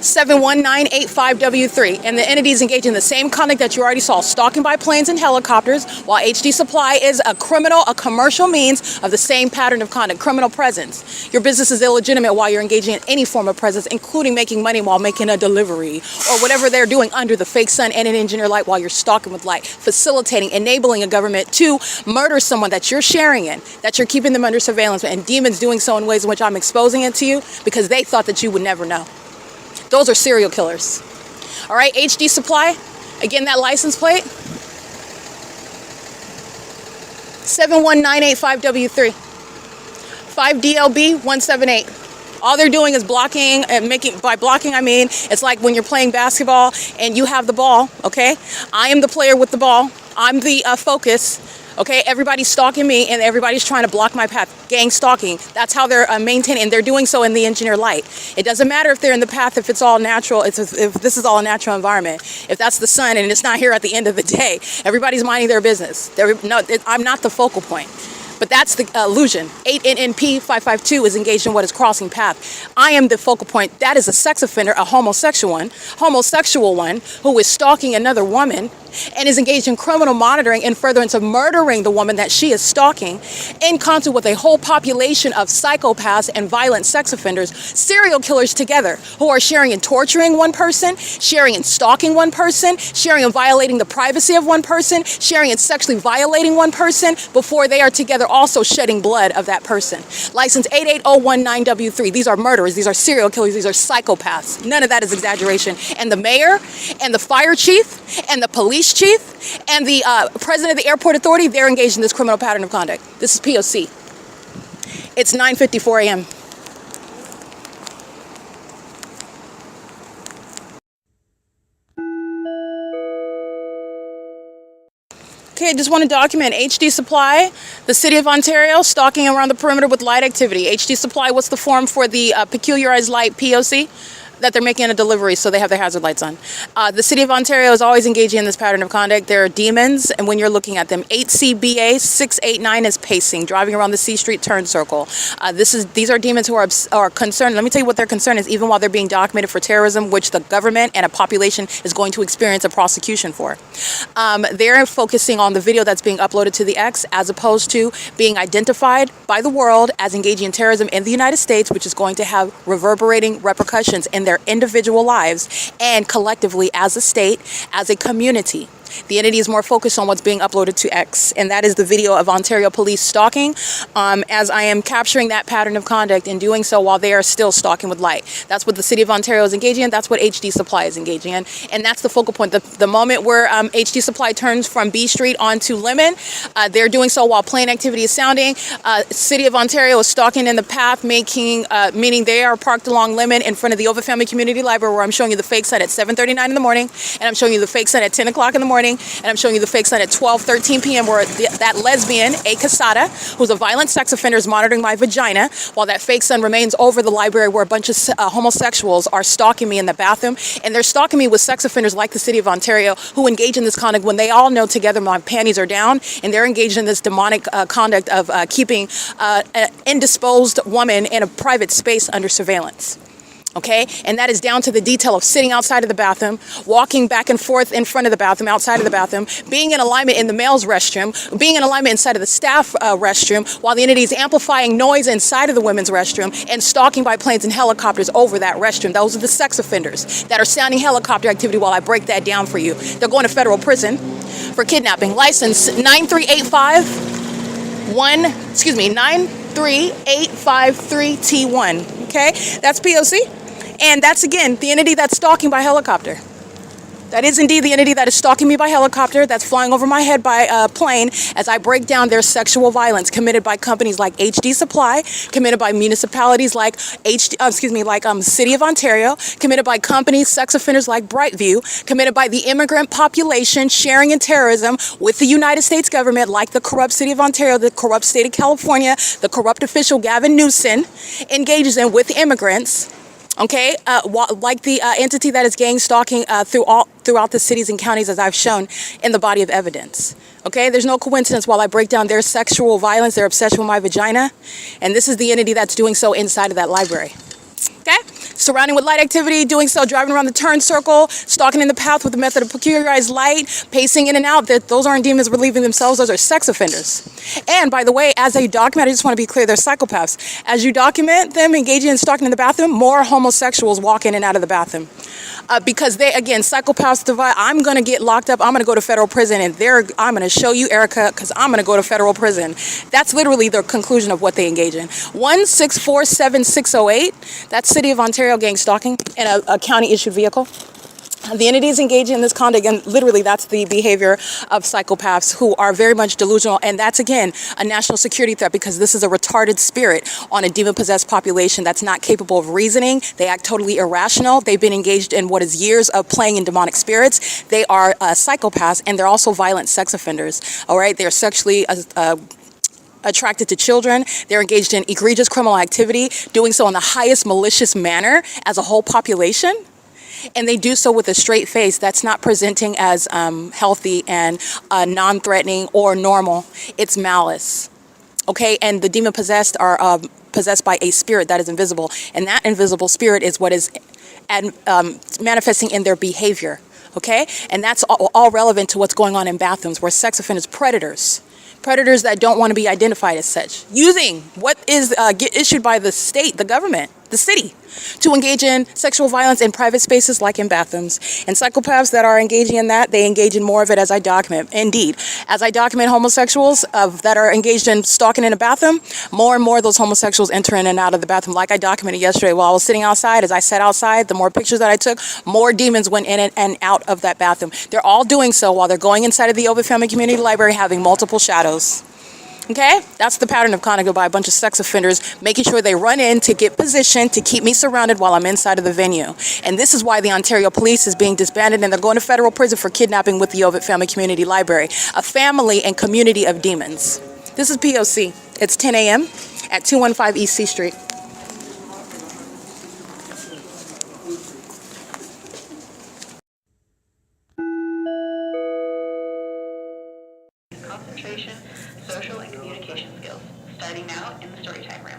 71985W3, and the entities engaged in the same conduct that you already saw, stalking by planes and helicopters, while HD Supply is a commercial means of the same pattern of conduct, criminal presence. Your business is illegitimate while you're engaging in any form of presence, including making money while making a delivery, or whatever they're doing under the fake sun and an engineer light while you're stalking with light, facilitating, enabling a government to murder someone that you're sharing in, that you're keeping them under surveillance, and demons doing so in ways in which I'm exposing it to you because they thought that you would never know. Those are serial killers. All right, HD Supply, again, that license plate, 71985W3, 5DLB178. All they're doing is blocking, and by blocking I mean it's like when you're playing basketball and you have the ball, okay? I am the player with the ball. I'm the focus. Okay, everybody's stalking me and everybody's trying to block my path. Gang stalking. That's how they're maintaining, and they're doing so in the engineer light. It doesn't matter if they're in the path, if it's all natural, if this is all a natural environment, if that's the sun and it's not here at the end of the day. Everybody's minding their business. I'm not the focal point. But that's the illusion. 8NNP552 is engaged in what is crossing path. I am the focal point. That is a sex offender, a homosexual one who is stalking another woman and is engaged in criminal monitoring in furtherance of murdering the woman that she is stalking, in concert with a whole population of psychopaths and violent sex offenders, serial killers together, who are sharing in torturing one person, sharing in stalking one person, sharing in violating the privacy of one person, sharing in sexually violating one person before they are together also shedding blood of that person. License 88019W3. These are murderers. These are serial killers. These are psychopaths. None of that is exaggeration. And the mayor and the fire chief and the police chief and the president of the airport authority, they're engaged in this criminal pattern of conduct. This is P.O.C. It's 9:54 a.m. Okay, I just want to document HD Supply, the City of Ontario, stalking around the perimeter with light activity. HD Supply, what's the form for the peculiarized light P.O.C.? That they're making a delivery, so they have their hazard lights on. The City of Ontario is always engaging in this pattern of conduct. There are demons, and when you're looking at them, 8CBA 689 is pacing, driving around the C Street turn circle. These are demons who are concerned. Let me tell you what their concern is, even while they're being documented for terrorism, which the government and a population is going to experience a prosecution for. They're focusing on the video that's being uploaded to the X, as opposed to being identified by the world as engaging in terrorism in the United States, which is going to have reverberating repercussions in their individual lives and collectively as a state, as a community. The entity is more focused on what's being uploaded to X, and that is the video of Ontario police stalking, as I am capturing that pattern of conduct and doing so while they are still stalking with light. That's what the City of Ontario is engaging in. That's what HD Supply is engaging in, and that's the focal point. The moment where HD Supply turns from B Street onto Lemon, they're doing so while plane activity is sounding. City of Ontario is stalking in the path, meaning they are parked along Lemon in front of the OVITT Family Community Library, where I'm showing you the fake sun at 7:39 in the morning, and I'm showing you the fake sun at 10 o'clock in the morning, and I'm showing you the fake sun at 12:13 p.m. where that lesbian, A. Casada, who's a violent sex offender, is monitoring my vagina, while that fake sun remains over the library where a bunch of homosexuals are stalking me in the bathroom. And they're stalking me with sex offenders like the City of Ontario, who engage in this conduct when they all know together my panties are down, and they're engaged in this demonic conduct of keeping an indisposed woman in a private space under surveillance. Okay, and that is down to the detail of sitting outside of the bathroom, walking back and forth in front of the bathroom, outside of the bathroom, being in alignment in the male's restroom, being in alignment inside of the staff restroom, while the entity is amplifying noise inside of the women's restroom and stalking by planes and helicopters over that restroom. Those are the sex offenders that are sounding helicopter activity while I break that down for you. They're going to federal prison for kidnapping. License 93853T1. Okay, that's P.O.C. And that's, again, the entity that's stalking by helicopter. That is indeed the entity that is stalking me by helicopter, that's flying over my head by plane, as I break down their sexual violence committed by companies like HD Supply, committed by municipalities like City of Ontario, committed by companies, sex offenders like Brightview, committed by the immigrant population sharing in terrorism with the United States government, like the corrupt City of Ontario, the corrupt state of California, the corrupt official Gavin Newsom engages in with immigrants. Okay, like the entity that is gang stalking throughout the cities and counties, as I've shown in the body of evidence. Okay, there's no coincidence while I break down their sexual violence, their obsession with my vagina, and this is the entity that's doing so inside of that library. Okay, surrounding with light activity, doing so, driving around the turn circle, stalking in the path with the method of peculiarized light, pacing in and out. That those aren't demons relieving themselves, those are sex offenders. And by the way, as a document, I just want to be clear, they're psychopaths. As you document them engaging in stalking in the bathroom, more homosexuals walk in and out of the bathroom. Because they, again, psychopaths divide. I'm going to get locked up. I'm going to go to federal prison, and I'm going to show you, Erica, because I'm going to go to federal prison. That's literally the conclusion of what they engage in. 1647608, that's City of Ontario gang stalking in a county-issued vehicle. The entities engaging in this conduct, and literally that's the behavior of psychopaths who are very much delusional. And that's, again, a national security threat because this is a retarded spirit on a demon-possessed population that's not capable of reasoning. They act totally irrational. They've been engaged in what is years of playing in demonic spirits. They are psychopaths, and they're also violent sex offenders. All right, they're sexually attracted to children. They're engaged in egregious criminal activity, doing so in the highest malicious manner as a whole population. And they do so with a straight face that's not presenting as healthy and non-threatening or normal. It's malice. Okay, and the demon-possessed are possessed by a spirit that is invisible. And that invisible spirit is what is manifesting in their behavior. Okay, and that's all relevant to what's going on in bathrooms where sex offenders, predators that don't want to be identified as such, using what is issued by the state, the government, the city, to engage in sexual violence in private spaces like in bathrooms. And psychopaths that are engaging in that, they engage in more of it as I document. Indeed, as I document homosexuals that are engaged in stalking in a bathroom, more and more of those homosexuals enter in and out of the bathroom. Like I documented yesterday while I was sitting outside, as I sat outside, the more pictures that I took, more demons went in and out of that bathroom. They're all doing so while they're going inside of the OVITT Family Community Library having multiple shadows. Okay, that's the pattern of conduct by a bunch of sex offenders, making sure they run in to get position to keep me surrounded while I'm inside of the venue. And this is why the Ontario Police is being disbanded and they're going to federal prison for kidnapping with the OVITT Family Community Library, a family and community of demons. This is P.O.C. It's 10 a.m. at 215 East C Street. Concentration, social, and communication skills. Starting now in the storytime room.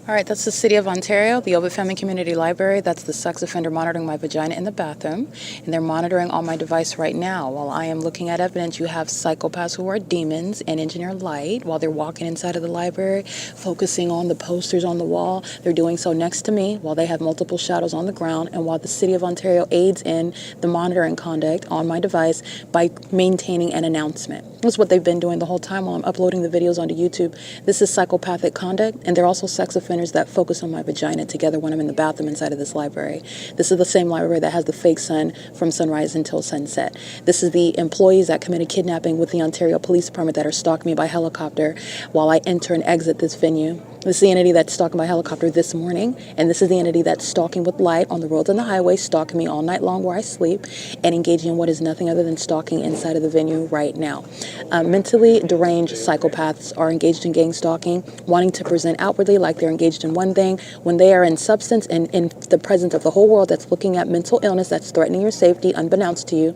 All right, that's the City of Ontario, the OVITT Family Community Library. That's the sex offender monitoring my vagina in the bathroom. And they're monitoring on my device right now. While I am looking at evidence, you have psychopaths who are demons and engineer light while they're walking inside of the library, focusing on the posters on the wall. They're doing so next to me while they have multiple shadows on the ground and while the City of Ontario aids in the monitoring conduct on my device by maintaining an announcement. That's what they've been doing the whole time while I'm uploading the videos onto YouTube. This is psychopathic conduct, and they're also sex offenders that focus on my vagina together when I'm in the bathroom inside of this library. This is the same library that has the fake sun from sunrise until sunset. This is the employees that committed kidnapping with the Ontario Police Department that are stalking me by helicopter while I enter and exit this venue. This is the entity that's stalking by helicopter this morning, and this is the entity that's stalking with light on the roads and the highway, stalking me all night long where I sleep, and engaging in what is nothing other than stalking inside of the venue right now. Mentally deranged psychopaths are engaged in gang stalking, wanting to present outwardly like they're engaged in one thing when they are in substance and in the presence of the whole world that's looking at mental illness that's threatening your safety unbeknownst to you,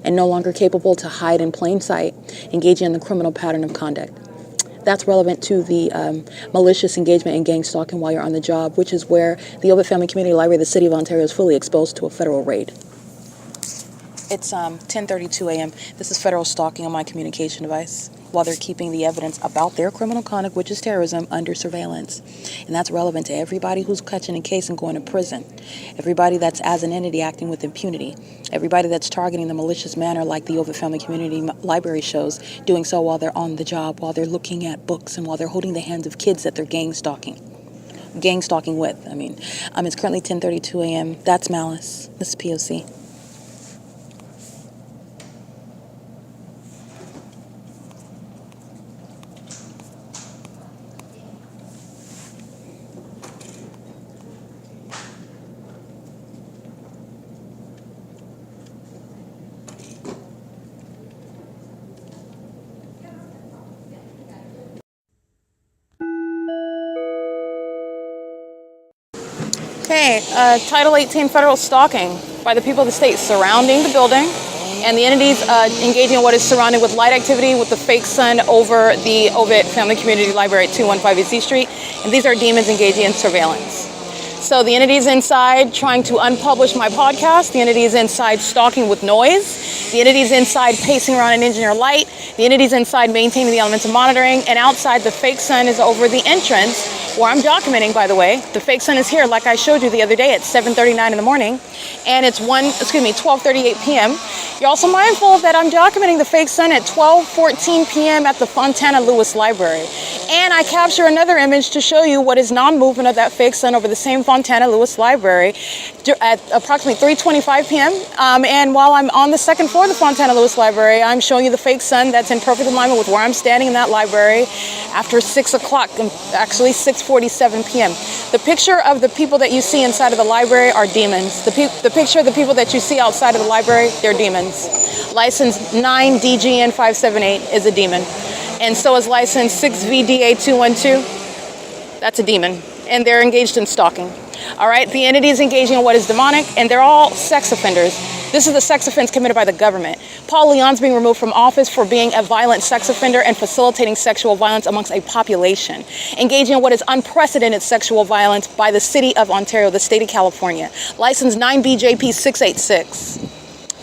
and no longer capable to hide in plain sight, engaging in the criminal pattern of conduct. That's relevant to the malicious engagement in gang stalking while you're on the job, which is where the OVITT Family Community Library of the City of Ontario is fully exposed to a federal raid. It's 10:32 a.m. This is federal stalking on my communication device while they're keeping the evidence about their criminal conduct, which is terrorism, under surveillance. And that's relevant to everybody who's catching a case and going to prison. Everybody that's as an entity acting with impunity. Everybody that's targeting the malicious manner like the OVITT Family Community Library shows, doing so while they're on the job, while they're looking at books, and while they're holding the hands of kids that they're gang stalking with. It's currently 10:32 a.m. That's malice. This is P.O.C. Okay, Title 18 federal stalking. by the people of the state surrounding the building, and the entities engaging in what is surrounded with light activity with the fake sun over the OVITT Family Community Library at 215 EC Street. And these are demons engaging in surveillance. So the entities inside trying to unpublish my podcast, the entities inside stalking with noise, the entities inside pacing around an engineer light, the entities inside maintaining the elements of monitoring, and outside the fake sun is over the entrance where I'm documenting, by the way. The fake sun is here, like I showed you the other day at 7:39 in the morning, and it's 12:38 p.m. You're also mindful that I'm documenting the fake sun at 12:14 p.m. at the Fontana Lewis Library. And I capture another image to show you what is non-movement of that fake sun over the same Fontana Lewis Library at approximately 3:25 p.m. And while I'm on the second floor of the Fontana Lewis Library, I'm showing you the fake sun that's in perfect alignment with where I'm standing in that library after 6 o'clock, actually 6:47 p.m. The picture of the people that you see inside of the library are demons. The picture of the people that you see outside of the library, they're demons. License 9DGN578 is a demon. And so is license 6VDA212. That's a demon. And they're engaged in stalking. All right, the entity is engaging in what is demonic, and they're all sex offenders. This is the sex offense committed by the government. Paul Leon's being removed from office for being a violent sex offender and facilitating sexual violence amongst a population. Engaging in what is unprecedented sexual violence by the city of Ontario, the state of California. License 9BJP686.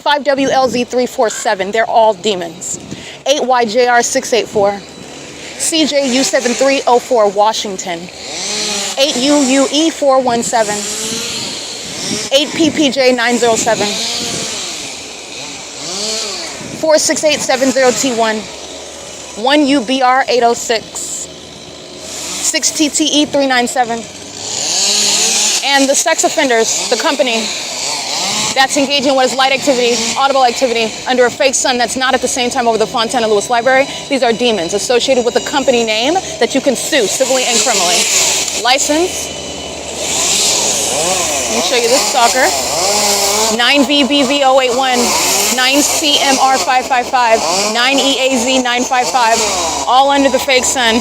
5WLZ347, they're all demons. 8YJR684. CJU7304, Washington. 8UUE417. 8PPJ907. 46870T1. 1UBR806. 6TTE397. And the sex offenders, the company that's engaging in what is light activity, audible activity, under a fake sun that's not at the same time over the Fontana Lewis Library. These are demons associated with a company name that you can sue civilly and criminally. License, let me show you this stalker, 9VBV081, 9CMR555, 9EAZ955, all under the fake sun.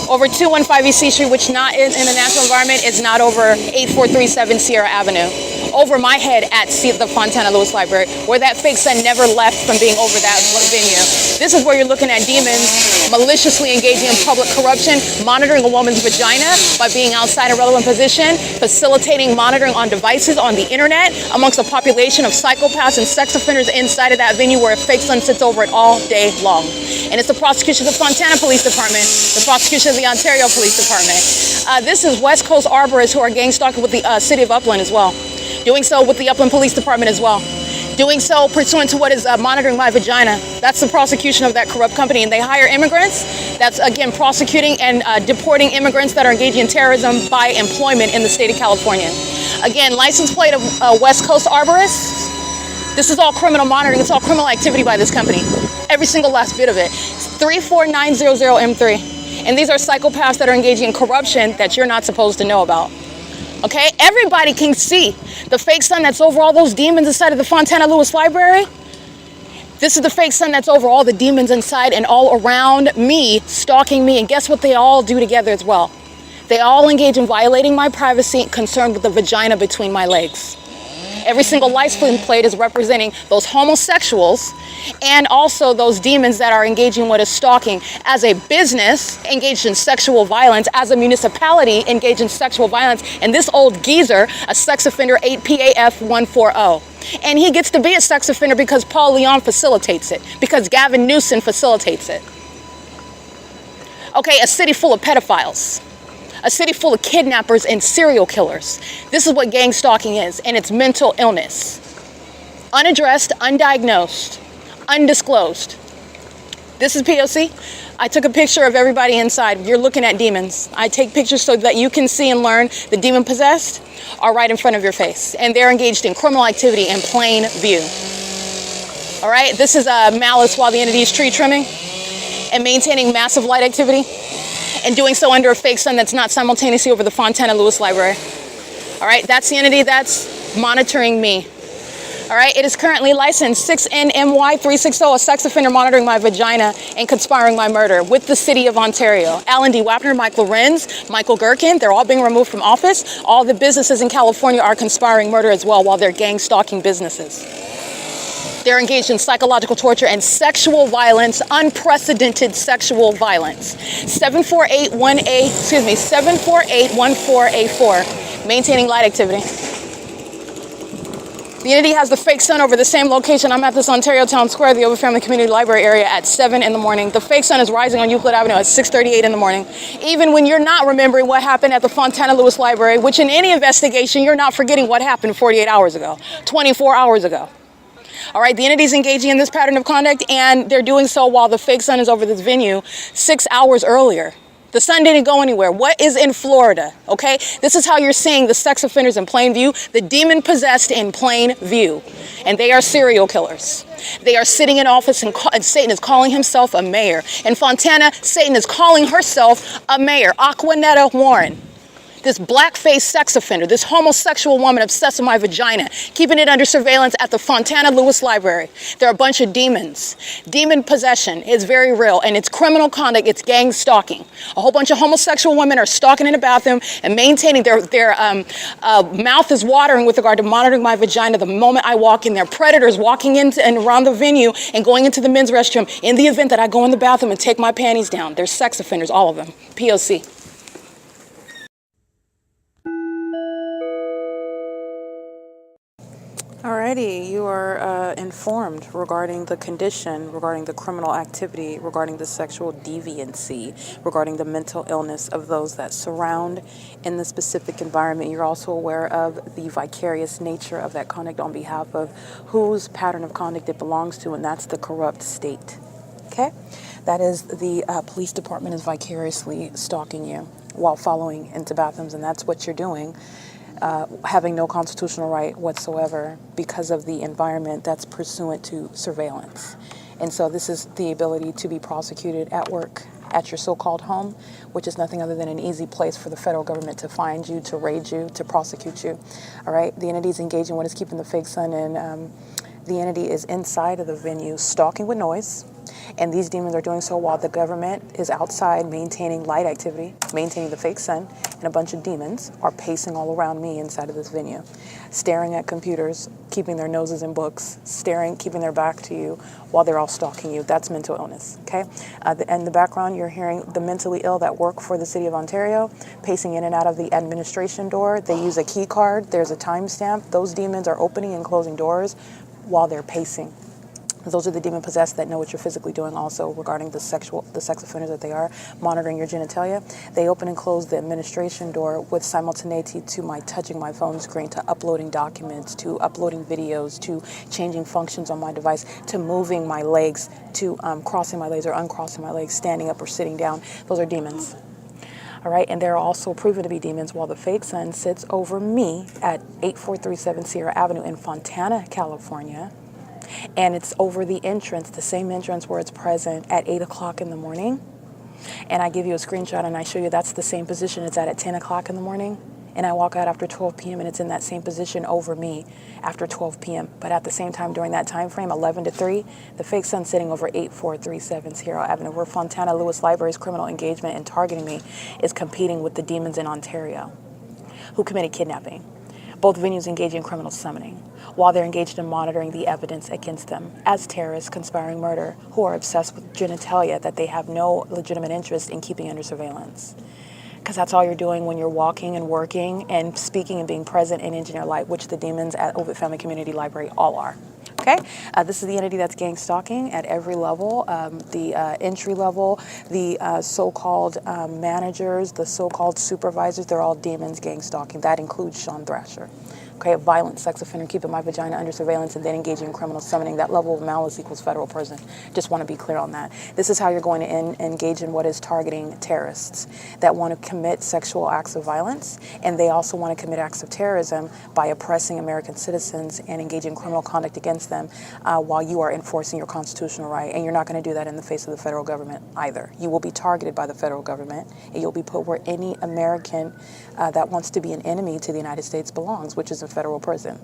Over 215 EC Street, which not in the natural environment, is not over 8437 Sierra Avenue. Over my head at the Fontana Lewis Library, where that fake sun never left from being over that venue. This is where you're looking at demons maliciously engaging in public corruption, monitoring a woman's vagina by being outside a relevant position, facilitating monitoring on devices on the internet amongst a population of psychopaths and sex offenders inside of that venue where a fake sun sits over it all day long. And it's the prosecution of the Fontana Police Department, the prosecution of the Ontario Police Department. This is West Coast arborists who are gang stalking with the city of Upland as well. Doing so with the Upland Police Department as well. Doing so pursuant to what is monitoring my vagina. That's the prosecution of that corrupt company. And they hire immigrants. That's, again, prosecuting and deporting immigrants that are engaging in terrorism by employment in the state of California. Again, license plate of West Coast arborists. This is all criminal monitoring. It's all criminal activity by this company. Every single last bit of it. 34900M3. And these are psychopaths that are engaging in corruption that you're not supposed to know about. Okay, everybody can see the fake sun that's over all those demons inside of the Fontana Lewis Library. This is the fake sun that's over all the demons inside and all around me, stalking me. And guess what they all do together as well? They all engage in violating my privacy, concerned with the vagina between my legs. Every single license plate is representing those homosexuals and also those demons that are engaging in what is stalking. As a business engaged in sexual violence, as a municipality engaged in sexual violence, and this old geezer, a sex offender 8PAF140. And he gets to be a sex offender because Paul Leon facilitates it, because Gavin Newsom facilitates it. Okay, a city full of pedophiles. A city full of kidnappers and serial killers. This is what gang stalking is, and it's mental illness. Unaddressed, undiagnosed, undisclosed. This is P.O.C. I took a picture of everybody inside. You're looking at demons. I take pictures so that you can see and learn the demon possessed are right in front of your face. And they're engaged in criminal activity in plain view. All right, this is malice while the entity is tree trimming and maintaining massive light activity. And doing so under a fake sun that's not simultaneously over the Fontana Lewis Library. All right, that's the entity that's monitoring me. All right, it is currently licensed 6NMY360, a sex offender monitoring my vagina and conspiring my murder with the city of Ontario. Alan D. Wapner, Mike Lorenz, Michael Gerken, they're all being removed from office. All the businesses in California are conspiring murder as well while they're gang stalking businesses. They're engaged in psychological torture and sexual violence, unprecedented sexual violence. 74814A4, maintaining light activity. The entity has the fake sun over the same location. I'm at this Ontario Town Square, the OVITT Family Community Library area at 7 in the morning. The fake sun is rising on Euclid Avenue at 6:38 in the morning. Even when you're not remembering what happened at the Fontana Lewis Library, which in any investigation, you're not forgetting what happened 48 hours ago, 24 hours ago. All right, the entity is engaging in this pattern of conduct, and they're doing so while the fake sun is over this venue 6 hours earlier. The sun didn't go anywhere. What is in Florida, okay? This is how you're seeing the sex offenders in plain view, the demon possessed in plain view. And they are serial killers. They are sitting in office and Satan is calling himself a mayor. In Fontana, Satan is calling herself a mayor, Aquanetta Warren. This black-faced sex offender, this homosexual woman obsessed with my vagina, keeping it under surveillance at the Fontana Lewis Library. There are a bunch of demons. Demon possession is very real, and it's criminal conduct. It's gang stalking. A whole bunch of homosexual women are stalking in the bathroom and maintaining their mouth is watering with regard to monitoring my vagina the moment I walk in there. Predators walking into and around the venue and going into the men's restroom in the event that I go in the bathroom and take my panties down. They're sex offenders, all of them. P.O.C. Alrighty, you are informed regarding the condition, regarding the criminal activity, regarding the sexual deviancy, regarding the mental illness of those that surround in the specific environment. You're also aware of the vicarious nature of that conduct on behalf of whose pattern of conduct it belongs to, and that's the corrupt state. Okay? That is the police department is vicariously stalking you while following into bathrooms, and that's what you're doing. Having no constitutional right whatsoever because of the environment that's pursuant to surveillance. And so this is the ability to be prosecuted at work, at your so-called home, which is nothing other than an easy place for the federal government to find you, to raid you, to prosecute you. All right, the entity is engaging what is keeping the fake sun, and the entity is inside of the venue stalking with noise. And these demons are doing so while the government is outside maintaining light activity, maintaining the fake sun, and a bunch of demons are pacing all around me inside of this venue, staring at computers, keeping their noses in books, staring, keeping their back to you while they're all stalking you. That's mental illness, okay? In the background, you're hearing the mentally ill that work for the city of Ontario, pacing in and out of the administration door. They use a key card. There's a timestamp. Those demons are opening and closing doors while they're pacing. Those are the demon possessed that know what you're physically doing also regarding the sex offenders that they are, monitoring your genitalia. They open and close the administration door with simultaneity to my touching my phone screen, to uploading documents, to uploading videos, to changing functions on my device, to moving my legs, to crossing my legs or uncrossing my legs, standing up or sitting down. Those are demons. All right, and they're also proven to be demons while the fake sun sits over me at 8437 Sierra Avenue in Fontana, California. And it's over the entrance, the same entrance where it's present at 8 o'clock in the morning. And I give you a screenshot and I show you that's the same position it's at 10 o'clock in the morning. And I walk out after 12 p.m. and it's in that same position over me after 12 p.m. But at the same time, during that time frame, 11 to 3, the fake sun's sitting over 8437 Sierra Avenue, where Fontana Lewis Library's criminal engagement and targeting me is competing with the demons in Ontario who committed kidnapping. Both venues engage in criminal summoning while they're engaged in monitoring the evidence against them as terrorists conspiring murder who are obsessed with genitalia that they have no legitimate interest in keeping under surveillance. Because that's all you're doing when you're walking and working and speaking and being present in engineer light, which the demons at OVITT Family Community Library all are. Okay, this is the entity that's gang stalking at every level, the entry level, the so-called managers, the so-called supervisors, they're all demons gang stalking. That includes Sean Thrasher. Okay, a violent sex offender keeping my vagina under surveillance and then engaging in criminal summoning. That level of malice equals federal prison. Just want to be clear on that. This is how you're going to engage in what is targeting terrorists that want to commit sexual acts of violence, and they also want to commit acts of terrorism by oppressing American citizens and engaging in criminal conduct against them while you are enforcing your constitutional right. And you're not going to do that in the face of the federal government either. You will be targeted by the federal government, and you'll be put where any American that wants to be an enemy to the United States belongs, which is a federal prison.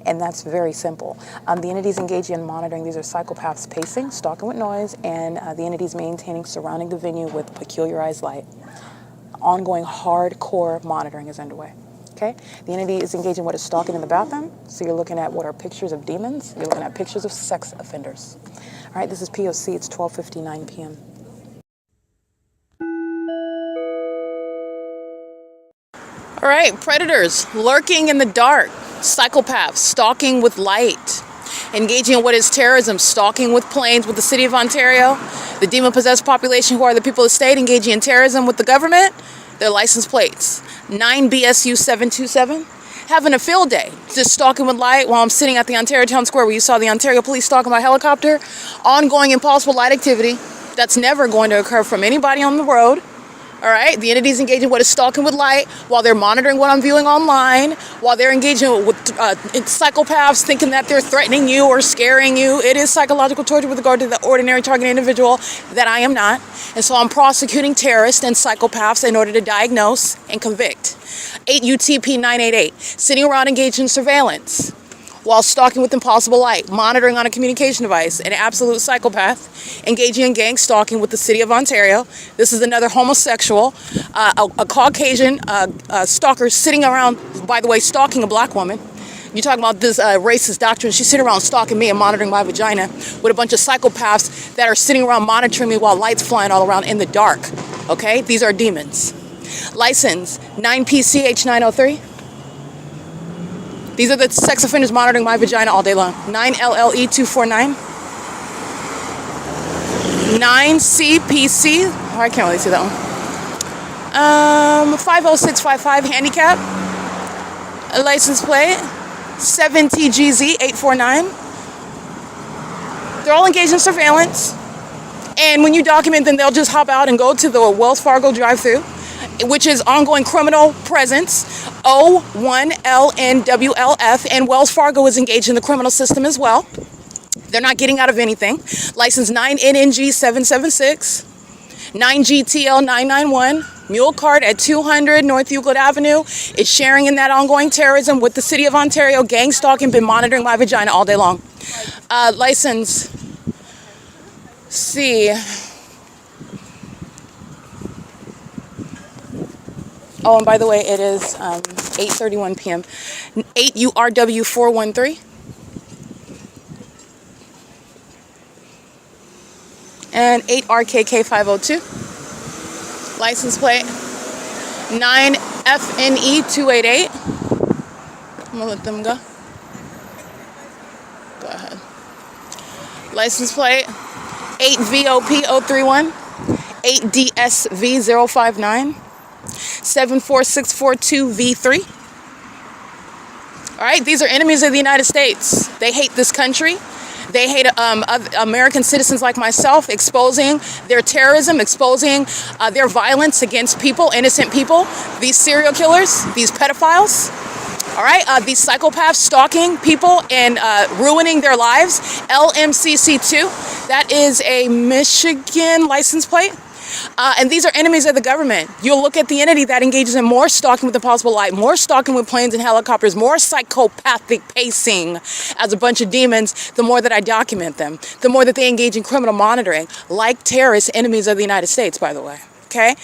And that's very simple. The entities engaging in monitoring, these are psychopaths pacing, stalking with noise, and the entities maintaining surrounding the venue with peculiarized light. Ongoing hardcore monitoring is underway. Okay? The entity is engaging what is stalking in the bathroom. So you're looking at what are pictures of demons. You're looking at pictures of sex offenders. All right, this is P.O.C. It's 12:59 p.m. All right, predators lurking in the dark, psychopaths stalking with light, engaging in what is terrorism, stalking with planes with the city of Ontario, the demon-possessed population who are the people of the state engaging in terrorism with the government, their license plates, 9 BSU 727, having a field day, just stalking with light while I'm sitting at the Ontario Town Square where you saw the Ontario police stalking by helicopter, ongoing impossible light activity that's never going to occur from anybody on the road. All right, the entities engaging what is stalking with light while they're monitoring what I'm viewing online, while they're engaging with psychopaths thinking that they're threatening you or scaring you. It is psychological torture with regard to the ordinary targeted individual that I am not. And so I'm prosecuting terrorists and psychopaths in order to diagnose and convict. 8 UTP 988, sitting around engaged in surveillance while stalking with impossible light, monitoring on a communication device, an absolute psychopath, engaging in gang stalking with the city of Ontario. This is another homosexual, a Caucasian stalker sitting around, by the way, stalking a black woman. You're talking about this racist doctrine. She's sitting around stalking me and monitoring my vagina with a bunch of psychopaths that are sitting around monitoring me while lights flying all around in the dark. Okay? These are demons. License 9PCH 903. These are the sex offenders monitoring my vagina all day long. 9LLE 249. 9CPC. Oh, I can't really see that one. 50655 handicap. A license plate. 7TGZ 849. They're all engaged in surveillance. And when you document them, they'll just hop out and go to the Wells Fargo drive-thru, which is ongoing criminal presence, O1LNWLF, and Wells Fargo is engaged in the criminal system as well. They're not getting out of anything. License 9NNG 776, 9GTL 991, mule card at 200 North Euclid Avenue is sharing in that ongoing terrorism with the city of Ontario, gang stalking, been monitoring my vagina all day long. License C. Oh, and by the way, it is 8:31 p.m. 8 URW 413. And 8 RKK 502. License plate 9 FNE 288. I'm gonna let them go. Go ahead. License plate 8 VOP 031. 8 DSV 059. 74642V3. All right, these are enemies of the United States. They hate this country. They hate American citizens like myself, exposing their terrorism, exposing their violence against people, innocent people, these serial killers, these pedophiles. All right, these psychopaths stalking people and ruining their lives. LMCC2, that is a Michigan license plate. And these are enemies of the government. You'll look at the entity that engages in more stalking with impossible light, more stalking with planes and helicopters, more psychopathic pacing as a bunch of demons, the more that I document them, the more that they engage in criminal monitoring, like terrorist enemies of the United States, by the way. Okay?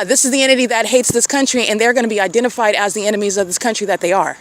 This is the entity that hates this country, and they're going to be identified as the enemies of this country that they are.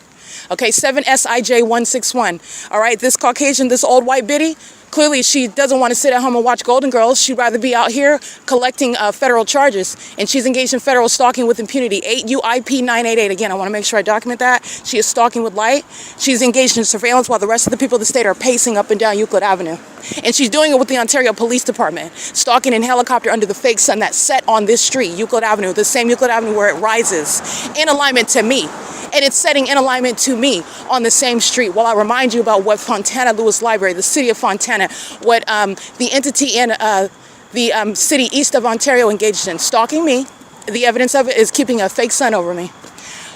Okay, 7SIJ161. All right, this Caucasian, this old white biddy, clearly she doesn't want to sit at home and watch Golden Girls. She'd rather be out here collecting federal charges, and she's engaged in federal stalking with impunity. 8 UIP 988. Again, I want to make sure I document that. She is stalking with light. She's engaged in surveillance while the rest of the people of the state are pacing up and down Euclid Avenue. And she's doing it with the Ontario Police Department, stalking in helicopter under the fake sun that's set on this street, Euclid Avenue, the same Euclid Avenue where it rises in alignment to me. And it's setting in alignment to me on the same street. While I remind you about what Fontana Lewis Library, the city of Fontana, what the entity in the city east of Ontario engaged in, stalking me. The evidence of it is keeping a fake sun over me,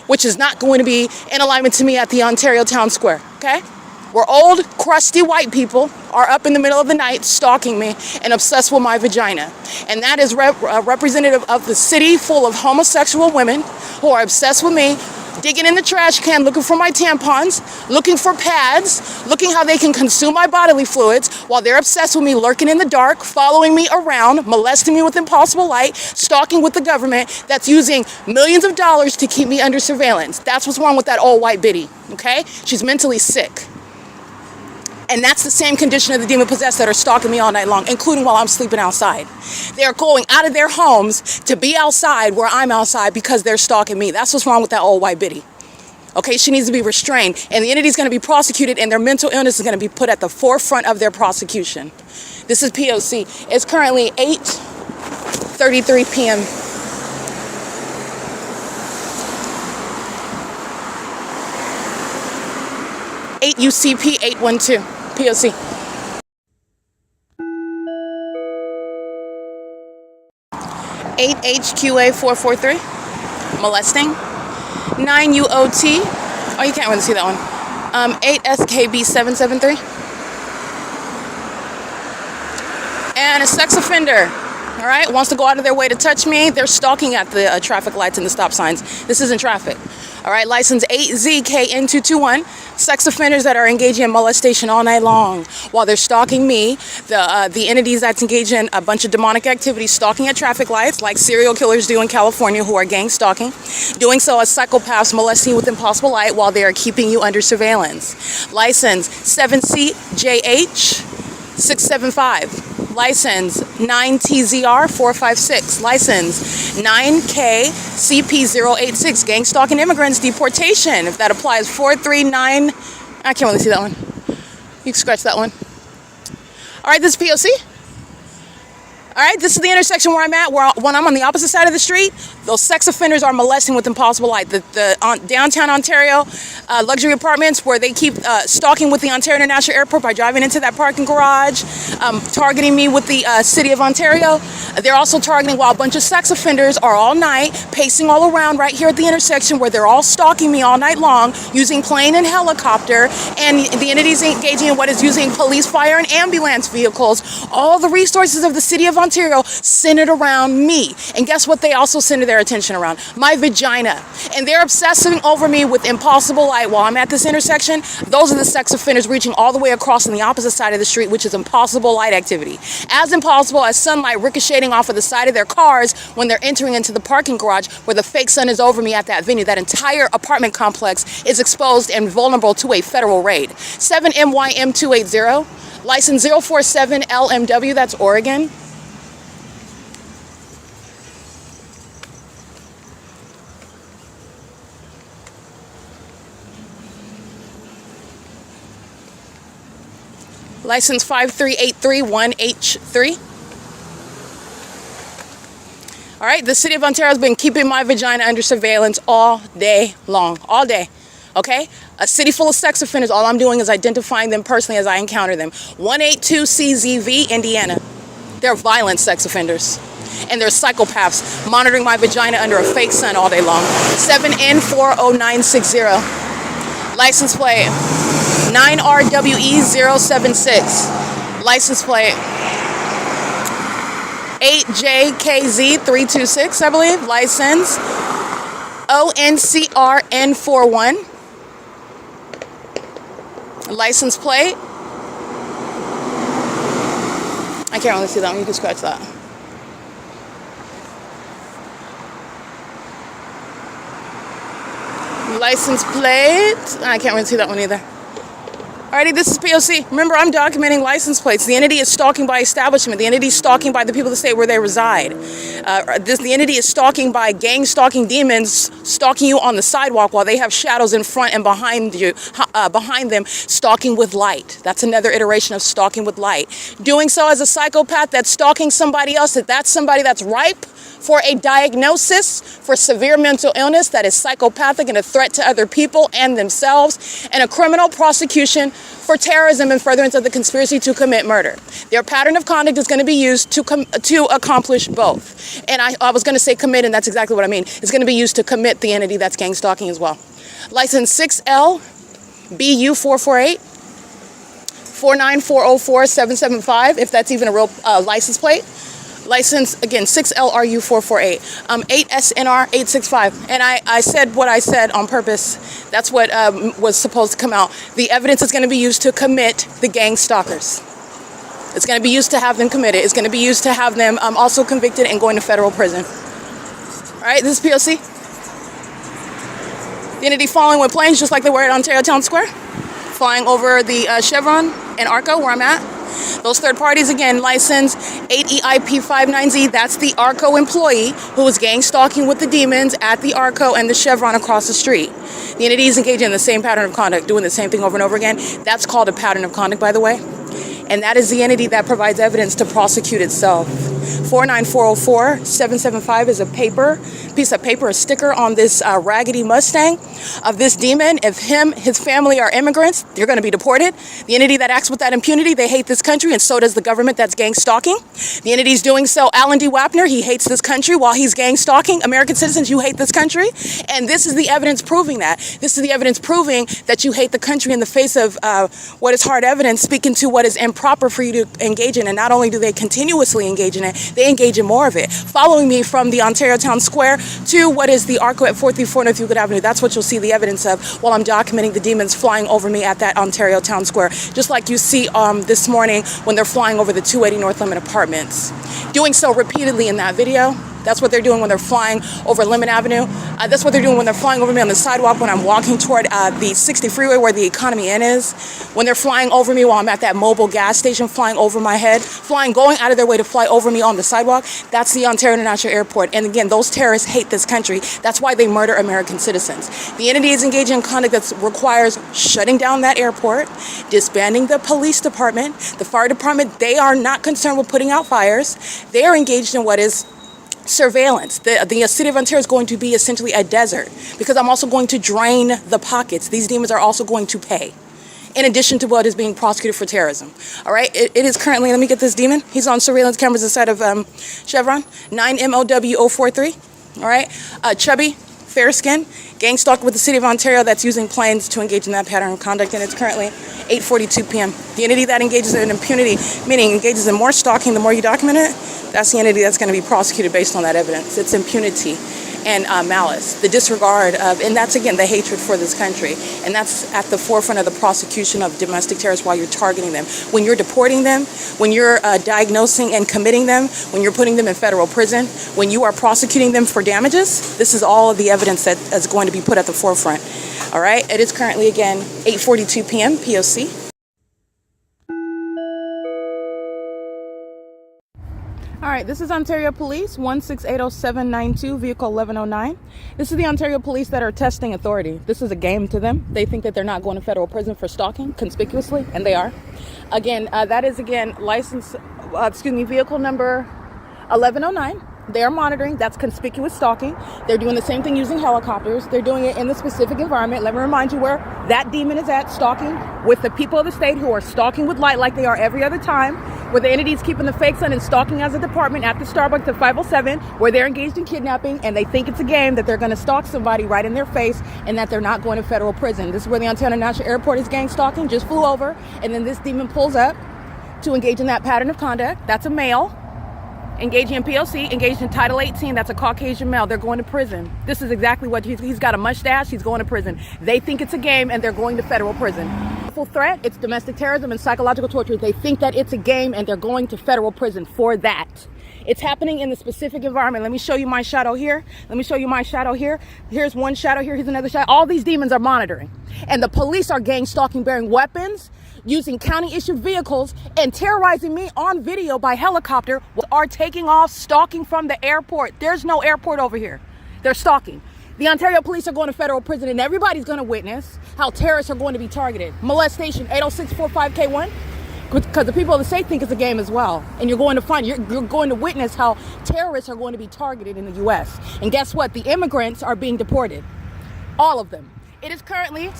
which is not going to be in alignment to me at the Ontario Town Square, okay? Where old, crusty white people are up in the middle of the night stalking me and obsessed with my vagina. And that is representative of the city full of homosexual women who are obsessed with me, digging in the trash can, looking for my tampons, looking for pads, looking how they can consume my bodily fluids while they're obsessed with me, lurking in the dark, following me around, molesting me with impossible light, stalking with the government that's using millions of dollars to keep me under surveillance. That's what's wrong with that old white biddy, okay? She's mentally sick. And that's the same condition of the demon-possessed that are stalking me all night long, including while I'm sleeping outside. They're going out of their homes to be outside where I'm outside because they're stalking me. That's what's wrong with that old white biddy. Okay, she needs to be restrained, and the entity's going to be prosecuted, and their mental illness is going to be put at the forefront of their prosecution. This is P.O.C. It's currently 8:33 p.m. UCP 812 P.O.C. HQA 443 molesting. 9UOT. Oh, you can't really see that one. 8SKB 773. And a sex offender. All right, wants to go out of their way to touch me. They're stalking at the traffic lights and the stop signs. This isn't traffic. All right, license 8ZKN221. Sex offenders that are engaging in molestation all night long while they're stalking me. The entities that's engaged in a bunch of demonic activities, stalking at traffic lights like serial killers do in California, who are gang stalking. Doing so as psychopaths molesting you with impossible light while they are keeping you under surveillance. License 7CJH 675. License 9TZR 456. License 9KCP086. Gang stalking immigrants deportation. If that applies, 439. I can't really see that one. You can scratch that one. All right, this is P.O.C. All right, this is the intersection where I'm at. When I'm on the opposite side of the street, those sex offenders are molesting with impossible light. The downtown Ontario luxury apartments where they keep stalking with the Ontario International Airport by driving into that parking garage, targeting me with the City of Ontario. They're also targeting while a bunch of sex offenders are all night pacing all around right here at the intersection where they're all stalking me all night long using plane and helicopter, and the entities engaging in what is using police, fire, and ambulance vehicles. All the resources of the City of Ontario centered around me. And guess what they also center their attention around? My vagina. And they're obsessing over me with impossible light while I'm at this intersection. Those are the sex offenders reaching all the way across on the opposite side of the street, which is impossible light activity. As impossible as sunlight ricocheting off of the side of their cars when they're entering into the parking garage where the fake sun is over me at that venue. That entire apartment complex is exposed and vulnerable to a federal raid. 7MYM280, license 047LMW, that's Oregon. License 53831H3. All right, the City of Ontario has been keeping my vagina under surveillance all day long, all day, okay? A city full of sex offenders, all I'm doing is identifying them personally as I encounter them. 182CZV, Indiana. They're violent sex offenders. And they're psychopaths monitoring my vagina under a fake sun all day long. 7N40960. License plate 9RWE076. License plate 8JKZ326, I believe. License ONCRN41. License plate. I can't really see that one. You can scratch that. License plate. I can't really see that one either. Alrighty, this is P.O.C. Remember, I'm documenting license plates. The entity is stalking by establishment. The entity is stalking by the people of the state where they reside. The entity is stalking by gang stalking demons, stalking you on the sidewalk while they have shadows in front and behind you, behind them, stalking with light. That's another iteration of stalking with light. Doing so as a psychopath that's stalking somebody else, that's somebody that's ripe for a diagnosis for severe mental illness that is psychopathic and a threat to other people and themselves, and a criminal prosecution for terrorism and furtherance of the conspiracy to commit murder. Their pattern of conduct is going to be used to accomplish both. And I was going to say commit, and that's exactly what I mean. It's going to be used to commit the entity that's gang stalking as well. License 6LBU448, 49404-775, if that's even a real license plate. License, again, 6LRU448, 8SNR865. And I said what I said on purpose. That's what was supposed to come out. The evidence is going to be used to commit the gang stalkers. It's going to be used to have them committed. It's going to be used to have them also convicted and going to federal prison. All right, this is P.O.C. The entity following with planes, just like they were at Ontario Town Square, flying over the CHEVRON and ARCO, where I'm at. Those third parties, again, license 8EIP59Z. That's the ARCO employee who was gang stalking with the demons at the ARCO and the CHEVRON across the street. The entity is engaging in the same pattern of conduct, doing the same thing over and over again. That's called a pattern of conduct, by the way. And that is the entity that provides evidence to prosecute itself. 49404-775 is a piece of paper, a sticker on this raggedy Mustang of this demon. If his family are immigrants, they're going to be deported. The entity that acts with that impunity, they hate this country, and so does the government that's gang stalking. The entity's doing so. Alan D. WAPNER, he hates this country while he's gang stalking. American citizens, you hate this country. And this is the evidence proving that. This is the evidence proving that you hate the country in the face of what is hard evidence, speaking to what is improper for you to engage in. And not only do they continuously engage in it, they engage in more of it. Following me from the Ontario Town Square to what is the ARCO at 434 North Euclid Avenue. That's what you'll see the evidence of while I'm documenting the demons flying over me at that Ontario Town Square. Just like you see this morning when they're flying over the 280 North Lemon Apartments. Doing so repeatedly in that video. That's what they're doing when they're flying over Lemon Avenue. That's what they're doing when they're flying over me on the sidewalk when I'm walking toward the 60 freeway where the Economy Inn is. When they're flying over me while I'm at that mobile gas station, flying over my head, going out of their way to fly over me on the sidewalk. That's the Ontario International Airport. And again, those terrorists hate this country. That's why they murder American citizens. The entity is engaging in conduct that requires shutting down that airport, disbanding the police department, the fire department. They are not concerned with putting out fires. They are engaged in what is surveillance. The city of Ontario is going to be essentially a desert because I'm also going to drain the pockets. These demons are also going to pay, in addition to what is being prosecuted for terrorism. All right, it is currently, let me get this demon. He's on surveillance cameras inside of CHEVRON, 9MOW043. All right, chubby, fair skin, gang stalker with the city of Ontario that's using planes to engage in that pattern of conduct, and it's currently 8:42 p.m. The entity that engages in impunity, meaning engages in more stalking, the more you document it, that's the entity that's going to be prosecuted based on that evidence. It's impunity and malice, the disregard of, and that's, again, the hatred for this country. And that's at the forefront of the prosecution of domestic terrorists while you're targeting them. When you're deporting them, when you're diagnosing and committing them, when you're putting them in federal prison, when you are prosecuting them for damages, this is all of the evidence that is going to be put at the forefront. All right, it is currently, again, 8:42 p.m. P.O.C. All right, this is Ontario Police, 1680792, vehicle 1109. This is the Ontario Police that are testing authority. This is a game to them. They think that they're not going to federal prison for stalking conspicuously, and they are. Again, that is, again, vehicle number 1109. They are monitoring. That's conspicuous stalking. They're doing the same thing using helicopters. They're doing it in the specific environment. Let me remind you where that demon is at, stalking with the people of the state who are stalking with light like they are every other time, where the entity's keeping the fakes on and stalking as a department at the Starbucks at 507, where they're engaged in kidnapping and they think it's a game that they're going to stalk somebody right in their face and that they're not going to federal prison. This is where the Ontario International Airport is gang stalking, just flew over, and then this demon pulls up to engage in that pattern of conduct. That's a male. Engaging in P.O.C., engaged in Title 18, that's a Caucasian male. They're going to prison. This is exactly what he's got a mustache, he's going to prison. They think it's a game and they're going to federal prison. Full threat, it's domestic terrorism and psychological torture. They think that it's a game and they're going to federal prison for that. It's happening in the specific environment. Let me show you my shadow here. Let me show you my shadow here. Here's one shadow here, here's another shadow. All these demons are monitoring. And the police are gang stalking, bearing weapons, using county-issued vehicles, and terrorizing me on video by helicopter, are taking off, stalking from the airport. There's no airport over here. They're stalking. The Ontario police are going to federal prison, and everybody's going to witness how terrorists are going to be targeted. Molestation, 80645K1, because the people of the state think it's a game as well. And you're going to witness how terrorists are going to be targeted in the U.S. And guess what? The immigrants are being deported. All of them. It is currently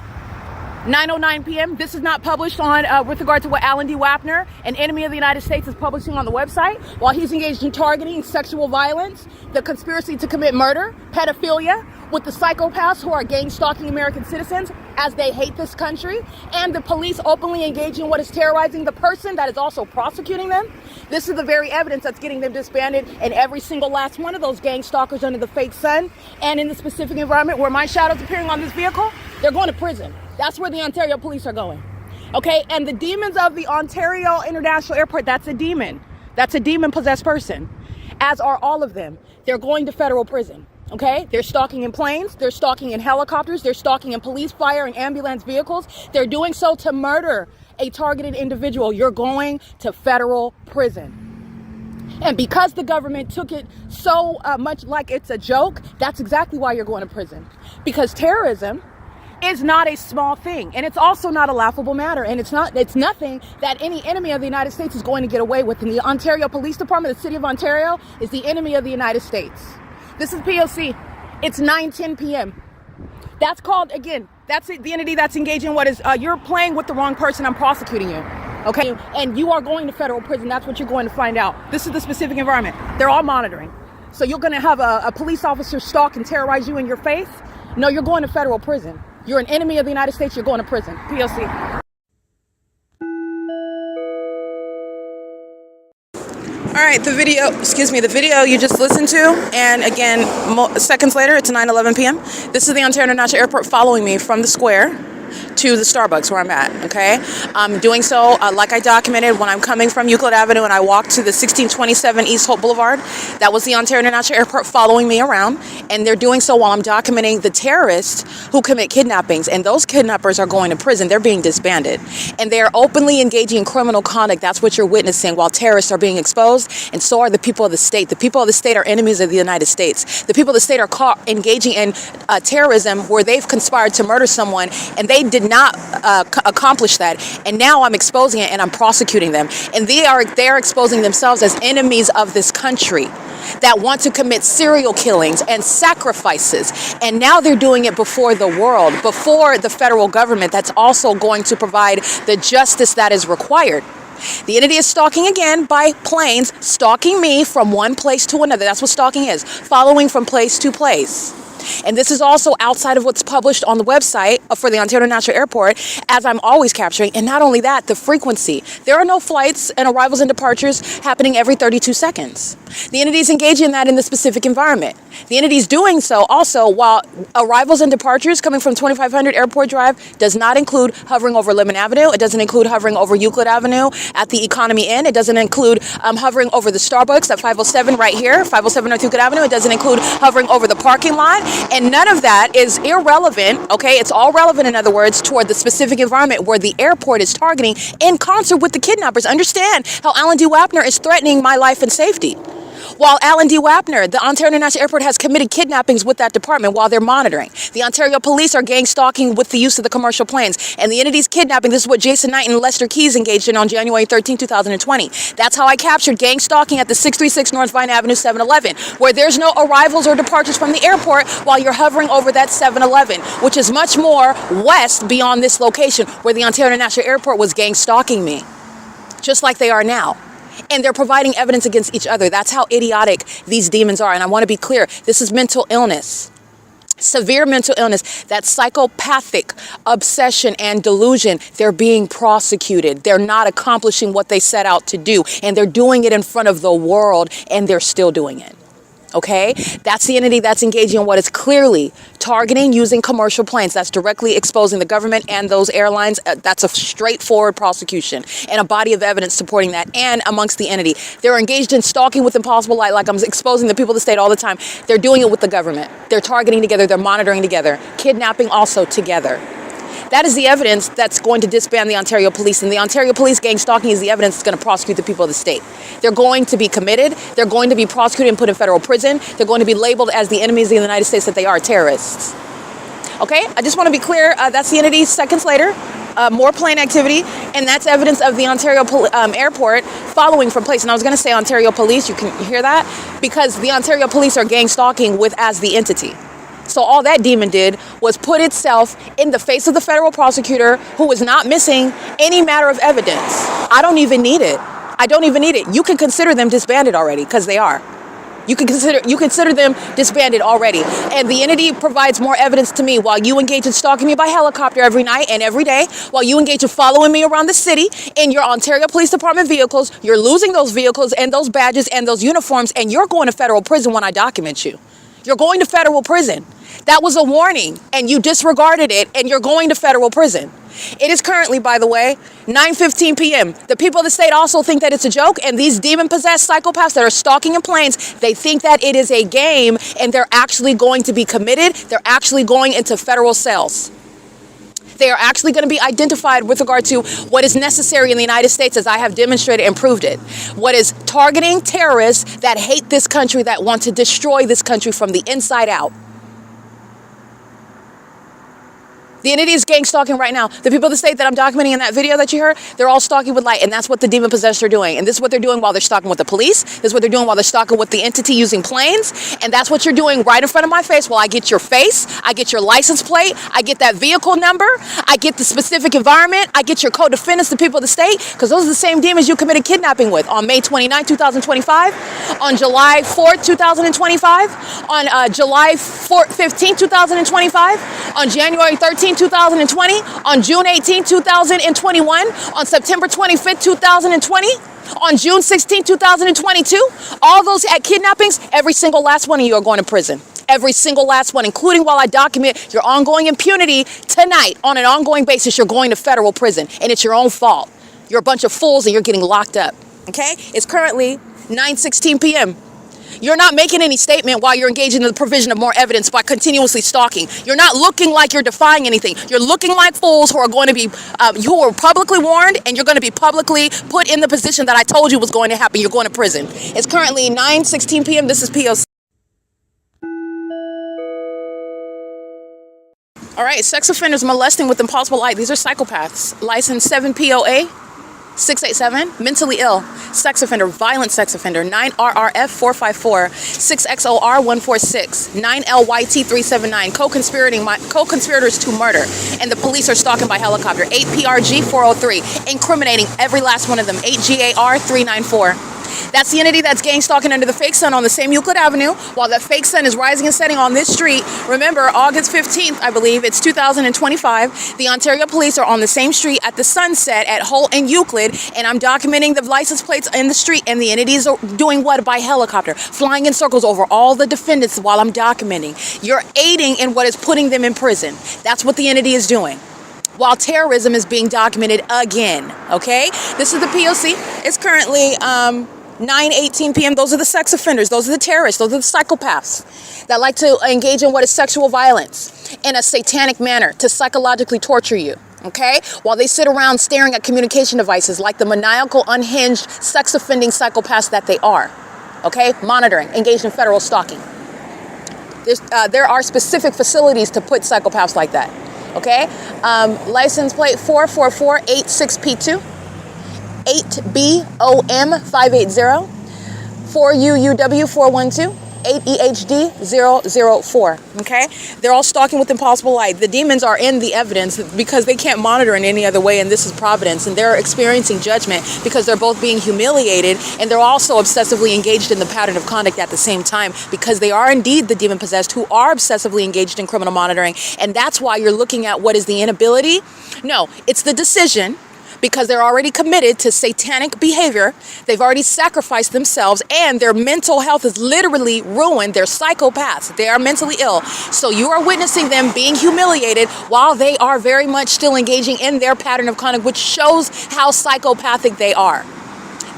9:09 p.m. This is not published on with regard to what Alan D. WAPNER, an enemy of the United States, is publishing on the website while he's engaged in targeting sexual violence, the conspiracy to commit murder, pedophilia, with the psychopaths who are gang stalking American citizens as they hate this country, and the police openly engaging in what is terrorizing the person that is also prosecuting them. This is the very evidence that's getting them disbanded, and every single last one of those gang stalkers under the fake sun and in the specific environment where my shadow's appearing on this vehicle, they're going to prison. That's where the Ontario police are going. Okay, and the demons of the Ontario International Airport, that's a demon. That's a demon-possessed person, as are all of them. They're going to federal prison. Okay, they're stalking in planes, they're stalking in helicopters, they're stalking in police, fire, and ambulance vehicles. They're doing so to murder a targeted individual. You're going to federal prison. And because the government took it so much like it's a joke, that's exactly why you're going to prison. Because terrorism is not a small thing, and it's also not a laughable matter, and it's nothing that any enemy of the United States is going to get away with. And the Ontario Police Department, the City of Ontario, is the enemy of the United States. This is P.O.C. It's 9:10 p.m. That's called, again, that's the entity that's engaging in what is, you're playing with the wrong person. I'm prosecuting you. Okay? And you are going to federal prison. That's what you're going to find out. This is the specific environment. They're all monitoring. So you're going to have a police officer stalk and terrorize you in your face? No, you're going to federal prison. You're an enemy of the United States. You're going to prison. P.O.C. All right, the video you just listened to, and again, seconds later, it's 9:11 p.m. This is the Ontario International Airport following me from the square to the Starbucks where I'm at, okay? I'm doing so, like I documented, when I'm coming from Euclid Avenue and I walked to the 1627 East Hope Boulevard. That was the Ontario International Airport following me around, and they're doing so while I'm documenting the terrorists who commit kidnappings, and those kidnappers are going to prison. They're being disbanded, and they are openly engaging in criminal conduct. That's what you're witnessing while terrorists are being exposed, and so are the people of the state. The people of the state are enemies of the United States. The people of the state are caught engaging in terrorism where they've conspired to murder someone, and they did not accomplish that, and now I'm exposing it and I'm prosecuting them, and they're exposing themselves as enemies of this country that want to commit serial killings and sacrifices, and now they're doing it before the world, before the federal government that's also going to provide the justice that is required. The entity is stalking again by planes, stalking me from one place to another. That's what stalking is, following from place to place. And this is also outside of what's published on the website for the Ontario International Airport, as I'm always capturing. And not only that, the frequency. There are no flights and arrivals and departures happening every 32 seconds. The entity is engaging in that in the specific environment. The entity is doing so also while arrivals and departures coming from 2500 Airport Drive does not include hovering over Lemon Avenue. It doesn't include hovering over Euclid Avenue at the Economy Inn. It doesn't include hovering over the Starbucks at 507 right here, 507 North Euclid Avenue. It doesn't include hovering over the parking lot. And none of that is irrelevant, okay? It's all relevant, in other words, toward the specific environment where the airport is targeting in concert with the kidnappers. Understand how Alan D. WAPNER is threatening my life and safety. While Alan D. WAPNER, the Ontario International Airport, has committed kidnappings with that department while they're monitoring. The Ontario police are gang stalking with the use of the commercial planes. And the entity's kidnapping, this is what Jason Knight and Lester Keys engaged in on January 13, 2020. That's how I captured gang stalking at the 636 North Vine Avenue 7-Eleven, where there's no arrivals or departures from the airport while you're hovering over that 7-Eleven, which is much more west beyond this location where the Ontario International Airport was gang stalking me, just like they are now. And they're providing evidence against each other. That's how idiotic these demons are. And I want to be clear, this is mental illness. Severe mental illness, that psychopathic obsession and delusion. They're being prosecuted. They're not accomplishing what they set out to do. And they're doing it in front of the world, and they're still doing it. Okay? That's the entity that's engaging in what is clearly targeting using commercial planes. That's directly exposing the government and those airlines. That's a straightforward prosecution and a body of evidence supporting that, and amongst the entity. They're engaged in stalking with impossible light, like I'm exposing the people of the state all the time. They're doing it with the government. They're targeting together. They're monitoring together. Kidnapping also together. That is the evidence that's going to disband the Ontario police, and the Ontario police gang stalking is the evidence that's going to prosecute the people of the state. They're going to be committed. They're going to be prosecuted and put in federal prison. They're going to be labeled as the enemies of the United States that they are, terrorists. Okay, I just want to be clear. That's the entity. Seconds later, more plane activity, and that's evidence of the Ontario airport following from place. And I was going to say Ontario police. You can hear that because the Ontario police are gang stalking with as the entity. So all that demon did was put itself in the face of the federal prosecutor, who was not missing any matter of evidence. I don't even need it. I don't even need it. You can consider them disbanded already, because they are. You consider them disbanded already. And the entity provides more evidence to me while you engage in stalking me by helicopter every night and every day, while you engage in following me around the city in your Ontario Police Department vehicles. You're losing those vehicles and those badges and those uniforms, and you're going to federal prison when I document you. You're going to federal prison. That was a warning, and you disregarded it, and you're going to federal prison. It is currently, by the way, 9:15 p.m. The people of the state also think that it's a joke, and these demon-possessed psychopaths that are stalking in planes, they think that it is a game, and they're actually going to be committed. They're actually going into federal cells. They are actually going to be identified with regard to what is necessary in the United States, as I have demonstrated and proved it. What is targeting terrorists that hate this country, that want to destroy this country from the inside out. The entity is gang stalking right now. The people of the state that I'm documenting in that video that you heard, they're all stalking with light, and that's what the demon possessed are doing. And this is what they're doing while they're stalking with the police. This is what they're doing while they're stalking with the entity using planes. And that's what you're doing right in front of my face while I get your face, I get your license plate, I get that vehicle number, I get the specific environment, I get your co-defendants, the people of the state, because those are the same demons you committed kidnapping with on May 29, 2025, on July 4th, 2025, on July 15, 2025, on January 13, 2020, on June 18, 2021, on September 25th, 2020, on June 16, 2022, all those kidnappings, every single last one of you are going to prison. Every single last one, including while I document your ongoing impunity tonight on an ongoing basis. You're going to federal prison, and it's your own fault. You're a bunch of fools, and you're getting locked up. Okay? It's currently 9:16 p.m. You're not making any statement while you're engaging in the provision of more evidence by continuously stalking. You're not looking like you're defying anything. You're looking like fools who are going to be, who are publicly warned, and you're going to be publicly put in the position that I told you was going to happen. You're going to prison. It's currently 9:16 p.m. This is P.O.C. All right, sex offenders molesting with impossible light. These are psychopaths. License 7 POA 687, mentally ill, sex offender, violent sex offender, 9RRF 454, 6XOR 146, 9LYT 379, co-conspirators to murder, and the police are stalking by helicopter, 8PRG 403, incriminating every last one of them, 8GAR 394. That's the entity that's gang stalking under the fake sun on the same Euclid Avenue while that fake sun is rising and setting on this street. Remember, August 15th, I believe, it's 2025. The Ontario police are on the same street at the sunset at Hull and Euclid, and I'm documenting the license plates in the street, and the entities are doing what? By helicopter, flying in circles over all the defendants while I'm documenting. You're aiding in what is putting them in prison. That's what the entity is doing, while terrorism is being documented again, okay? This is the P.O.C. It's currently 9:18 p.m. Those are the sex offenders. Those are the terrorists. Those are the psychopaths that like to engage in what is sexual violence in a satanic manner to psychologically torture you, okay? While they sit around staring at communication devices like the maniacal, unhinged, sex-offending psychopaths that they are, okay? Monitoring, engaged in federal stalking. There are specific facilities to put psychopaths like that. Okay, license plate 44486P2, 8BOM 580, 4UUW 412, 8EHD 004. Okay, they're all stalking with impossible light. The demons are in the evidence because they can't monitor in any other way, and this is providence, and they're experiencing judgment because they're both being humiliated, and they're also obsessively engaged in the pattern of conduct at the same time because they are indeed the demon possessed who are obsessively engaged in criminal monitoring. And that's why you're looking at what is the inability. No, it's the decision, because they're already committed to satanic behavior. They've already sacrificed themselves, and their mental health is literally ruined. They're psychopaths. They are mentally ill. So you are witnessing them being humiliated while they are very much still engaging in their pattern of conduct, which shows how psychopathic they are.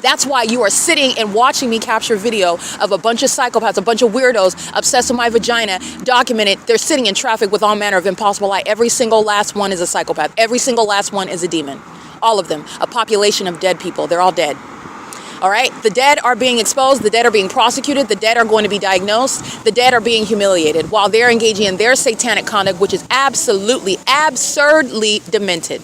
That's why you are sitting and watching me capture video of a bunch of psychopaths, a bunch of weirdos obsessed with my vagina, documented. They're sitting in traffic with all manner of impossible light. Every single last one is a psychopath. Every single last one is a demon. All of them. A population of dead people. They're all dead. All right? The dead are being exposed. The dead are being prosecuted. The dead are going to be diagnosed. The dead are being humiliated while they're engaging in their satanic conduct, which is absolutely, absurdly demented.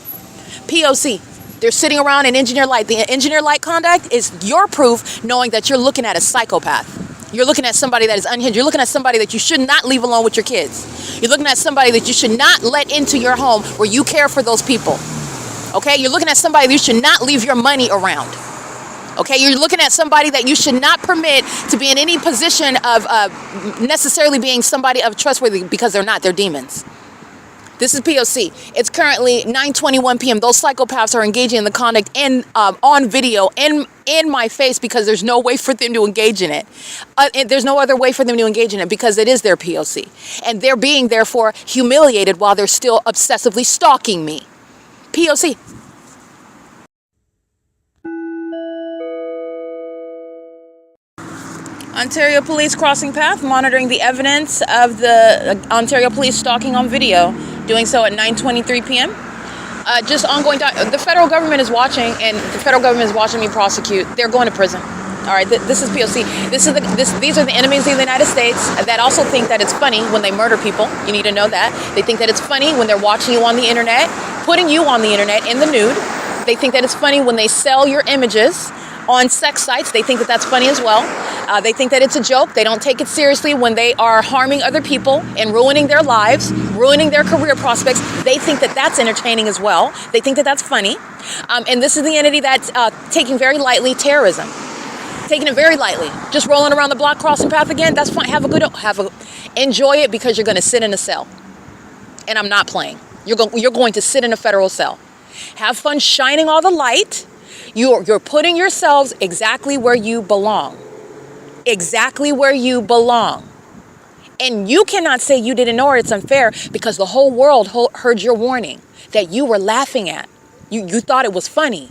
P.O.C. They're sitting around in engineer light. The engineer light conduct is your proof knowing that you're looking at a psychopath. You're looking at somebody that is unhinged. You're looking at somebody that you should not leave alone with your kids. You're looking at somebody that you should not let into your home where you care for those people. Okay? You're looking at somebody that you should not leave your money around. Okay, you're looking at somebody that you should not permit to be in any position of necessarily being somebody of trustworthy, because they're not, they're demons. This is P.O.C. It's currently 9:21 p.m. Those psychopaths are engaging in the conduct on video in my face, because there's no way for them to engage in it. There's no other way for them to engage in it, because it is their P.O.C. And they're being, therefore, humiliated while they're still obsessively stalking me. P.O.C. Ontario Police crossing path, monitoring the evidence of the Ontario Police stalking on video, doing so at 9:23 p.m. Just ongoing. The federal government is watching, and the federal government is watching me prosecute. They're going to prison. All right, this is P.O.C. These are the enemies of the United States that also think that it's funny when they murder people. You need to know that. They think that it's funny when they're watching you on the internet, putting you on the internet in the nude. They think that it's funny when they sell your images on sex sites. They think that that's funny as well. They think that it's a joke. They don't take it seriously when they are harming other people and ruining their lives, ruining their career prospects. They think that that's entertaining as well. They think that that's funny. And this is the entity that's taking very lightly terrorism. Taking it very lightly. Just rolling around the block, crossing path again. That's fine. Enjoy it, because you're going to sit in a cell. And I'm not playing. You're going to sit in a federal cell. Have fun shining all the light. You're putting yourselves exactly where you belong. Exactly where you belong. And you cannot say you didn't know, or it's unfair, because the whole world heard your warning that you were laughing at. You thought it was funny.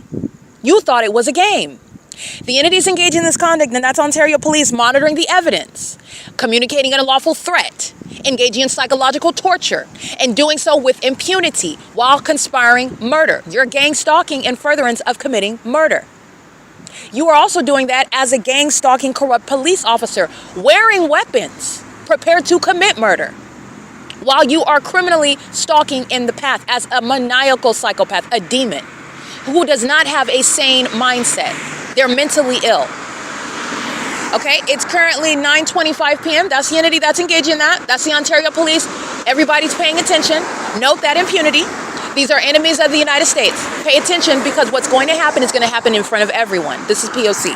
You thought it was a game. The entities engaged in this conduct, and that's Ontario Police, monitoring the evidence, communicating an unlawful threat, engaging in psychological torture, and doing so with impunity while conspiring murder. You're gang stalking in furtherance of committing murder. You are also doing that as a gang stalking corrupt police officer, wearing weapons, prepared to commit murder, while you are criminally stalking in the path as a maniacal psychopath, a demon, who does not have a sane mindset. They're mentally ill. Okay, it's currently 9:25 p.m. That's the entity that's engaged in that. That's the Ontario Police. Everybody's paying attention. Note that impunity. These are enemies of the United States. Pay attention, because what's going to happen is going to happen in front of everyone. This is P.O.C.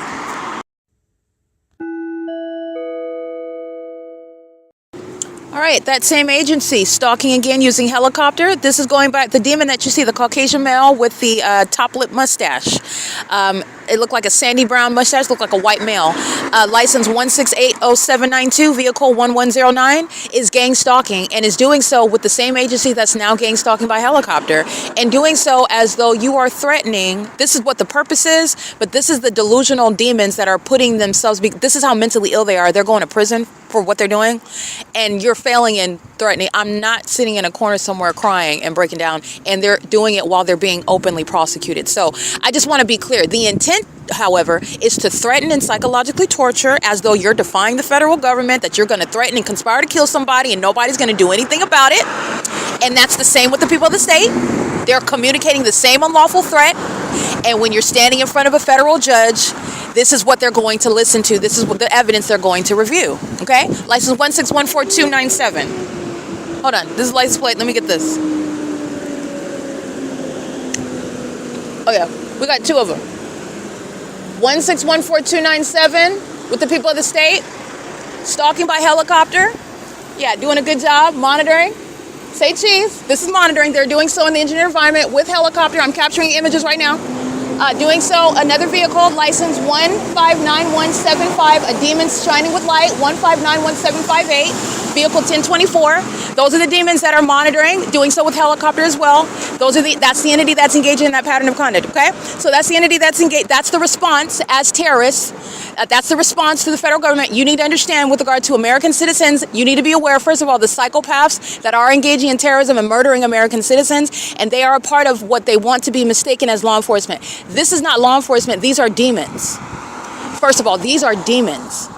All right, that same agency, stalking again using helicopter. This is going by the demon that you see, the Caucasian male with the top lip mustache. It looked like a sandy brown mustache, looked like a white male. License 1680792, vehicle 1109, is gang stalking, and is doing so with the same agency that's now gang stalking by helicopter, and doing so as though you are threatening. This is what the purpose is, but this is the delusional demons that are putting themselves, this is how mentally ill they are. They're going to prison for what they're doing, and you're failing and threatening. I'm not sitting in a corner somewhere crying and breaking down, and they're doing it while they're being openly prosecuted. So I just want to be clear. The intent, however, is to threaten and psychologically torture as though you're defying the federal government, that you're going to threaten and conspire to kill somebody and nobody's going to do anything about it. And that's the same with the people of the state. They're communicating the same unlawful threat. And when you're standing in front of a federal judge, this is what they're going to listen to. This is what the evidence they're going to review. Okay? License 1614297. Hold on. This is license plate. Let me get this. Oh, yeah. We got two of them. 1614297 with the people of the state. Stalking by helicopter. Yeah, doing a good job. Monitoring. Say cheese. This is monitoring. They're doing so in the engineered environment with helicopter. I'm capturing images right now. Doing so, another vehicle, license 1591755, a demon's shining with light, 1591758, vehicle 1024. Those are the demons that are monitoring, doing so with helicopter as well. That's the entity that's engaging in that pattern of conduct, okay? So that's the entity that's engaged. That's the response as terrorists. That's the response to the federal government. You need to understand, with regard to American citizens, you need to be aware, first of all, the psychopaths that are engaging in terrorism and murdering American citizens, and they are a part of what they want to be mistaken as law enforcement. This is not law enforcement. These are demons. First of all, these are demons.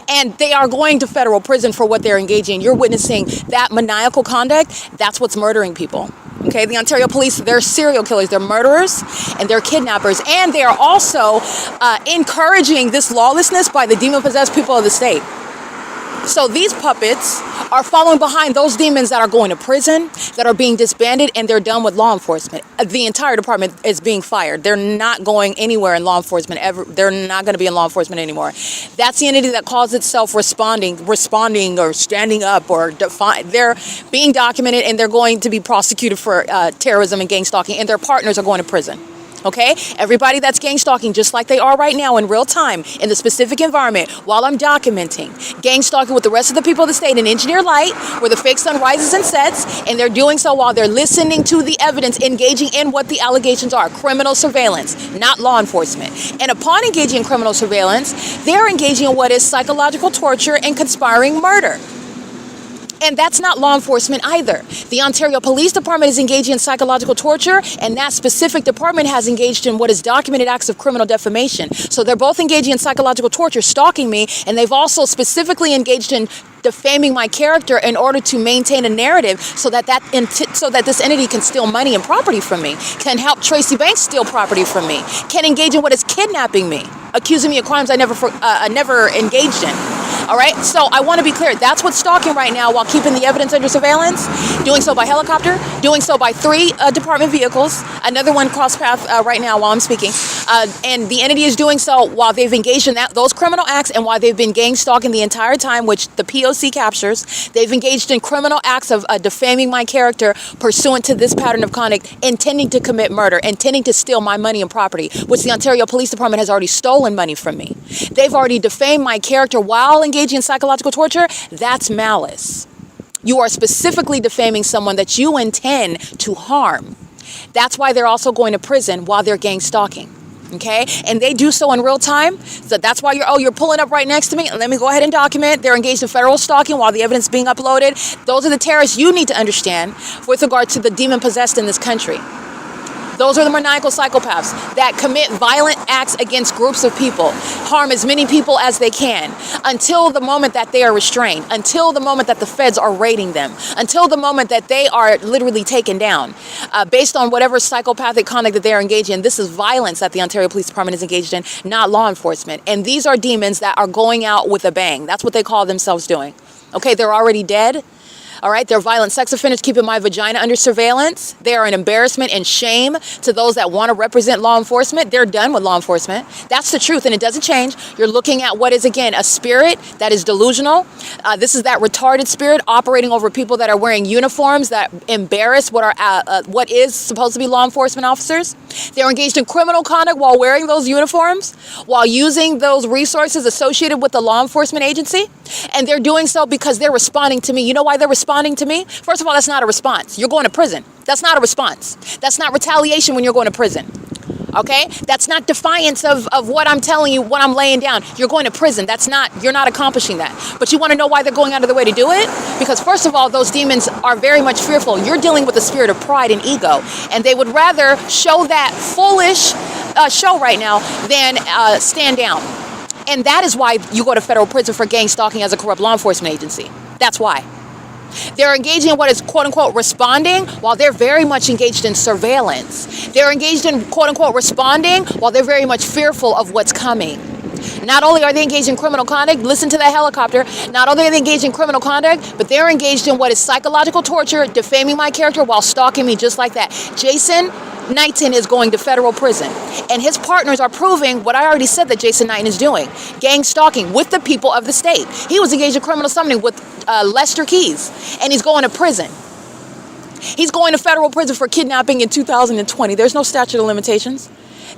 And they are going to federal prison for what they're engaging in. You're witnessing that maniacal conduct. That's what's murdering people. Okay, the Ontario Police, they're serial killers, they're murderers, and they're kidnappers. And they are also encouraging this lawlessness by the demon-possessed people of the state. So these puppets are following behind those demons that are going to prison, that are being disbanded, and they're done with law enforcement. The entire department is being fired. They're not going anywhere in law enforcement ever. They're not going to be in law enforcement anymore. That's the entity that calls itself responding or standing up or they're being documented, and they're going to be prosecuted for terrorism and gang stalking, and their partners are going to prison. Okay, everybody that's gang stalking, just like they are right now in real time in the specific environment, while I'm documenting gang stalking with the rest of the people of the state in engineer light, where the fake sun rises and sets, and they're doing so while they're listening to the evidence, engaging in what the allegations are, criminal surveillance, not law enforcement. And upon engaging in criminal surveillance, they're engaging in what is psychological torture and conspiring murder. And that's not law enforcement either. The Ontario Police Department is engaging in psychological torture, and that specific department has engaged in what is documented acts of criminal defamation. So they're both engaging in psychological torture, stalking me, and they've also specifically engaged in defaming my character in order to maintain a narrative so that this entity can steal money and property from me, can help Tracy Banks steal property from me, can engage in what is kidnapping me, accusing me of crimes I never engaged in. All right, so I want to be clear. That's what's stalking right now while keeping the evidence under surveillance, doing so by helicopter, doing so by 3 department vehicles, another one cross path right now while I'm speaking. And the entity is doing so while they've engaged in those criminal acts and while they've been gang stalking the entire time, which the P.O.C. captures. They've engaged in criminal acts of defaming my character pursuant to this pattern of conduct, intending to commit murder, intending to steal my money and property, which the Ontario Police Department has already stolen money from me. They've already defamed my character while engaging in psychological torture. That's malice. You are specifically defaming someone that you intend to harm. That's why they're also going to prison while they're gang stalking. Okay, and they do so in real time. So that's why you're pulling up right next to me. Let me go ahead and document. They're engaged in federal stalking while the evidence is being uploaded. Those are the terrorists you need to understand with regard to the demon possessed in this country. Those are the maniacal psychopaths that commit violent acts against groups of people, harm as many people as they can, until the moment that they are restrained, until the moment that the feds are raiding them, until the moment that they are literally taken down, based on whatever psychopathic conduct that they are engaged in. This is violence that the Ontario Police Department is engaged in, not law enforcement. And these are demons that are going out with a bang. That's what they call themselves doing. Okay, they're already dead. All right, they're violent sex offenders keeping my vagina under surveillance. They are an embarrassment and shame to those that want to represent law enforcement. They're done with law enforcement. That's the truth, and it doesn't change. You're looking at what is, again, a spirit that is delusional. This is that retarded spirit operating over people that are wearing uniforms that embarrass what is supposed to be law enforcement officers. They're engaged in criminal conduct while wearing those uniforms, while using those resources associated with the law enforcement agency. And they're doing so because they're responding to me. You know why they're responding to me? First of all, that's not a response. You're going to prison. That's not a response. That's not retaliation when you're going to prison. Okay? That's not defiance of what I'm telling you, what I'm laying down. You're going to prison. You're not accomplishing that. But you want to know why they're going out of their way to do it? Because first of all, those demons are very much fearful. You're dealing with a spirit of pride and ego. And they would rather show that foolish show right now than stand down. And that is why you go to federal prison for gang stalking as a corrupt law enforcement agency. That's why. They're engaging in what is quote-unquote responding while they're very much engaged in surveillance. They're engaged in quote-unquote responding while they're very much fearful of what's coming. Not only are they engaged in criminal conduct, listen to that helicopter, not only are they engaged in criminal conduct, but they're engaged in what is psychological torture, defaming my character while stalking me just like that. Jason Knighton is going to federal prison, and his partners are proving what I already said that Jason Knighton is doing, gang stalking with the people of the state. He was engaged in criminal summoning with Lester Keys, and he's going to prison. He's going to federal prison for kidnapping in 2020. There's no statute of limitations.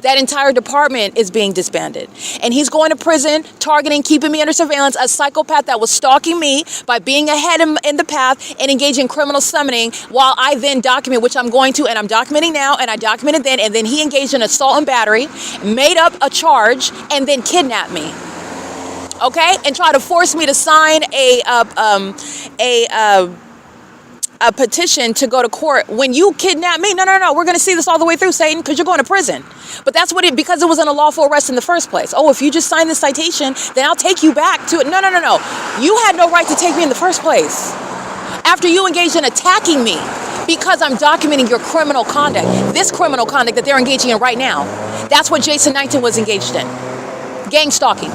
That entire department is being disbanded. And he's going to prison, targeting, keeping me under surveillance, a psychopath that was stalking me by being ahead in the path and engaging in criminal summoning while I then document, which I'm going to, and I'm documenting now, and I documented then, and then he engaged in assault and battery, made up a charge, and then kidnapped me. Okay? And try to force me to sign a petition to go to court. When you kidnap me, no, we're going to see this all the way through, Satan, because you're going to prison. But that's because it was an unlawful arrest in the first place. Oh, if you just sign this citation, then I'll take you back to it. No. You had no right to take me in the first place. After you engaged in attacking me because I'm documenting your criminal conduct, this criminal conduct that they're engaging in right now, that's what Jason Knighton was engaged in. Gang stalking.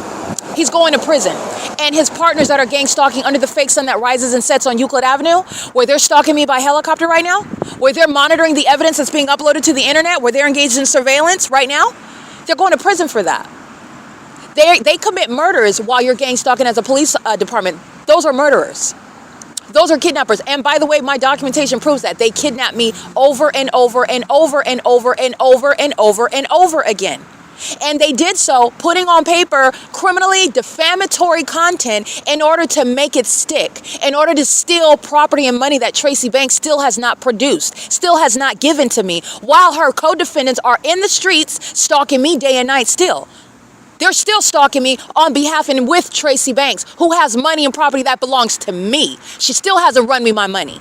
He's going to prison. And his partners that are gang stalking under the fake sun that rises and sets on Euclid Avenue, where they're stalking me by helicopter right now, where they're monitoring the evidence that's being uploaded to the internet, where they're engaged in surveillance right now, they're going to prison for that. They commit murders while you're gang stalking as a police department. Those are murderers. Those are kidnappers. And by the way, my documentation proves that. They kidnapped me over and over and over and over and over and over and over again. And they did so putting on paper criminally defamatory content in order to make it stick, in order to steal property and money that Tracy Banks still has not produced, still has not given to me, while her co-defendants are in the streets stalking me day and night still. They're still stalking me on behalf and with Tracy Banks, who has money and property that belongs to me. She still hasn't run me my money.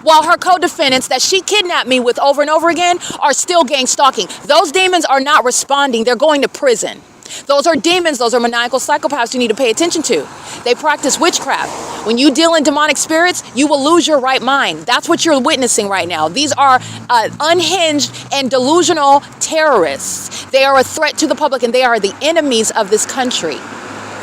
While her co-defendants that she kidnapped me with over and over again are still gang stalking. Those demons are not responding. They're going to prison. Those are demons. Those are maniacal psychopaths you need to pay attention to. They practice witchcraft. When you deal in demonic spirits, you will lose your right mind. That's what you're witnessing right now. These are unhinged and delusional terrorists. They are a threat to the public, and they are the enemies of this country.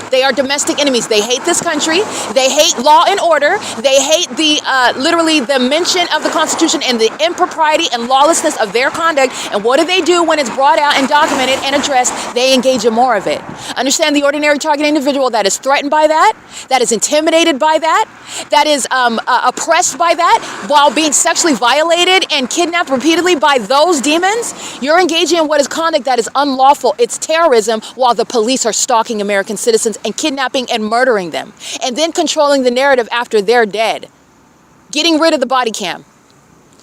They are domestic enemies. They hate this country. They hate law and order. They hate the literally the mention of the Constitution and the impropriety and lawlessness of their conduct. And what do when it's brought out and documented and addressed? They engage in more of it. Understand the ordinary target individual that is threatened by that is intimidated by that is oppressed by that, while being sexually violated and kidnapped repeatedly by those demons. You're engaging in what is conduct that is unlawful. It's terrorism, while the police are stalking American citizens and kidnapping and murdering them, and then controlling the narrative after they're dead, getting rid of the body cam,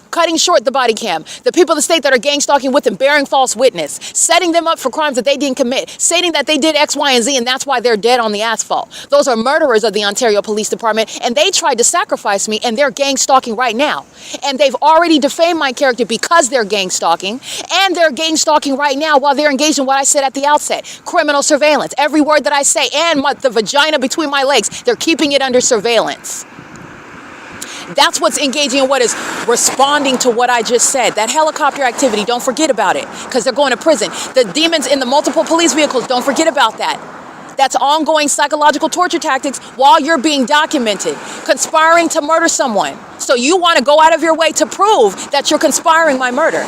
cutting short the body cam, the people of the state that are gang stalking with them, bearing false witness, setting them up for crimes that they didn't commit, stating that they did X, Y, and Z, and that's why they're dead on the asphalt. Those are murderers of the Ontario Police Department, and they tried to sacrifice me, and they're gang stalking right now. And they've already defamed my character because they're gang stalking, and they're gang stalking right now while they're engaged in what I said at the outset: criminal surveillance. Every word that I say, and the vagina between my legs, they're keeping it under surveillance. That's what's engaging in what is responding to what I just said. That helicopter activity, don't forget about it, because they're going to prison. The demons in the multiple police vehicles, don't forget about that. That's ongoing psychological torture tactics while you're being documented, conspiring to murder someone. So you want to go out of your way to prove that you're conspiring my murder.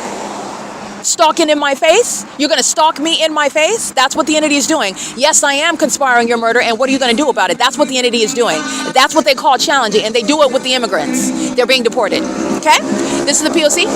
Stalking in my face? You're going to stalk me in my face? That's what the entity is doing. Yes, I am conspiring your murder, and what are you going to do about it? That's what the entity is doing. That's what they call challenging, and they do it with the immigrants. They're being deported. Okay? This is the P.O.C.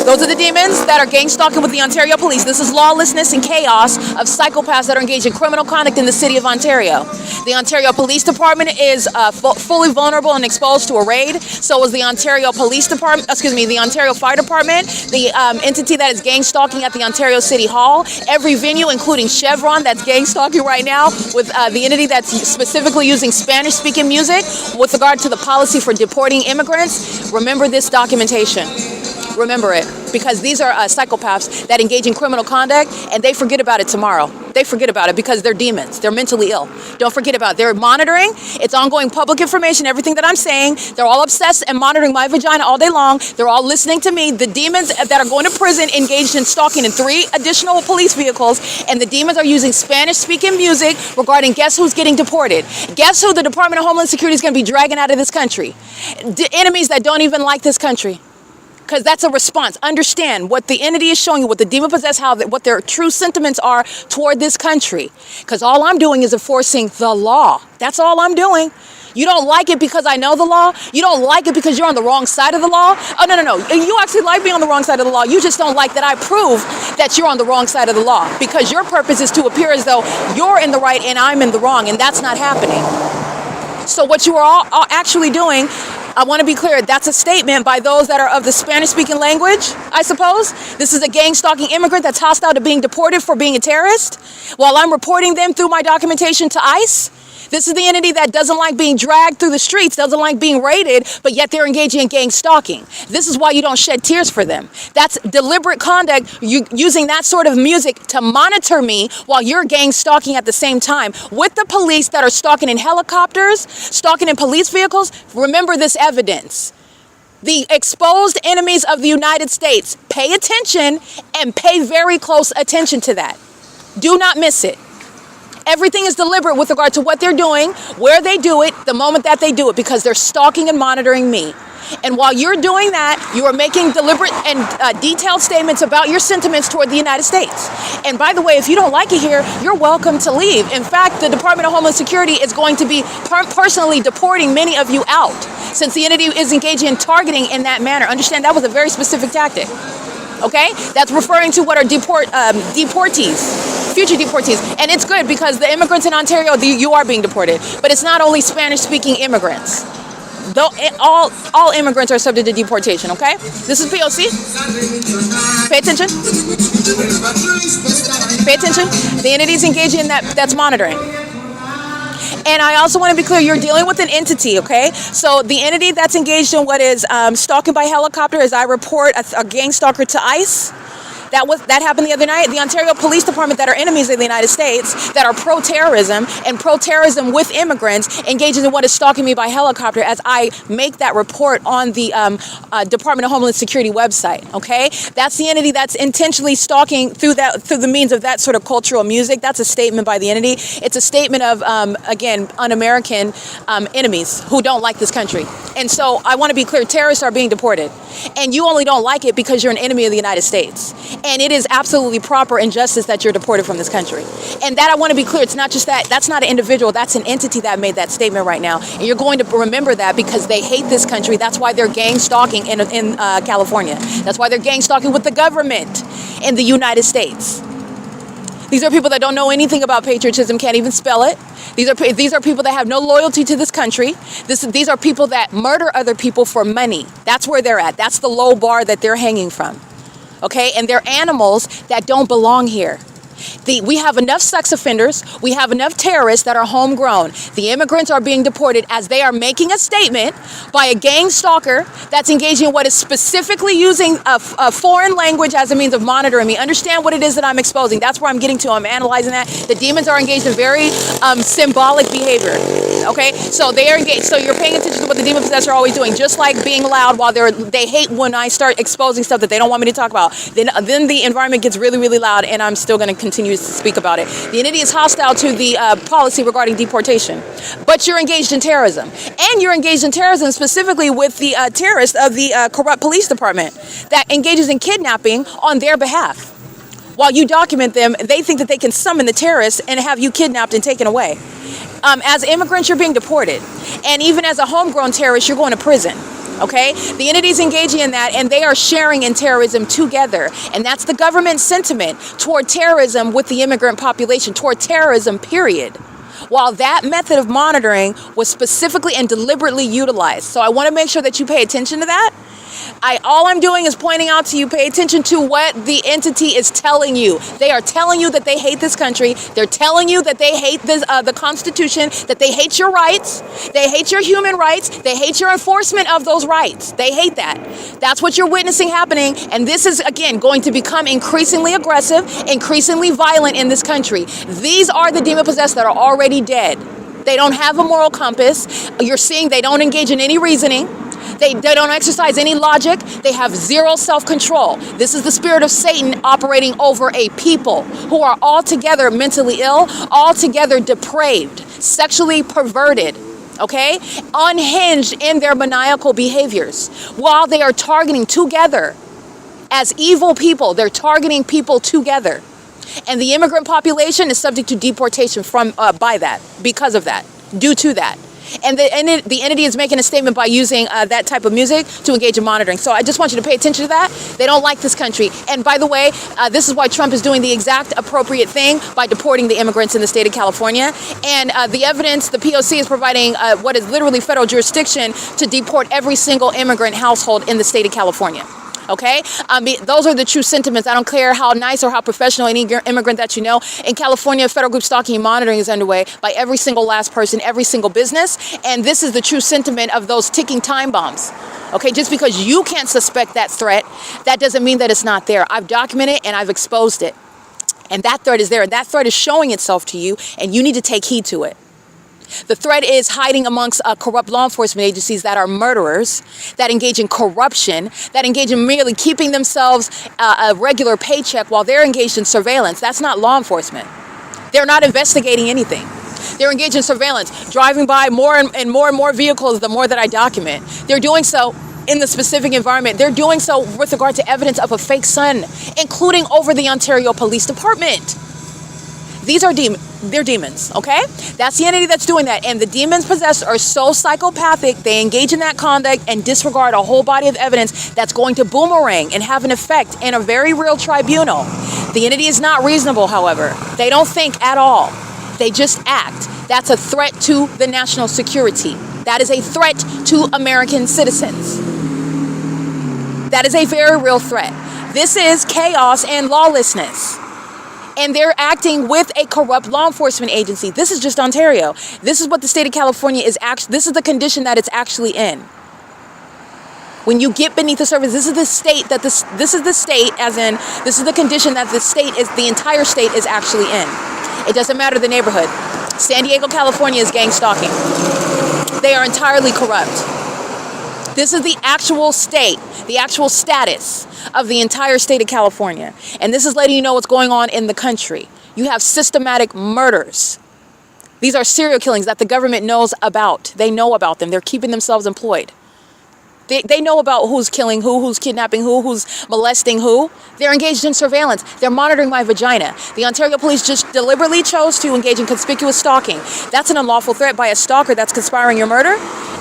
Those are the demons that are gang stalking with the Ontario Police. This is lawlessness and chaos of psychopaths that are engaged in criminal conduct in the city of Ontario. The Ontario Police Department is fully vulnerable and exposed to a raid. So is the Ontario Police Department, the Ontario Fire Department, the entity that is gang stalking at the Ontario City Hall. Every venue, including Chevron, that's gang stalking right now, with the entity that's specifically using Spanish-speaking music with regard to the policy for deporting immigrants. Remember this documentation. Remember it, because these are psychopaths that engage in criminal conduct, and they forget about it tomorrow. They forget about it because they're demons. They're mentally ill. Don't forget about it. They're monitoring. It's ongoing public information, everything that I'm saying. They're all obsessed and monitoring my vagina all day long. They're all listening to me. The demons that are going to prison engaged in stalking in 3 additional police vehicles, and the demons are using Spanish-speaking music regarding guess who's getting deported. Guess who the Department of Homeland Security is going to be dragging out of this country? Enemies that don't even like this country. Because that's a response. Understand what the entity is showing you, what the demon possess, what their true sentiments are toward this country. Because all I'm doing is enforcing the law. That's all I'm doing. You don't like it because I know the law. You don't like it because you're on the wrong side of the law. Oh, no. You actually like being on the wrong side of the law. You just don't like that I prove that you're on the wrong side of the law, because your purpose is to appear as though you're in the right and I'm in the wrong, and that's not happening. So what you are all actually doing, I want to be clear, that's a statement by those that are of the Spanish-speaking language, I suppose. This is a gang-stalking immigrant that's hostile to being deported for being a terrorist, while I'm reporting them through my documentation to ICE. This is the entity that doesn't like being dragged through the streets, doesn't like being raided, but yet they're engaging in gang stalking. This is why you don't shed tears for them. That's deliberate conduct, using that sort of music to monitor me while you're gang stalking at the same time. With the police that are stalking in helicopters, stalking in police vehicles, remember this evidence. The exposed enemies of the United States. Pay attention, and pay very close attention to that. Do not miss it. Everything is deliberate with regard to what they're doing, where they do it, the moment that they do it, because they're stalking and monitoring me. And while you're doing that, you are making deliberate and detailed statements about your sentiments toward the United States. And by the way, if you don't like it here, you're welcome to leave. In fact, the Department of Homeland Security is going to be personally deporting many of you out, since the entity is engaging in targeting in that manner. Understand that was a very specific tactic. Okay? That's referring to what are deportees, future deportees. And it's good because the immigrants in Ontario, you are being deported. But it's not only Spanish-speaking immigrants. Though all immigrants are subject to deportation, okay? This is P.O.C. Pay attention. Pay attention. The entity is engaging in that's monitoring. And I also want to be clear, you're dealing with an entity, okay? So the entity that's engaged in what is stalking by helicopter, as I report, a gang stalker to ICE. That happened the other night. The Ontario Police Department, that are enemies of the United States, that are pro-terrorism and pro-terrorism with immigrants, engaging in what is stalking me by helicopter as I make that report on the Department of Homeland Security website. Okay, that's the entity that's intentionally stalking through the means of that sort of cultural music. That's a statement by the entity. It's a statement of again, un-American enemies who don't like this country. And so I want to be clear: terrorists are being deported, and you only don't like it because you're an enemy of the United States. And it is absolutely proper and justice that you're deported from this country. And that I want to be clear, it's not just that. That's not an individual. That's an entity that made that statement right now. And you're going to remember that because they hate this country. That's why they're gang stalking in California. That's why they're gang stalking with the government in the United States. These are people that don't know anything about patriotism, can't even spell it. These are people that have no loyalty to this country. These are people that murder other people for money. That's where they're at. That's the low bar that they're hanging from. Okay, and they're animals that don't belong here. We have enough sex offenders. We have enough terrorists that are homegrown. The immigrants are being deported as they are making a statement by a gang stalker that's engaging in what is specifically using a foreign language as a means of monitoring me. Understand what it is that I'm exposing. That's where I'm getting to. I'm analyzing that. The demons are engaged in very symbolic behavior. Okay, so they are engaged. So you're paying attention to what the demon possessors are always doing, just like being loud while they hate when I start exposing stuff that they don't want me to talk about. Then the environment gets really, really loud, and I'm still going to continue to speak about it. The entity is hostile to the policy regarding deportation, but you're engaged in terrorism, and you're engaged in terrorism specifically with the terrorists of the corrupt police department that engages in kidnapping on their behalf. While you document them, they think that they can summon the terrorists and have you kidnapped and taken away. As immigrants, you're being deported, and even as a homegrown terrorist, you're going to prison. Okay, the entities engaging in that, and they are sharing in terrorism together. And that's the government's sentiment toward terrorism with the immigrant population, toward terrorism, period. While that method of monitoring was specifically and deliberately utilized. So I want to make sure that you pay attention to that. All I'm doing is pointing out to you, pay attention to what the entity is telling you. They are telling you that they hate this country. They're telling you that they hate the Constitution, that they hate your rights. They hate your human rights. They hate your enforcement of those rights. They hate that. That's what you're witnessing happening. And this is, again, going to become increasingly aggressive, increasingly violent in this country. These are the demon-possessed that are already dead. They don't have a moral compass. You're seeing they don't engage in any reasoning. They don't exercise any logic. They have zero self-control. This is the spirit of Satan operating over a people who are altogether mentally ill, altogether depraved, sexually perverted, okay? Unhinged in their maniacal behaviors. While they are targeting together as evil people, they're targeting people together. And the immigrant population is subject to deportation because of that, due to that. And the entity is making a statement by using that type of music to engage in monitoring. So I just want you to pay attention to that. They don't like this country. And by the way, this is why Trump is doing the exact appropriate thing by deporting the immigrants in the state of California. And the evidence, the P.O.C. is providing what is literally federal jurisdiction to deport every single immigrant household in the state of California. Okay, those are the true sentiments. I don't care how nice or how professional any immigrant that you know. In California, federal group stalking and monitoring is underway by every single last person, every single business. And this is the true sentiment of those ticking time bombs. Okay, just because you can't suspect that threat, that doesn't mean that it's not there. I've documented it and I've exposed it. And that threat is there. And that threat is showing itself to you, and you need to take heed to it. The threat is hiding amongst corrupt law enforcement agencies that are murderers, that engage in corruption, that engage in merely keeping themselves a regular paycheck while they're engaged in surveillance. That's not law enforcement. They're not investigating anything. They're engaged in surveillance, driving by more and more vehicles the more that I document. They're doing so in the specific environment. They're doing so with regard to evidence of a fake son, including over the Ontario Police Department. These are they're demons, okay? That's the entity that's doing that. And the demons possessed are so psychopathic, they engage in that conduct and disregard a whole body of evidence that's going to boomerang and have an effect in a very real tribunal. The entity is not reasonable, however. They don't think at all. They just act. That's a threat to the national security. That is a threat to American citizens. That is a very real threat. This is chaos and lawlessness. And they're acting with a corrupt law enforcement agency. This is just Ontario. This is what the state of California is actually, this is the condition that it's actually in. When you get beneath the surface, this is the state that this is the state, as in, this is the condition that the entire state is actually in. It doesn't matter the neighborhood. San Diego, California is gang stalking. They are entirely corrupt. This is the actual state, the actual status of the entire state of California. And this is letting you know what's going on in the country. You have systematic murders. These are serial killings that the government knows about. They know about them. They're keeping themselves employed. They know about who's killing who, who's kidnapping who, who's molesting who. They're engaged in surveillance. They're monitoring my vagina. The Ontario police just deliberately chose to engage in conspicuous stalking. That's an unlawful threat by a stalker that's conspiring your murder.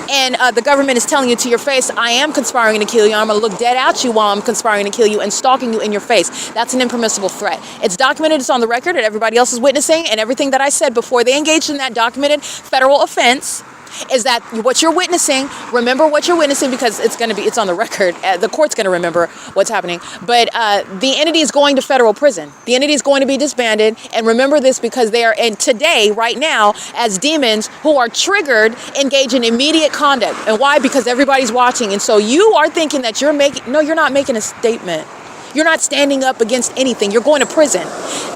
And the government is telling you to your face, I am conspiring to kill you. I'm going to look dead at you while I'm conspiring to kill you and stalking you in your face. That's an impermissible threat. It's documented. It's on the record, and everybody else is witnessing. And everything that I said before they engaged in that documented federal offense is that what you're witnessing, remember what you're witnessing, because it's on the record. The court's going to remember what's happening. But the entity is going to federal prison. The entity is going to be disbanded. And remember this, because they are, and today, right now, as demons who are triggered, engage in immediate conduct. And why? Because everybody's watching. And so you are thinking that you're not making a statement. You're not standing up against anything. You're going to prison.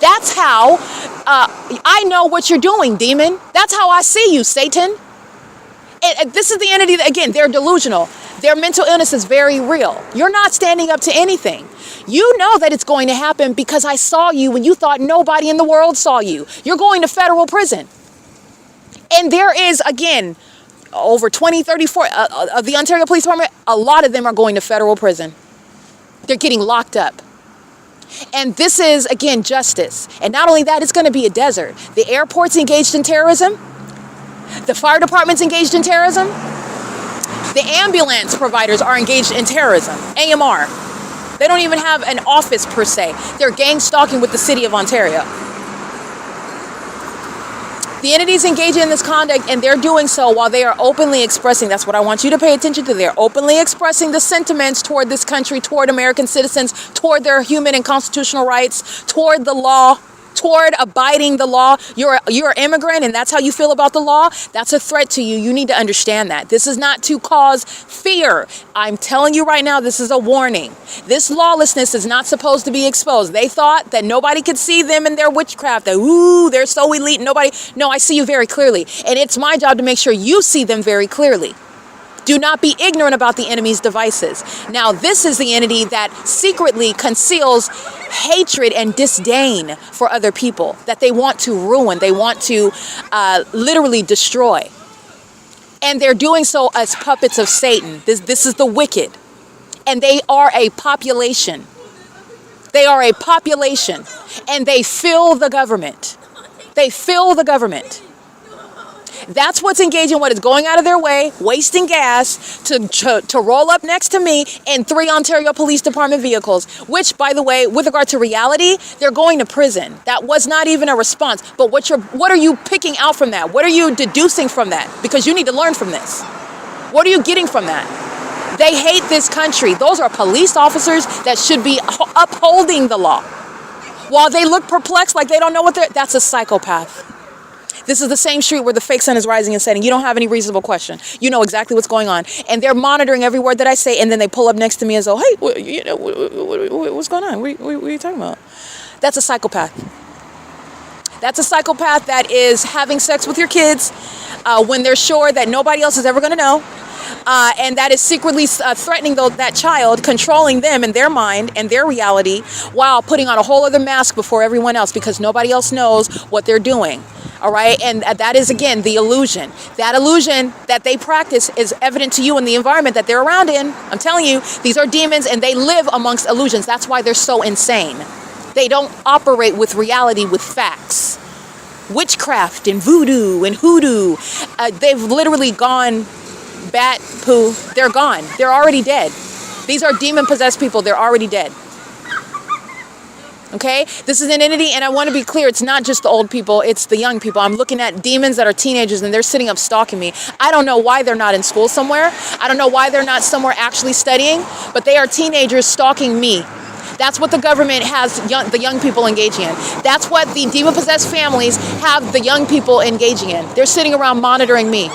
That's how I know what you're doing, demon. That's how I see you, Satan. And this is the entity that, again, they're delusional. Their mental illness is very real. You're not standing up to anything. You know that it's going to happen because I saw you when you thought nobody in the world saw you. You're going to federal prison. And there is, again, over 20, 34 of the Ontario Police Department, a lot of them are going to federal prison. They're getting locked up. And this is, again, justice. And not only that, it's going to be a desert. The airport's engaged in terrorism. The fire department's engaged in terrorism. The ambulance providers are engaged in terrorism, AMR. They don't even have an office per se. They're gang stalking with the city of Ontario. The entities engaging in this conduct, and they're doing so while they are openly expressing, that's what I want you to pay attention to, they're openly expressing the sentiments toward this country, toward American citizens, toward their human and constitutional rights, toward the law, toward abiding the law. You're an immigrant and that's how you feel about the law. That's a threat to you. You need to understand that. This is not to cause fear. I'm telling you right now, this is a warning. This lawlessness is not supposed to be exposed. They thought that nobody could see them in their witchcraft, that, ooh, they're so elite. No, I see you very clearly. And it's my job to make sure you see them very clearly. Do not be ignorant about the enemy's devices. Now, this is the entity that secretly conceals hatred and disdain for other people, that they want to ruin, they want to literally destroy. And they're doing so as puppets of Satan. This is the wicked. And they are a population. They are a population. And they fill the government. They fill the government. That's what's engaging, what is going out of their way, wasting gas to roll up next to me in 3 Ontario Police Department vehicles, which, by the way, with regard to reality, they're going to prison. That was not even a response. But what are you picking out from that? What are you deducing from that? Because you need to learn from this. What are you getting from that? They hate this country. Those are police officers that should be upholding the law. While they look perplexed like they don't know what that's a psychopath. This is the same street where the fake sun is rising and setting. You don't have any reasonable question. You know exactly what's going on. And they're monitoring every word that I say, and then they pull up next to me as though, hey, what's going on? What are you talking about? That's a psychopath. That's a psychopath that is having sex with your kids when they're sure that nobody else is ever going to know. and that is secretly threatening that child, controlling them and their mind and their reality, while putting on a whole other mask before everyone else, because nobody else knows what they're doing. All right, and that is, again, the illusion. That illusion that they practice is evident to you in the environment that they're around in. I'm telling you, these are demons, and they live amongst illusions. That's why they're so insane. They don't operate with reality, with facts. Witchcraft and voodoo and hoodoo, they've literally gone bat poo. They're gone. They're already dead. These are demon-possessed people. They're already dead. Okay, this is an entity, and I want to be clear, it's not just the old people, it's the young people. I'm looking at demons that are teenagers, and they're sitting up stalking me. I don't know why they're not in school somewhere. I don't know why they're not somewhere actually studying, but they are teenagers stalking me. That's what the government has the young people engaging in. That's what the demon-possessed families have the young people engaging in. They're sitting around monitoring me,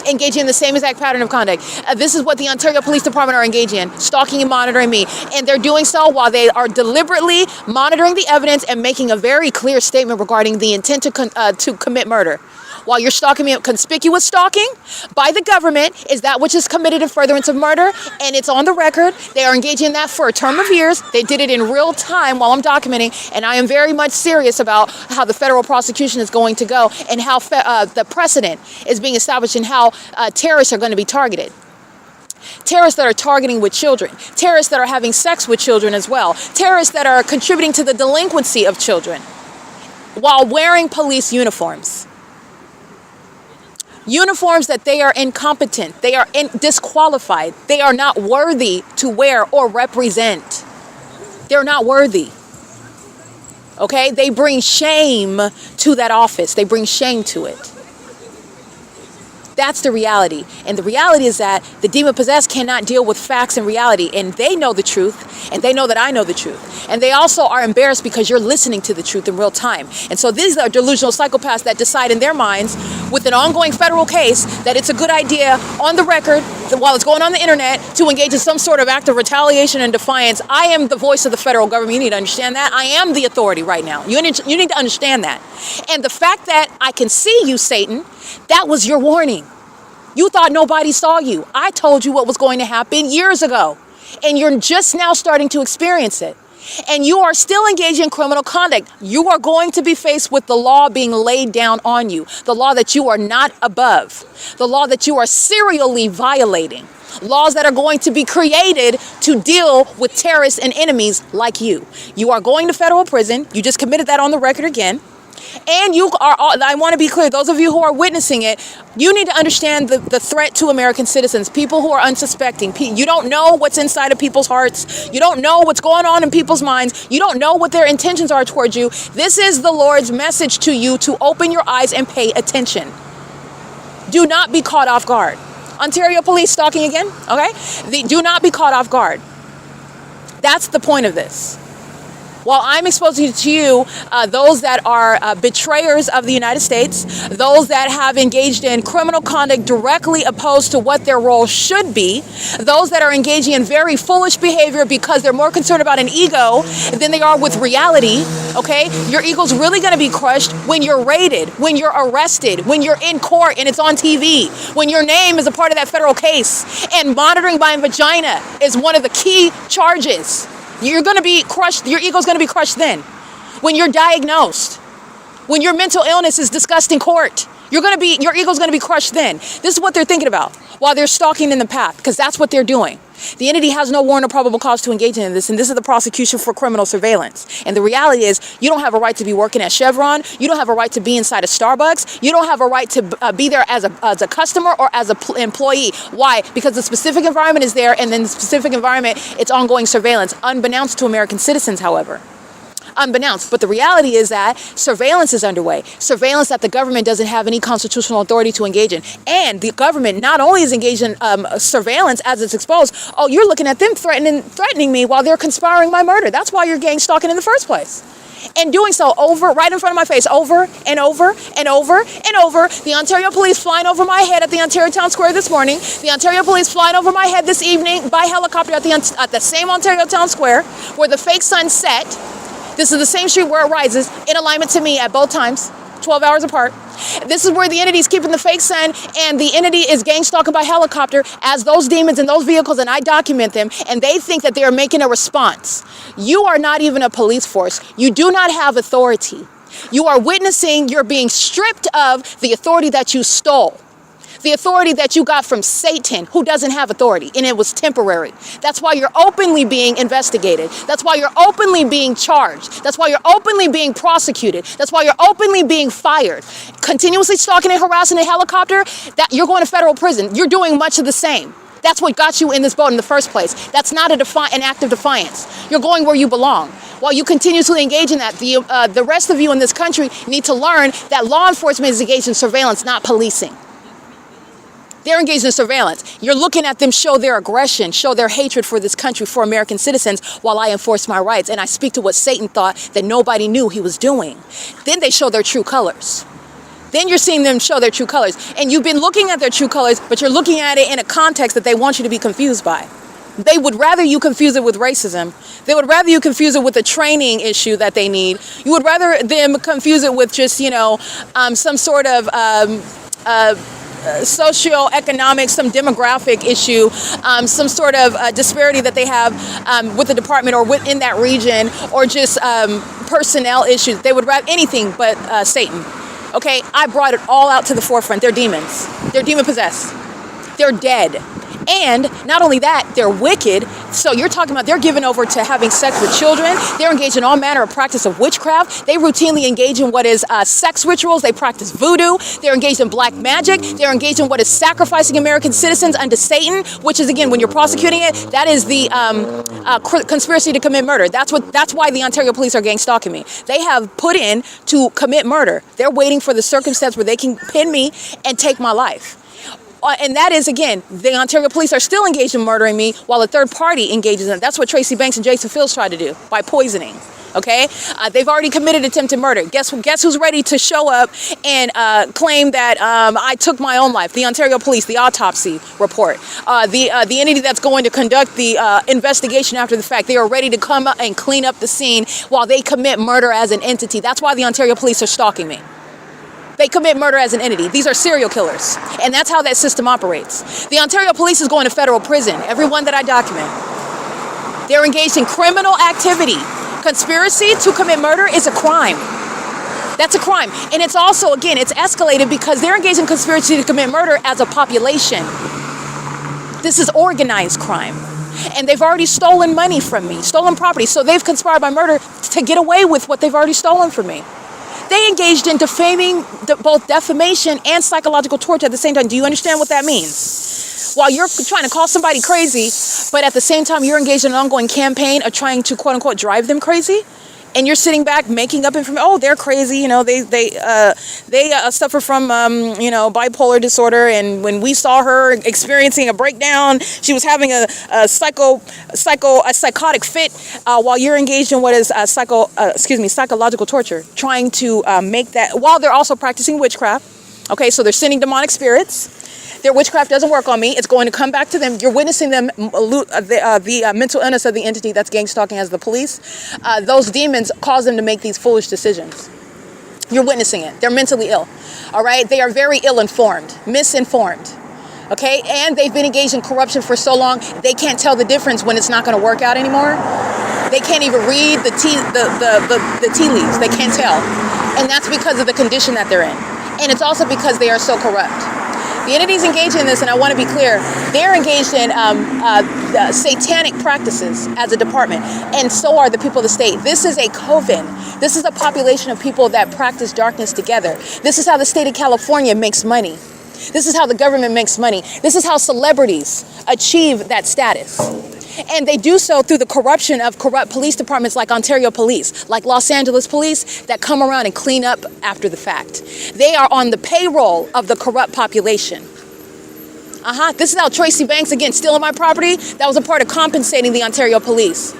engaging in the same exact pattern of conduct. This is what the Ontario Police Department are engaging in, stalking and monitoring me. And they're doing so while they are deliberately monitoring the evidence and making a very clear statement regarding the intent to commit murder. While you're stalking me, conspicuous stalking by the government is that which is committed in furtherance of murder, and it's on the record. They are engaging in that for a term of years. They did it in real time while I'm documenting, and I am very much serious about how the federal prosecution is going to go, and how the precedent is being established, and how terrorists are going to be targeted. Terrorists that are targeting with children, terrorists that are having sex with children as well, terrorists that are contributing to the delinquency of children while wearing police uniforms. Uniforms that they are incompetent, they are disqualified, they are not worthy to wear or represent. They're not worthy. Okay? They bring shame to that office. They bring shame to it. That's the reality. And the reality is that the demon-possessed cannot deal with facts and reality. And they know the truth, and they know that I know the truth. And they also are embarrassed because you're listening to the truth in real time. And so these are delusional psychopaths that decide in their minds, with an ongoing federal case, that it's a good idea on the record, while it's going on the internet, to engage in some sort of act of retaliation and defiance. I am the voice of the federal government. You need to understand that. I am the authority right now. You need to understand that. And the fact that I can see you, Satan, that was your warning. You thought nobody saw you. I told you what was going to happen years ago, and you're just now starting to experience it. And you are still engaged in criminal conduct. You are going to be faced with the law being laid down on you, the law that you are not above, the law that you are serially violating, laws that are going to be created to deal with terrorists and enemies like you. You are going to federal prison. You just committed that on the record again. And you are, I want to be clear, those of you who are witnessing it, you need to understand the threat to American citizens, people who are unsuspecting. You don't know what's inside of people's hearts. You don't know what's going on in people's minds. You don't know what their intentions are towards you. This is the Lord's message to you, to open your eyes and pay attention. Do not be caught off guard. Ontario police stalking again, okay? Do not be caught off guard. That's the point of this. While I'm exposing to you those that are betrayers of the United States, those that have engaged in criminal conduct directly opposed to what their role should be, those that are engaging in very foolish behavior because they're more concerned about an ego than they are with reality, okay? Your ego's really going to be crushed when you're raided, when you're arrested, when you're in court and it's on TV, when your name is a part of that federal case, and monitoring by vagina is one of the key charges. You're going to be crushed. Your ego's going to be crushed then. When you're diagnosed, when your mental illness is discussed in court, your ego's going to be crushed then. This is what they're thinking about while they're stalking in the path, because that's what they're doing. The entity has no warrant or probable cause to engage in this, and this is the prosecution for criminal surveillance. And the reality is, you don't have a right to be working at Chevron. You don't have a right to be inside a Starbucks. You don't have a right to be there as a customer or as an employee. Why? Because the specific environment is there, and then the specific environment, it's ongoing surveillance, unbeknownst to American citizens, however. Unbeknownst. But the reality is that surveillance is underway. Surveillance that the government doesn't have any constitutional authority to engage in. And the government not only is engaged in surveillance as it's exposed, oh, you're looking at them threatening me while they're conspiring my murder. That's why you're gang stalking in the first place. And doing so right in front of my face, over and over and over and over. The Ontario police flying over my head at the Ontario Town Square this morning. The Ontario police flying over my head this evening by helicopter at the same Ontario Town Square where the fake sun set. This is the same street where it rises, in alignment to me at both times, 12 hours apart. This is where the entity is keeping the fake sun, and the entity is gang stalking by helicopter as those demons in those vehicles, and I document them, and they think that they are making a response. You are not even a police force. You do not have authority. You are witnessing, you're being stripped of the authority that you stole. The authority that you got from Satan, who doesn't have authority, and it was temporary. That's why you're openly being investigated. That's why you're openly being charged. That's why you're openly being prosecuted. That's why you're openly being fired. Continuously stalking and harassing a helicopter, that you're going to federal prison. You're doing much of the same. That's what got you in this boat in the first place. That's not an act of defiance. You're going where you belong. While you continuously engage in that, the rest of you in this country need to learn that law enforcement is engaged in surveillance, not policing. They're engaged in surveillance. You're looking at them show their aggression, show their hatred for this country, for American citizens, while I enforce my rights. And I speak to what Satan thought that nobody knew he was doing. Then they show their true colors. Then you're seeing them show their true colors. And you've been looking at their true colors, but you're looking at it in a context that they want you to be confused by. They would rather you confuse it with racism. They would rather you confuse it with a training issue that they need. You would rather them confuse it with just, some sort of socioeconomic, some demographic issue, some sort of disparity that they have with the department or within that region, or just personnel issues. They would rather anything but Satan. Okay, I brought it all out to the forefront. They're demons. They're demon possessed. They're dead. And not only that, they're wicked. So you're talking about they're given over to having sex with children. They're engaged in all manner of practice of witchcraft. They routinely engage in what is sex rituals. They practice voodoo. They're engaged in black magic. They're engaged in what is sacrificing American citizens unto Satan, which is, again, when you're prosecuting it, that is the conspiracy to commit murder. That's why the Ontario police are gang stalking me. They have put in to commit murder. They're waiting for the circumstance where they can pin me and take my life. And that is, again, the Ontario police are still engaged in murdering me while a third party engages in it. That's what Tracy Banks and Jason Fields tried to do by poisoning. Okay, they've already committed attempted murder. Guess who's ready to show up and claim that I took my own life? The Ontario police, the autopsy report, the entity that's going to conduct the investigation after the fact. They are ready to come and clean up the scene while they commit murder as an entity. That's why the Ontario police are stalking me. They commit murder as an entity. These are serial killers. And that's how that system operates. The Ontario police is going to federal prison, everyone that I document. They're engaged in criminal activity. Conspiracy to commit murder is a crime. That's a crime. And it's also, again, it's escalated because they're engaged in conspiracy to commit murder as a population. This is organized crime. And they've already stolen money from me, stolen property. So they've conspired by murder to get away with what they've already stolen from me. They engaged in defaming both defamation and psychological torture at the same time. Do you understand what that means? While you're trying to call somebody crazy, but at the same time you're engaged in an ongoing campaign of trying to quote unquote drive them crazy, and you're sitting back making up information. Oh, they're crazy. They suffer from bipolar disorder. And when we saw her experiencing a breakdown, she was having a psychotic fit. While you're engaged in what is psychological torture, trying to make that while they're also practicing witchcraft. Okay, so they're sending demonic spirits. Their witchcraft doesn't work on me. It's going to come back to them. You're witnessing them, the mental illness of the entity that's gang stalking as the police. Those demons cause them to make these foolish decisions. You're witnessing it. They're mentally ill. All right? They are very ill-informed, misinformed. Okay? And they've been engaged in corruption for so long, they can't tell the difference when it's not going to work out anymore. They can't even read the tea leaves. They can't tell. And that's because of the condition that they're in. And it's also because they are so corrupt. The entities engaged in this, and I want to be clear, they're engaged in satanic practices as a department, and so are the people of the state. This is a coven. This is a population of people that practice darkness together. This is how the state of California makes money. This is how the government makes money. This is how celebrities achieve that status. And they do so through the corruption of corrupt police departments like Ontario Police, like Los Angeles Police, that come around and clean up after the fact. They are on the payroll of the corrupt population. This is how Tracy Banks, again, stealing my property, that was a part of compensating the Ontario Police.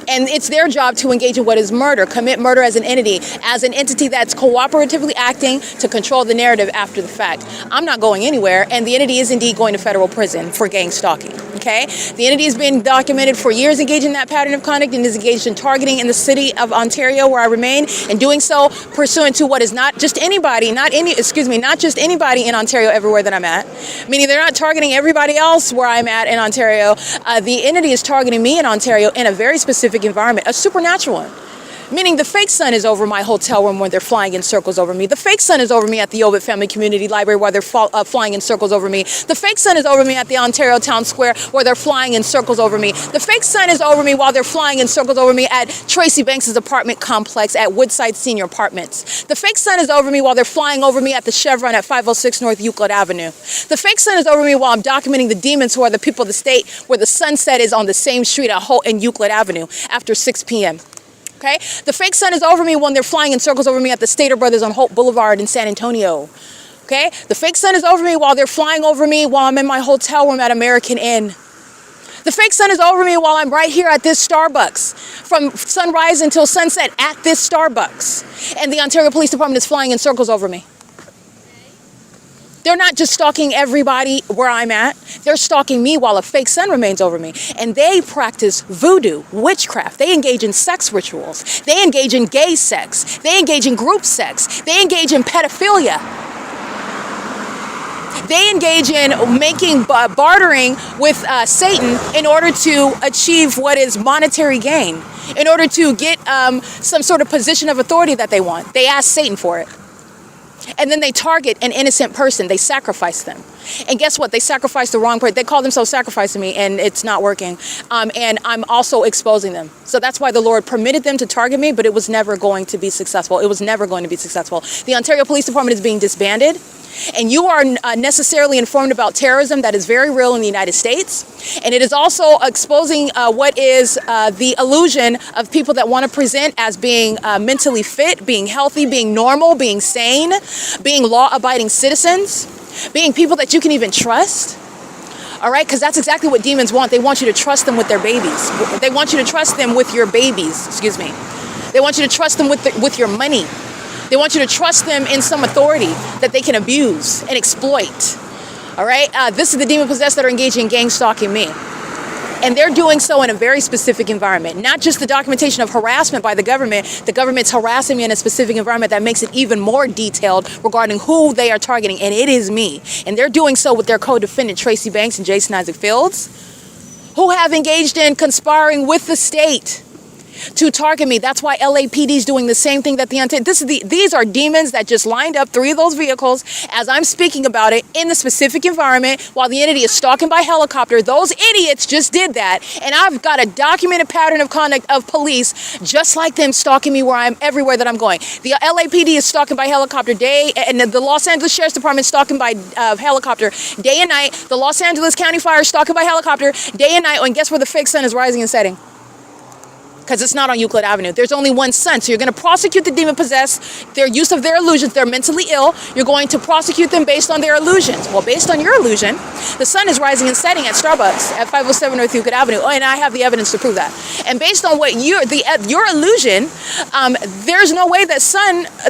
And it's their job to engage in what is murder, commit murder as an entity that's cooperatively acting to control the narrative after the fact. I'm not going anywhere, and the entity is indeed going to federal prison for gang stalking, okay? The entity has been documented for years engaged in that pattern of conduct and is engaged in targeting in the city of Ontario where I remain, and doing so pursuant to what is not just anybody, not just anybody in Ontario everywhere that I'm at, meaning they're not targeting everybody else where I'm at in Ontario. The entity is targeting me in Ontario in a very specific environment, a supernatural one. Meaning the fake sun is over my hotel room where they're flying in circles over me. The fake sun is over me at the OVITT Family Community Library where they're flying in circles over me. The fake sun is over me at the Ontario Town Square where they're flying in circles over me. The fake sun is over me while they're flying in circles over me at Tracy Banks' apartment complex at Woodside Senior Apartments. The fake sun is over me while they're flying over me at the Chevron at 506 North Euclid Avenue. The fake sun is over me while I'm documenting the demons who are the people of the state where the sunset is on the same street at Holt and Euclid Avenue after 6 p.m. Okay? The fake sun is over me when they're flying in circles over me at the Stater Brothers on Holt Boulevard in San Antonio. Okay? The fake sun is over me while they're flying over me while I'm in my hotel room at American Inn. The fake sun is over me while I'm right here at this Starbucks from sunrise until sunset at this Starbucks. And the Ontario Police Department is flying in circles over me. They're not just stalking everybody where I'm at. They're stalking me while a fake sun remains over me. And they practice voodoo, witchcraft. They engage in sex rituals. They engage in gay sex. They engage in group sex. They engage in pedophilia. They engage in bartering with Satan in order to achieve what is monetary gain, in order to get some sort of position of authority that they want. They ask Satan for it. And then they target an innocent person. They sacrifice them. And guess what? They sacrifice the wrong person. They call themselves sacrificing me, and it's not working. And I'm also exposing them. So that's why the Lord permitted them to target me, but it was never going to be successful. It was never going to be successful. The Ontario Police Department is being disbanded. And you are necessarily informed about terrorism that is very real in the United States. And it is also exposing what is the illusion of people that want to present as being mentally fit, being healthy, being normal, being sane, being law-abiding citizens, being people that you can even trust. All right, because that's exactly what demons want. They want you to trust them with their babies. They want you to trust them with your babies, excuse me. They want you to trust them with your money. They want you to trust them in some authority that they can abuse and exploit. All right? This is the demon-possessed that are engaging in gang stalking me. And they're doing so in a very specific environment. Not just the documentation of harassment by the government. The government's harassing me in a specific environment that makes it even more detailed regarding who they are targeting. And it is me. And they're doing so with their co-defendant, Tracy Banks and Jason Isaac Fields, who have engaged in conspiring with the state to target me. That's why LAPD is doing the same thing that these are demons that just lined up 3 of those vehicles as I'm speaking about it in the specific environment while the entity is stalking by helicopter. Those idiots just did that, and I've got a documented pattern of conduct of police just like them stalking me everywhere that I'm going. The LAPD is stalking by helicopter day, and the Los Angeles Sheriff's Department is stalking by helicopter day and night. The Los Angeles County Fire is stalking by helicopter day and night. And guess where the fake sun is rising and setting? Because it's not on Euclid Avenue. There's only one sun. So you're going to prosecute the demon-possessed, their use of their illusions. They're mentally ill. You're going to prosecute them based on their illusions. Well, based on your illusion, the sun is rising and setting at Starbucks at 507 North Euclid Avenue. Oh, and I have the evidence to prove that. And based on what your illusion, there's no way that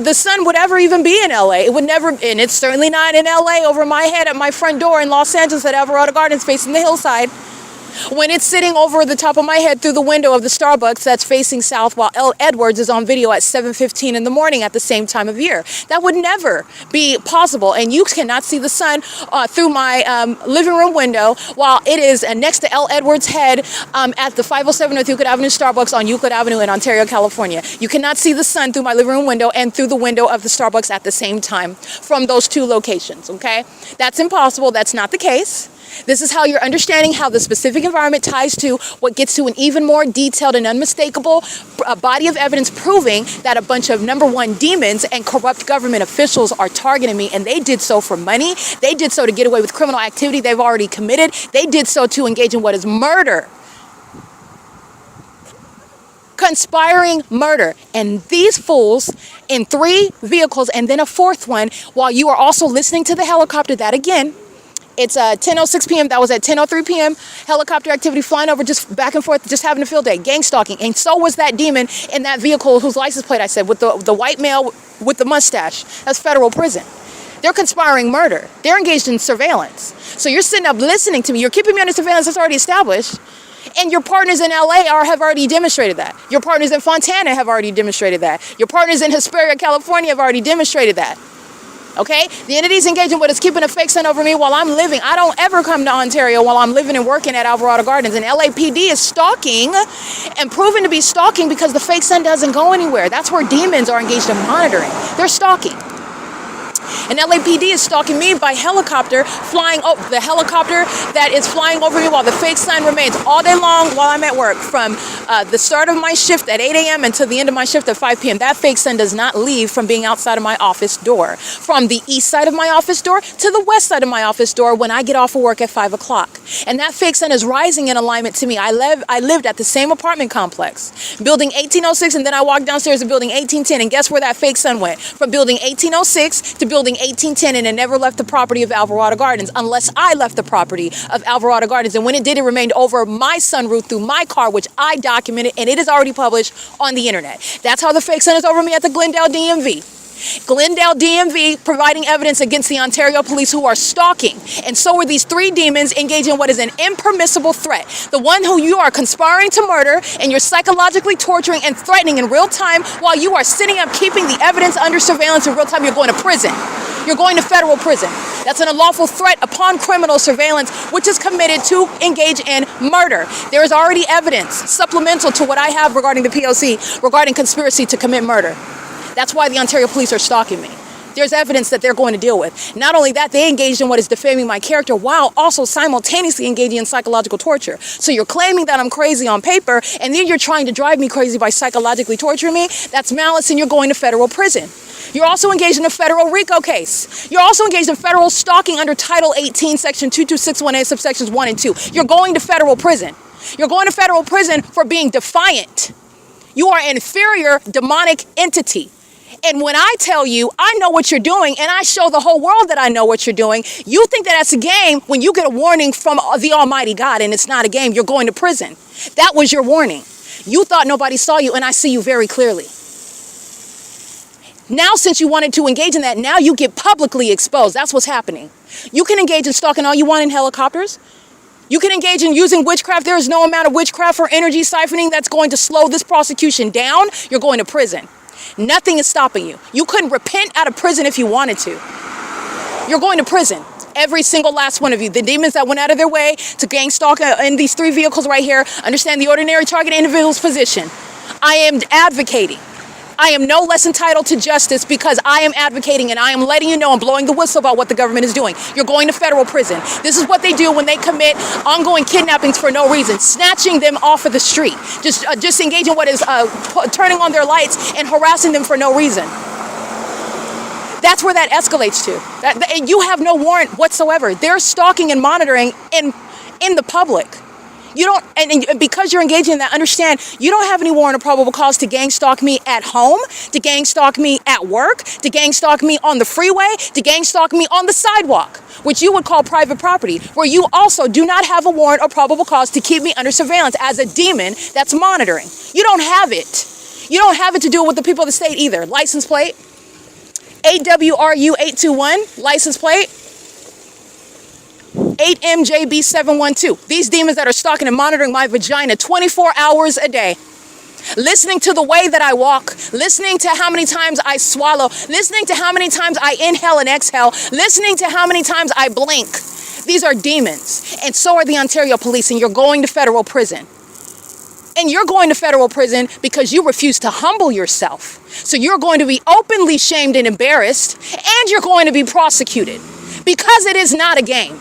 the sun would ever even be in LA. It would never, and it's certainly not in LA over my head at my front door in Los Angeles at Alvarado Gardens facing the hillside. When it's sitting over the top of my head through the window of the Starbucks that's facing south while L. Edwards is on video at 7:15 in the morning at the same time of year. That would never be possible. And you cannot see the sun through my living room window while it is next to L. Edwards' head at the 507 North Euclid Avenue Starbucks on Euclid Avenue in Ontario, California. You cannot see the sun through my living room window and through the window of the Starbucks at the same time from those 2 locations, okay? That's impossible. That's not the case. This is how you're understanding how the specific environment ties to what gets to an even more detailed and unmistakable body of evidence proving that a bunch of, number one, demons and corrupt government officials are targeting me, and they did so for money. They did so to get away with criminal activity they've already committed. They did so to engage in what is murder. Conspiring murder. And these fools in 3 vehicles and then a 4th one, while you are also listening to the helicopter, that again It's 10:06 p.m. That was at 10:03 p.m. Helicopter activity flying over, just back and forth, just having a field day. Gang stalking. And so was that demon in that vehicle whose license plate I said, with the white male with the mustache. That's federal prison. They're conspiring murder. They're engaged in surveillance. So you're sitting up listening to me. You're keeping me under surveillance. That's already established. And your partners in LA have already demonstrated that. Your partners in Fontana have already demonstrated that. Your partners in Hesperia, California have already demonstrated that. Okay? The entities engaging with is keeping a fake sun over me while I'm living. I don't ever come to Ontario while I'm living and working at Alvarado Gardens. And LAPD is stalking and proven to be stalking because the fake sun doesn't go anywhere. That's where demons are engaged in monitoring. They're stalking. And LAPD is stalking me by helicopter, flying over the helicopter that is flying over me while the fake sun remains all day long while I'm at work, from the start of my shift at 8 a.m. until the end of my shift at 5 p.m. That fake sun does not leave from being outside of my office door, from the east side of my office door to the west side of my office door when I get off of work at 5 o'clock. And that fake sun is rising in alignment to me. I lived at the same apartment complex, building 1806, and then I walked downstairs to building 1810, and guess where that fake sun went? From building 1806 to building 1810, and it never left the property of Alvarado Gardens unless I left the property of Alvarado Gardens. And when it did, it remained over my sunroof through my car, which I documented, and it is already published on the internet. That's how the fake sun is over me at the Glendale DMV. Glendale DMV providing evidence against the Ontario police, who are stalking. And so are these three demons engaging in what is an impermissible threat. The one who you are conspiring to murder, and you're psychologically torturing and threatening in real time while you are sitting up keeping the evidence under surveillance in real time. You're going to prison. You're going to federal prison. That's an unlawful threat upon criminal surveillance, which is committed to engage in murder. There is already evidence supplemental to what I have regarding the P.O.C. regarding conspiracy to commit murder. That's why the Ontario police are stalking me. There's evidence that they're going to deal with. Not only that, they engaged in what is defaming my character while also simultaneously engaging in psychological torture. So you're claiming that I'm crazy on paper, and then you're trying to drive me crazy by psychologically torturing me. That's malice, and you're going to federal prison. You're also engaged in a federal RICO case. You're also engaged in federal stalking under Title 18, Section 22618, subsections 1 and 2. You're going to federal prison. You're going to federal prison for being defiant. You are an inferior demonic entity. And when I tell you I know what you're doing, and I show the whole world that I know what you're doing, you think that that's a game when you get a warning from the Almighty God, and it's not a game. You're going to prison. That was your warning. You thought nobody saw you, and I see you very clearly. Now, since you wanted to engage in that, now you get publicly exposed. That's what's happening. You can engage in stalking all you want in helicopters. You can engage in using witchcraft. There is no amount of witchcraft or energy siphoning that's going to slow this prosecution down. You're going to prison. Nothing is stopping you. You couldn't repent out of prison if you wanted to. You're going to prison. Every single last one of you. The demons that went out of their way to gang stalk in these three vehicles right here, understand the ordinary target individual's position. I am advocating. I am no less entitled to justice because I am advocating, and I am letting you know and blowing the whistle about what the government is doing. You're going to federal prison. This is what they do when they commit ongoing kidnappings for no reason, snatching them off of the street, just engaging what is turning on their lights and harassing them for no reason. That's where that escalates to. And you have no warrant whatsoever. They're stalking and monitoring in the public. You don't, and because you're engaging in that, understand, you don't have any warrant or probable cause to gang stalk me at home, to gang stalk me at work, to gang stalk me on the freeway, to gang stalk me on the sidewalk, which you would call private property, where you also do not have a warrant or probable cause to keep me under surveillance as a demon that's monitoring. You don't have it. You don't have it to do it with the people of the state either. License plate, AWRU821, license plate, 8MJB712. These demons that are stalking and monitoring my vagina 24 hours a day. Listening to the way that I walk, listening to how many times I swallow, listening to how many times I inhale and exhale, listening to how many times I blink. These are demons, and so are the Ontario police, and you're going to federal prison. And you're going to federal prison because you refuse to humble yourself. So you're going to be openly shamed and embarrassed, and you're going to be prosecuted because it is not a game.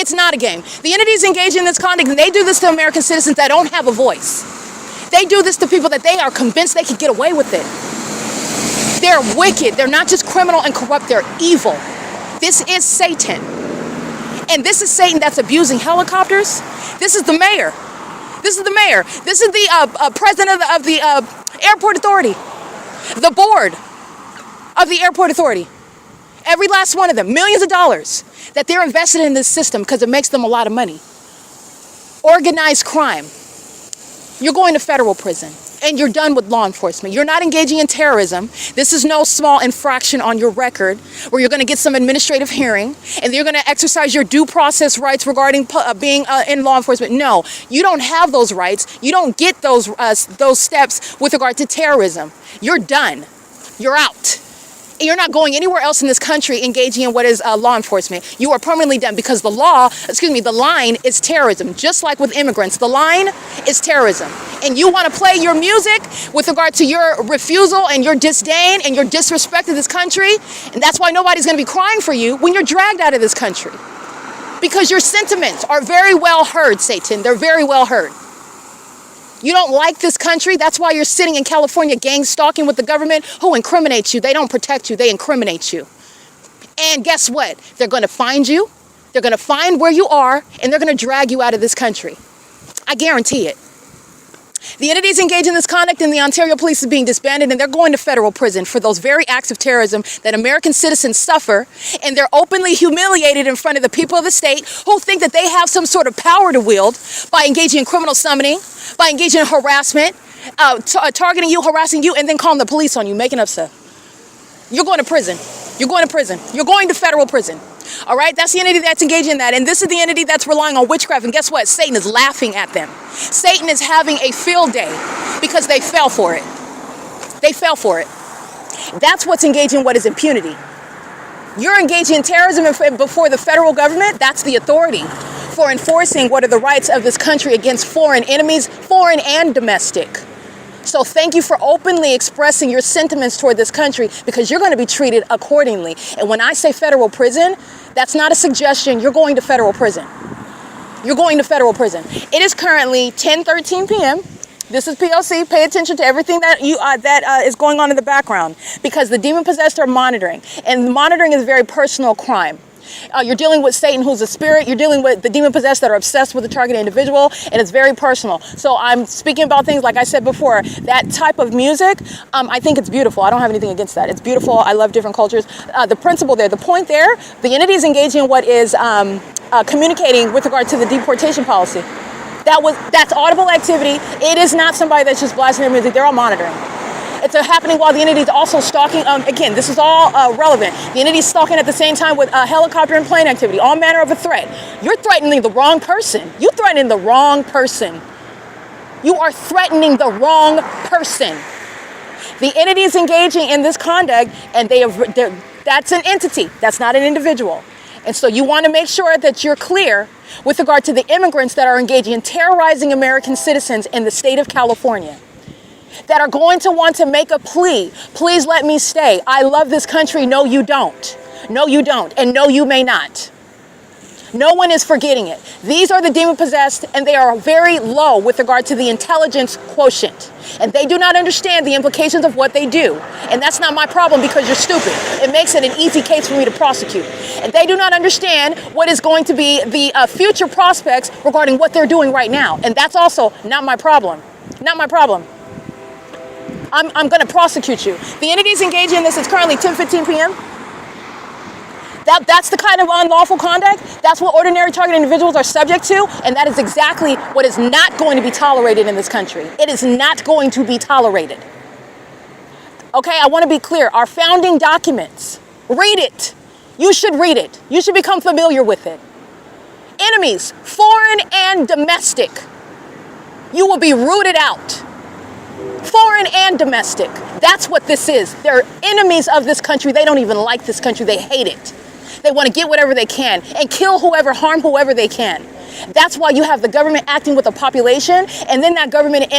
It's not a game. The entities engaged in this conduct, and they do this to American citizens that don't have a voice. They do this to people that they are convinced they could get away with it. They're wicked. They're not just criminal and corrupt. They're evil. This is Satan. And this is Satan that's abusing helicopters. This is the mayor. This is the mayor. This is the president of the airport authority. The board of the airport authority. Every last one of them, millions of dollars that they're invested in this system because it makes them a lot of money. Organized crime. You're going to federal prison. And you're done with law enforcement. You're not engaging in terrorism. This is no small infraction on your record where you're going to get some administrative hearing and you're going to exercise your due process rights regarding being in law enforcement. No, you don't have those rights. You don't get those steps with regard to terrorism. You're done. You're out. You're not going anywhere else in this country engaging in what is law enforcement. You are permanently done because the line is terrorism. Just like with immigrants, the line is terrorism. And you want to play your music with regard to your refusal and your disdain and your disrespect of this country. And that's why nobody's going to be crying for you when you're dragged out of this country. Because your sentiments are very well heard, Satan. They're very well heard. You don't like this country. That's why you're sitting in California gang stalking with the government who incriminates you. They don't protect you. They incriminate you. And guess what? They're going to find you. They're going to find where you are, and they're going to drag you out of this country. I guarantee it. The entities engaged in this conduct in the Ontario Police is being disbanded, and they're going to federal prison for those very acts of terrorism that American citizens suffer, and they're openly humiliated in front of the people of the state who think that they have some sort of power to wield by engaging in criminal summoning, by engaging in harassment, targeting you, harassing you, and then calling the police on you, making up stuff. You're going to prison. You're going to prison. You're going to federal prison. All right? That's the entity that's engaging in that. And this is the entity that's relying on witchcraft. And guess what? Satan is laughing at them. Satan is having a field day because they fell for it. They fell for it. That's what's engaging what is impunity. You're engaging in terrorism before the federal government. That's the authority for enforcing what are the rights of this country against foreign enemies, foreign and domestic. So thank you for openly expressing your sentiments toward this country because you're going to be treated accordingly. And when I say federal prison, that's not a suggestion. You're going to federal prison. You're going to federal prison. It is currently 10:13 p.m. This is P.O.C. Pay attention to everything that is going on in the background because the demon-possessed are monitoring. And monitoring is a very personal crime. You're dealing with Satan, who's a spirit. You're dealing with the demon-possessed that are obsessed with the targeted individual, and it's very personal. So I'm speaking about things, like I said before, that type of music, I think it's beautiful. I don't have anything against that. It's beautiful. I love different cultures. The principle there, the point there, the entity is engaging in what is communicating with regard to the deportation policy. That's audible activity. It is not somebody that's just blasting their music. They're all monitoring. It's happening while the entity is also stalking. Again, this is all relevant. The entity is stalking at the same time with helicopter and plane activity, all manner of a threat. You're threatening the wrong person. You're threatening the wrong person. You are threatening the wrong person. The entity is engaging in this conduct, and that's an entity. That's not an individual. And so you want to make sure that you're clear with regard to the immigrants that are engaging in terrorizing American citizens in the state of California, that are going to want to make a plea. Please let me stay. I love this country. No, you don't. No, you don't. And no, you may not. No one is forgetting it. These are the demon-possessed, and they are very low with regard to the intelligence quotient. And they do not understand the implications of what they do. And that's not my problem because you're stupid. It makes it an easy case for me to prosecute. And they do not understand what is going to be the future prospects regarding what they're doing right now. And that's also not my problem. Not my problem. I'm going to prosecute you. The entities engaging in this, it's currently 10:15 p.m. That's the kind of unlawful conduct. That's what ordinary targeted individuals are subject to. And that is exactly what is not going to be tolerated in this country. It is not going to be tolerated. Okay, I want to be clear. Our founding documents, read it. You should read it. You should become familiar with it. Enemies, foreign and domestic. You will be rooted out. Foreign and domestic. That's what this is. They're enemies of this country. They don't even like this country. They hate it. They want to get whatever they can and kill whoever, harm whoever they can. That's why you have the government acting with the population, and then that government,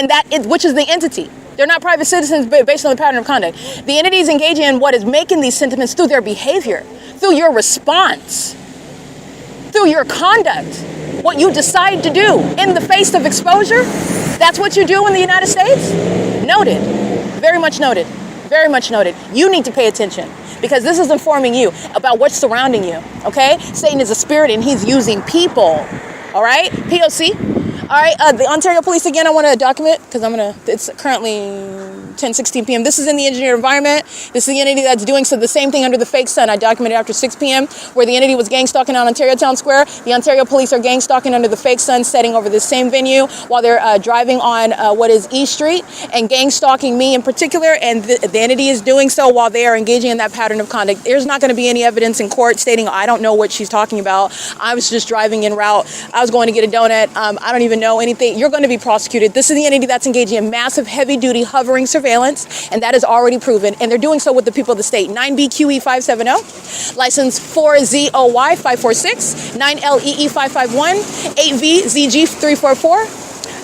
which is the entity. They're not private citizens based on the pattern of conduct. The entity is engaging in what is making these sentiments through their behavior, through your response, through your conduct, what you decide to do in the face of exposure. That's what you do in the United States? Noted. Very much noted. Very much noted. You need to pay attention because this is informing you about what's surrounding you, okay? Satan is a spirit and he's using people, all right? P.O.C. All right, the Ontario Police, again, I want to document because it's currently 10:16 p.m. This is in the engineered environment. This is the entity that's doing so the same thing under the fake sun. I documented after 6 p.m. where the entity was gang stalking on Ontario Town Square. The Ontario police are gang stalking under the fake sun, setting over the same venue while they're driving on what is E Street and gang stalking me in particular. And the entity is doing so while they are engaging in that pattern of conduct. There's not going to be any evidence in court stating I don't know what she's talking about. I was just driving en route. I was going to get a donut. I don't even know anything. You're going to be prosecuted. This is the entity that's engaging in massive, heavy-duty hovering surveillance, and that is already proven. And they're doing so with the people of the state. 9BQE 570, license 4ZOY 546, 9LEE 551, 8VZG 344.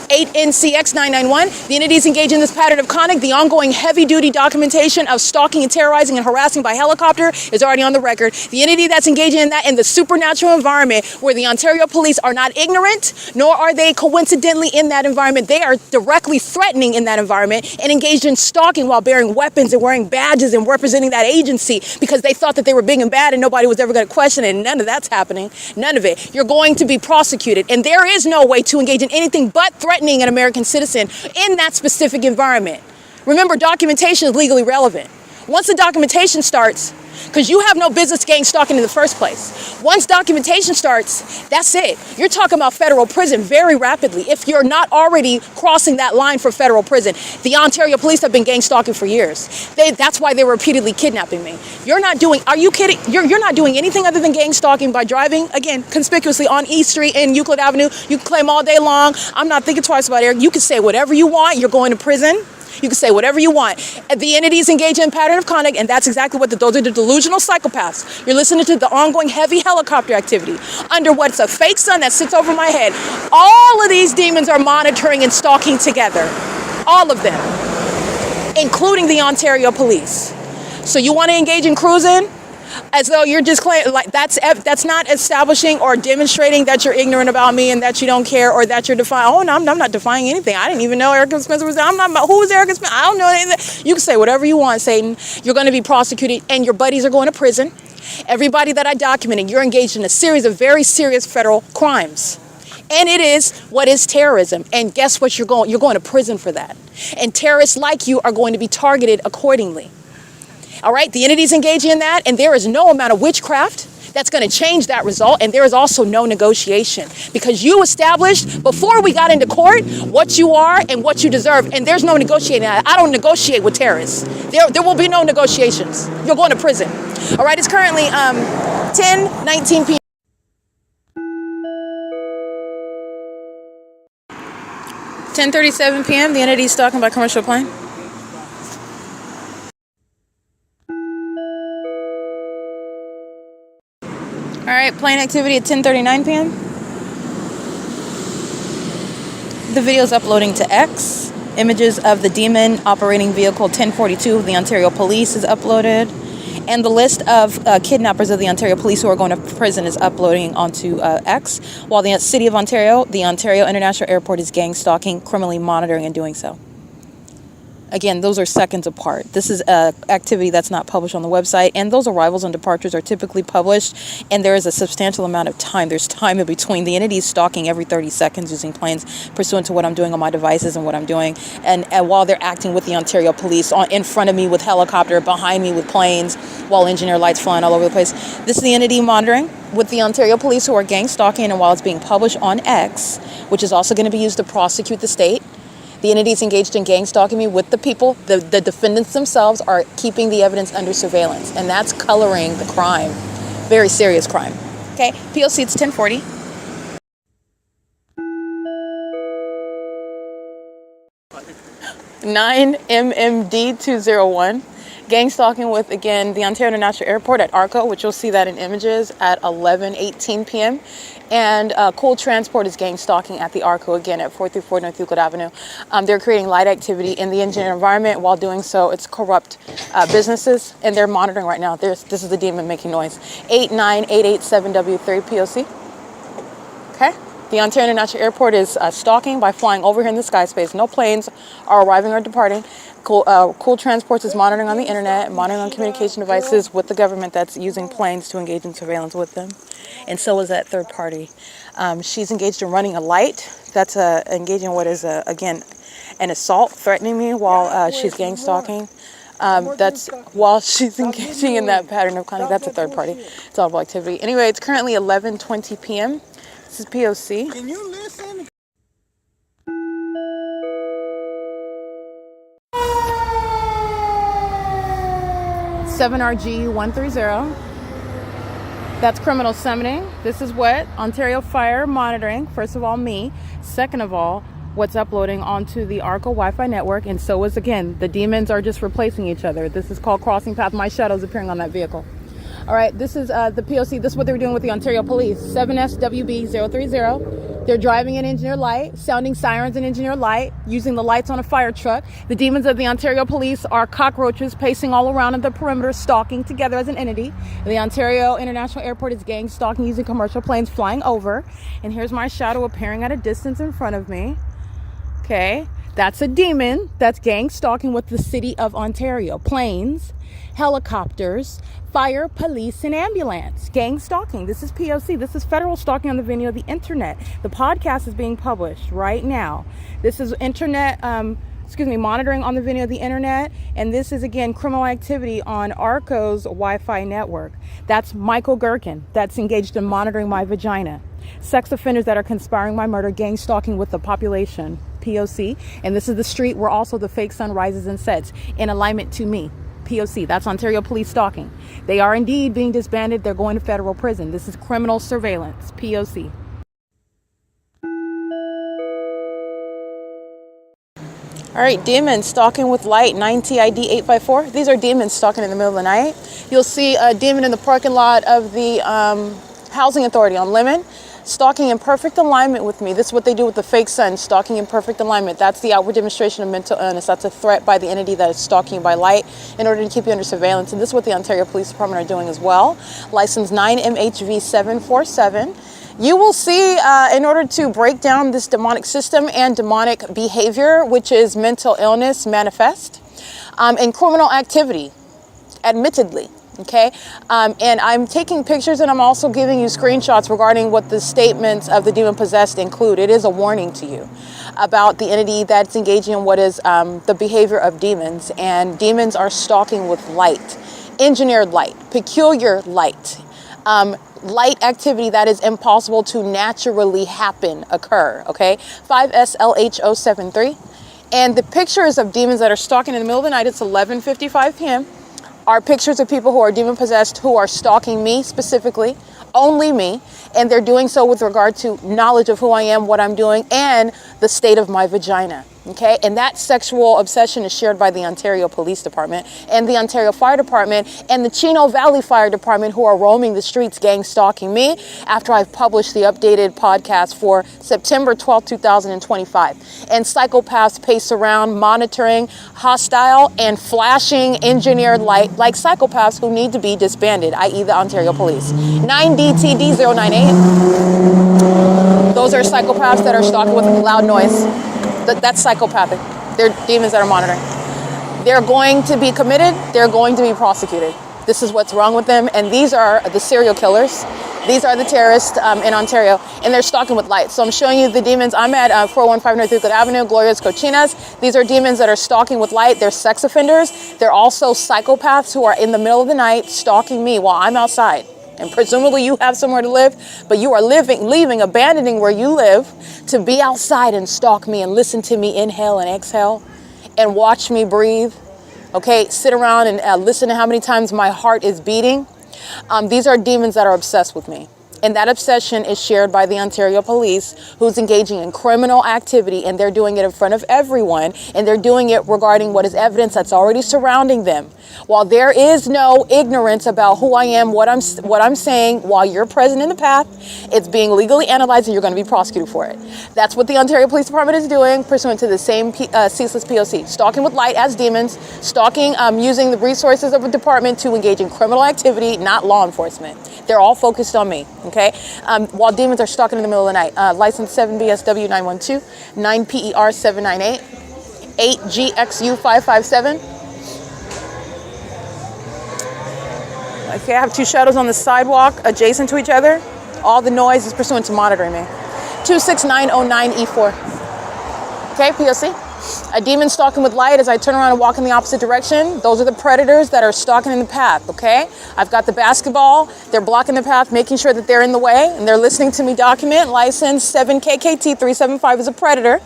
8NCX 991. The entities engaged in this pattern of conduct. The ongoing heavy-duty documentation of stalking and terrorizing and harassing by helicopter is already on the record. The entity that's engaging in that in the supernatural environment where the Ontario police are not ignorant, nor are they coincidentally in that environment. They are directly threatening in that environment and engaged in stalking while bearing weapons and wearing badges and representing that agency because they thought that they were big and bad and nobody was ever going to question it, and none of that's happening. None of it. You're going to be prosecuted, and there is no way to engage in anything but threatening an American citizen in that specific environment. Remember, documentation is legally relevant. Once the documentation starts, because you have no business gang stalking in the first place. Once documentation starts, that's it. You're talking about federal prison very rapidly if you're not already crossing that line for federal prison. The Ontario police have been gang stalking for years. That's why they were repeatedly kidnapping me. You're not doing, are you kidding? You're not doing anything other than gang stalking by driving, again, conspicuously on East Street and Euclid Avenue. You can claim all day long, I'm not thinking twice about it. You can say whatever you want. You're going to prison. You can say whatever you want. The entities engage in pattern of conduct, and that's exactly what those are the delusional psychopaths. You're listening to the ongoing heavy helicopter activity under what's a fake sun that sits over my head. All of these demons are monitoring and stalking together. All of them, including the Ontario police. So you want to engage in cruising? As though you're just claiming, like that's not establishing or demonstrating that you're ignorant about me and that you don't care or that you're defying. Oh, no, I'm not defying anything. I didn't even know Erica Spencer was there. Who was Erica Spencer? I don't know anything. You can say whatever you want, Satan. You're going to be prosecuted and your buddies are going to prison. Everybody that I documented, you're engaged in a series of very serious federal crimes. And it is what is terrorism. And guess what? You're going to prison for that. And terrorists like you are going to be targeted accordingly. All right, the entity's engaging in that, and there is no amount of witchcraft that's going to change that result, and there is also no negotiation because you established before we got into court what you are and what you deserve, and there's no negotiating. I don't negotiate with terrorists. There will be no negotiations. You're going to prison. All right, it's currently 10:19 p.m. 10:37 p.m. The entity is stalking by commercial plane. All right, plane activity at 10:39 p.m. The video is uploading to X. Images of the demon operating vehicle 1042 of the Ontario Police is uploaded. And the list of kidnappers of the Ontario Police who are going to prison is uploading onto X. While the City of Ontario, the Ontario International Airport is gang stalking, criminally monitoring and doing so. Again, those are seconds apart. This is an activity that's not published on the website, and those arrivals and departures are typically published, and there is a substantial amount of time. There's time in between. The entity is stalking every 30 seconds using planes pursuant to what I'm doing on my devices and what I'm doing, and while they're acting with the Ontario Police in front of me with helicopter, behind me with planes, while engineer lights flying all over the place. This is the entity monitoring with the Ontario Police who are gang stalking, and while it's being published on X, which is also going to be used to prosecute the state, the entities engaged in gang stalking me with the people, the defendants themselves are keeping the evidence under surveillance, and that's coloring the crime. Very serious crime. Okay, P.O.C. it's 10:40. (9MMD 201). Gang stalking with, again, the Ontario International Airport at ARCO, which you'll see that in images at 11:18 p.m. And Cool Transport is gang stalking at the ARCO, again, at 434 North Euclid Avenue. They're creating light activity in the engineered environment. While doing so, it's corrupt businesses, and they're monitoring right now. This is the demon making noise. 89887W3 P.O.C. Okay? The Ontario International Airport is stalking by flying over here in the sky space. No planes are arriving or departing. Cool Transports is monitoring on the internet, monitoring on communication devices with the government that's using planes to engage in surveillance with them. And so is that third party. She's engaged in running a light that's engaging in what is, again, and assault, threatening me while she's gang stalking. That's while she's engaging in that pattern of conduct. That's a third party. It's audible activity. Anyway, it's currently 11:20 p.m. This is P.O.C. Can you listen? 7RG130. That's criminal summoning. This is what Ontario Fire monitoring. First of all, me. Second of all, what's uploading onto the ARCO Wi-Fi network. And so is, again, the demons are just replacing each other. This is called crossing path. My shadow's appearing on that vehicle. All right, this is the P.O.C. This is what they were doing with the Ontario Police. 7SWB030. They're driving in engineer light, sounding sirens in engineer light, using the lights on a fire truck. The demons of the Ontario Police are cockroaches pacing all around in the perimeter, stalking together as an entity. The Ontario International Airport is gang stalking using commercial planes flying over. And here's my shadow appearing at a distance in front of me. Okay, that's a demon that's gang stalking with the city of Ontario. Planes, helicopters, fire, police, and ambulance. Gang stalking. This is P.O.C. This is federal stalking on the venue of the internet. The podcast is being published right now. This is internet, monitoring on the venue of the internet. And this is, again, criminal activity on ARCO's Wi-Fi network. That's Michael GERKEN. That's engaged in monitoring my vagina. Sex offenders that are conspiring my murder, gang stalking with the population. P.O.C. And this is the street where also the fake sun rises and sets in alignment to me. P.O.C. That's Ontario Police stalking. They are indeed being disbanded. They're going to federal prison. This is criminal surveillance. P.O.C. All right, demons stalking with light, 9TID854. These are demons stalking in the middle of the night. You'll see a demon in the parking lot of the Housing Authority on Lemon, stalking in perfect alignment with me. This is what they do with the fake sun, stalking in perfect alignment. That's the outward demonstration of mental illness. That's a threat by the entity that is stalking you by light in order to keep you under surveillance. And this is what the Ontario Police Department are doing as well. License 9MHV747. You will see, in order to break down this demonic system and demonic behavior, which is mental illness manifest, and criminal activity, admittedly. Okay, and I'm taking pictures and I'm also giving you screenshots regarding what the statements of the demon possessed include. It is a warning to you about the entity that's engaging in what is the behavior of demons. And demons are stalking with light, engineered light, peculiar light, light activity that is impossible to naturally occur. Okay, 5SLH073. And the pictures of demons that are stalking in the middle of the night, it's 11:55 p.m. are pictures of people who are demon possessed, who are stalking me specifically, only me, and they're doing so with regard to knowledge of who I am, what I'm doing, and the state of my vagina. Okay, and that sexual obsession is shared by the Ontario Police Department and the Ontario Fire Department and the Chino Valley Fire Department, who are roaming the streets gang stalking me after I've published the updated podcast for September 12, 2025. And psychopaths pace around monitoring hostile and flashing engineered light like psychopaths who need to be disbanded, i.e. the Ontario Police. 9DTD098. Those are psychopaths that are stalking with loud noise. That's psychopathic. They're demons that are monitoring. They're going to be committed. They're going to be prosecuted. This is what's wrong with them. And these are the serial killers. These are the terrorists in Ontario. And they're stalking with light. So I'm showing you the demons. I'm at 415 North Euclid Avenue, Gloria's Cochinas. These are demons that are stalking with light. They're sex offenders. They're also psychopaths who are in the middle of the night stalking me while I'm outside. And presumably you have somewhere to live, but you are abandoning where you live to be outside and stalk me and listen to me inhale and exhale and watch me breathe. Okay, sit around and listen to how many times my heart is beating. These are demons that are obsessed with me. And that obsession is shared by the Ontario Police, who's engaging in criminal activity, and they're doing it in front of everyone, and they're doing it regarding what is evidence that's already surrounding them. While there is no ignorance about who I am, what I'm saying, while you're present in the path, it's being legally analyzed and you're going to be prosecuted for it. That's what the Ontario Police Department is doing, pursuant to the same ceaseless P.O.C. Stalking with light as demons, stalking using the resources of a department to engage in criminal activity, not law enforcement. They're all focused on me, okay? While demons are stalking in the middle of the night. License 7BSW912, 9PER798, 8GXU557. Okay, I have two shadows on the sidewalk adjacent to each other. All the noise is pursuant to monitoring me. 26909E4. Okay, P.O.C. A demon stalking with light, as I turn around and walk in the opposite direction, those are the predators that are stalking in the path, okay? I've got the basketball, they're blocking the path, making sure that they're in the way, and they're listening to me document, license 7KKT375 is a predator,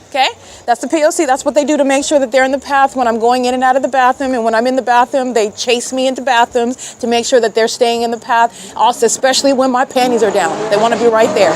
okay? That's the P.O.C, that's what they do to make sure that they're in the path when I'm going in and out of the bathroom, and when I'm in the bathroom, they chase me into bathrooms to make sure that they're staying in the path, also especially when my panties are down. They want to be right there.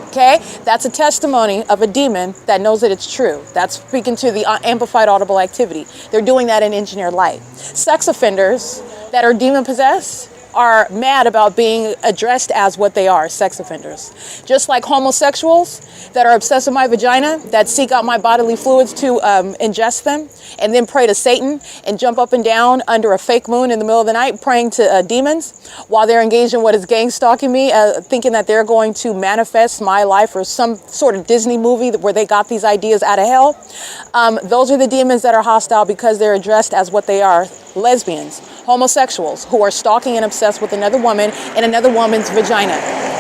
Okay, that's a testimony of a demon that knows that it's true. That's speaking to the amplified audible activity. They're doing that in engineered light. Sex offenders that are demon possessed are mad about being addressed as what they are, sex offenders. Just like homosexuals that are obsessed with my vagina, that seek out my bodily fluids to ingest them, and then pray to Satan and jump up and down under a fake moon in the middle of the night praying to demons while they're engaged in what is gang stalking me, thinking that they're going to manifest my life or some sort of Disney movie where they got these ideas out of hell. Those are the demons that are hostile because they're addressed as what they are, lesbians, homosexuals who are stalking and obsessed with another woman in another woman's vagina.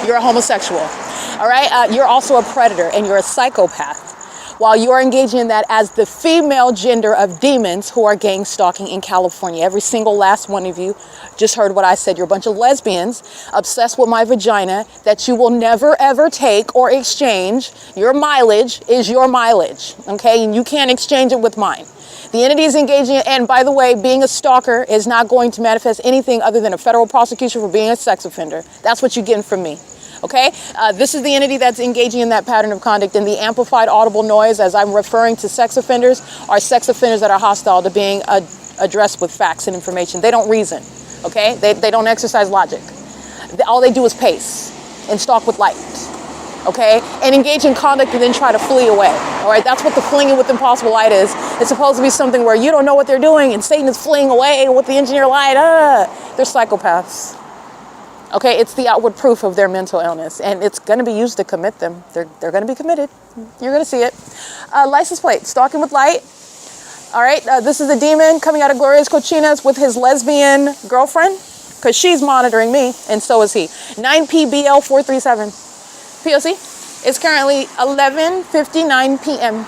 You're a homosexual, all right? You're also a predator and you're a psychopath. While you're engaging in that as the female gender of demons who are gang stalking in California. Every single last one of you just heard what I said. You're a bunch of lesbians obsessed with my vagina that you will never ever take or exchange. Your mileage is your mileage, okay? And you can't exchange it with mine. The entity is engaging, and by the way, being a stalker is not going to manifest anything other than a federal prosecution for being a sex offender. That's what you're getting from me. Okay, this is the entity that's engaging in that pattern of conduct, and the amplified audible noise, as I'm referring to sex offenders, are sex offenders that are hostile to being addressed with facts and information. They don't reason, okay? They don't exercise logic. All they do is pace and stalk with light, okay? And engage in conduct and then try to flee away, all right? That's what the flinging with impossible light is. It's supposed to be something where you don't know what they're doing and Satan is fleeing away with the engineer light. They're psychopaths. Okay, it's the outward proof of their mental illness, and it's going to be used to commit them. They're going to be committed. You're going to see it. License plate, stalking with light. All right, this is a demon coming out of Gloria's Cochinas with his lesbian girlfriend, because she's monitoring me, and so is he. 9PBL437. P.O.C. It's currently 11:59 p.m.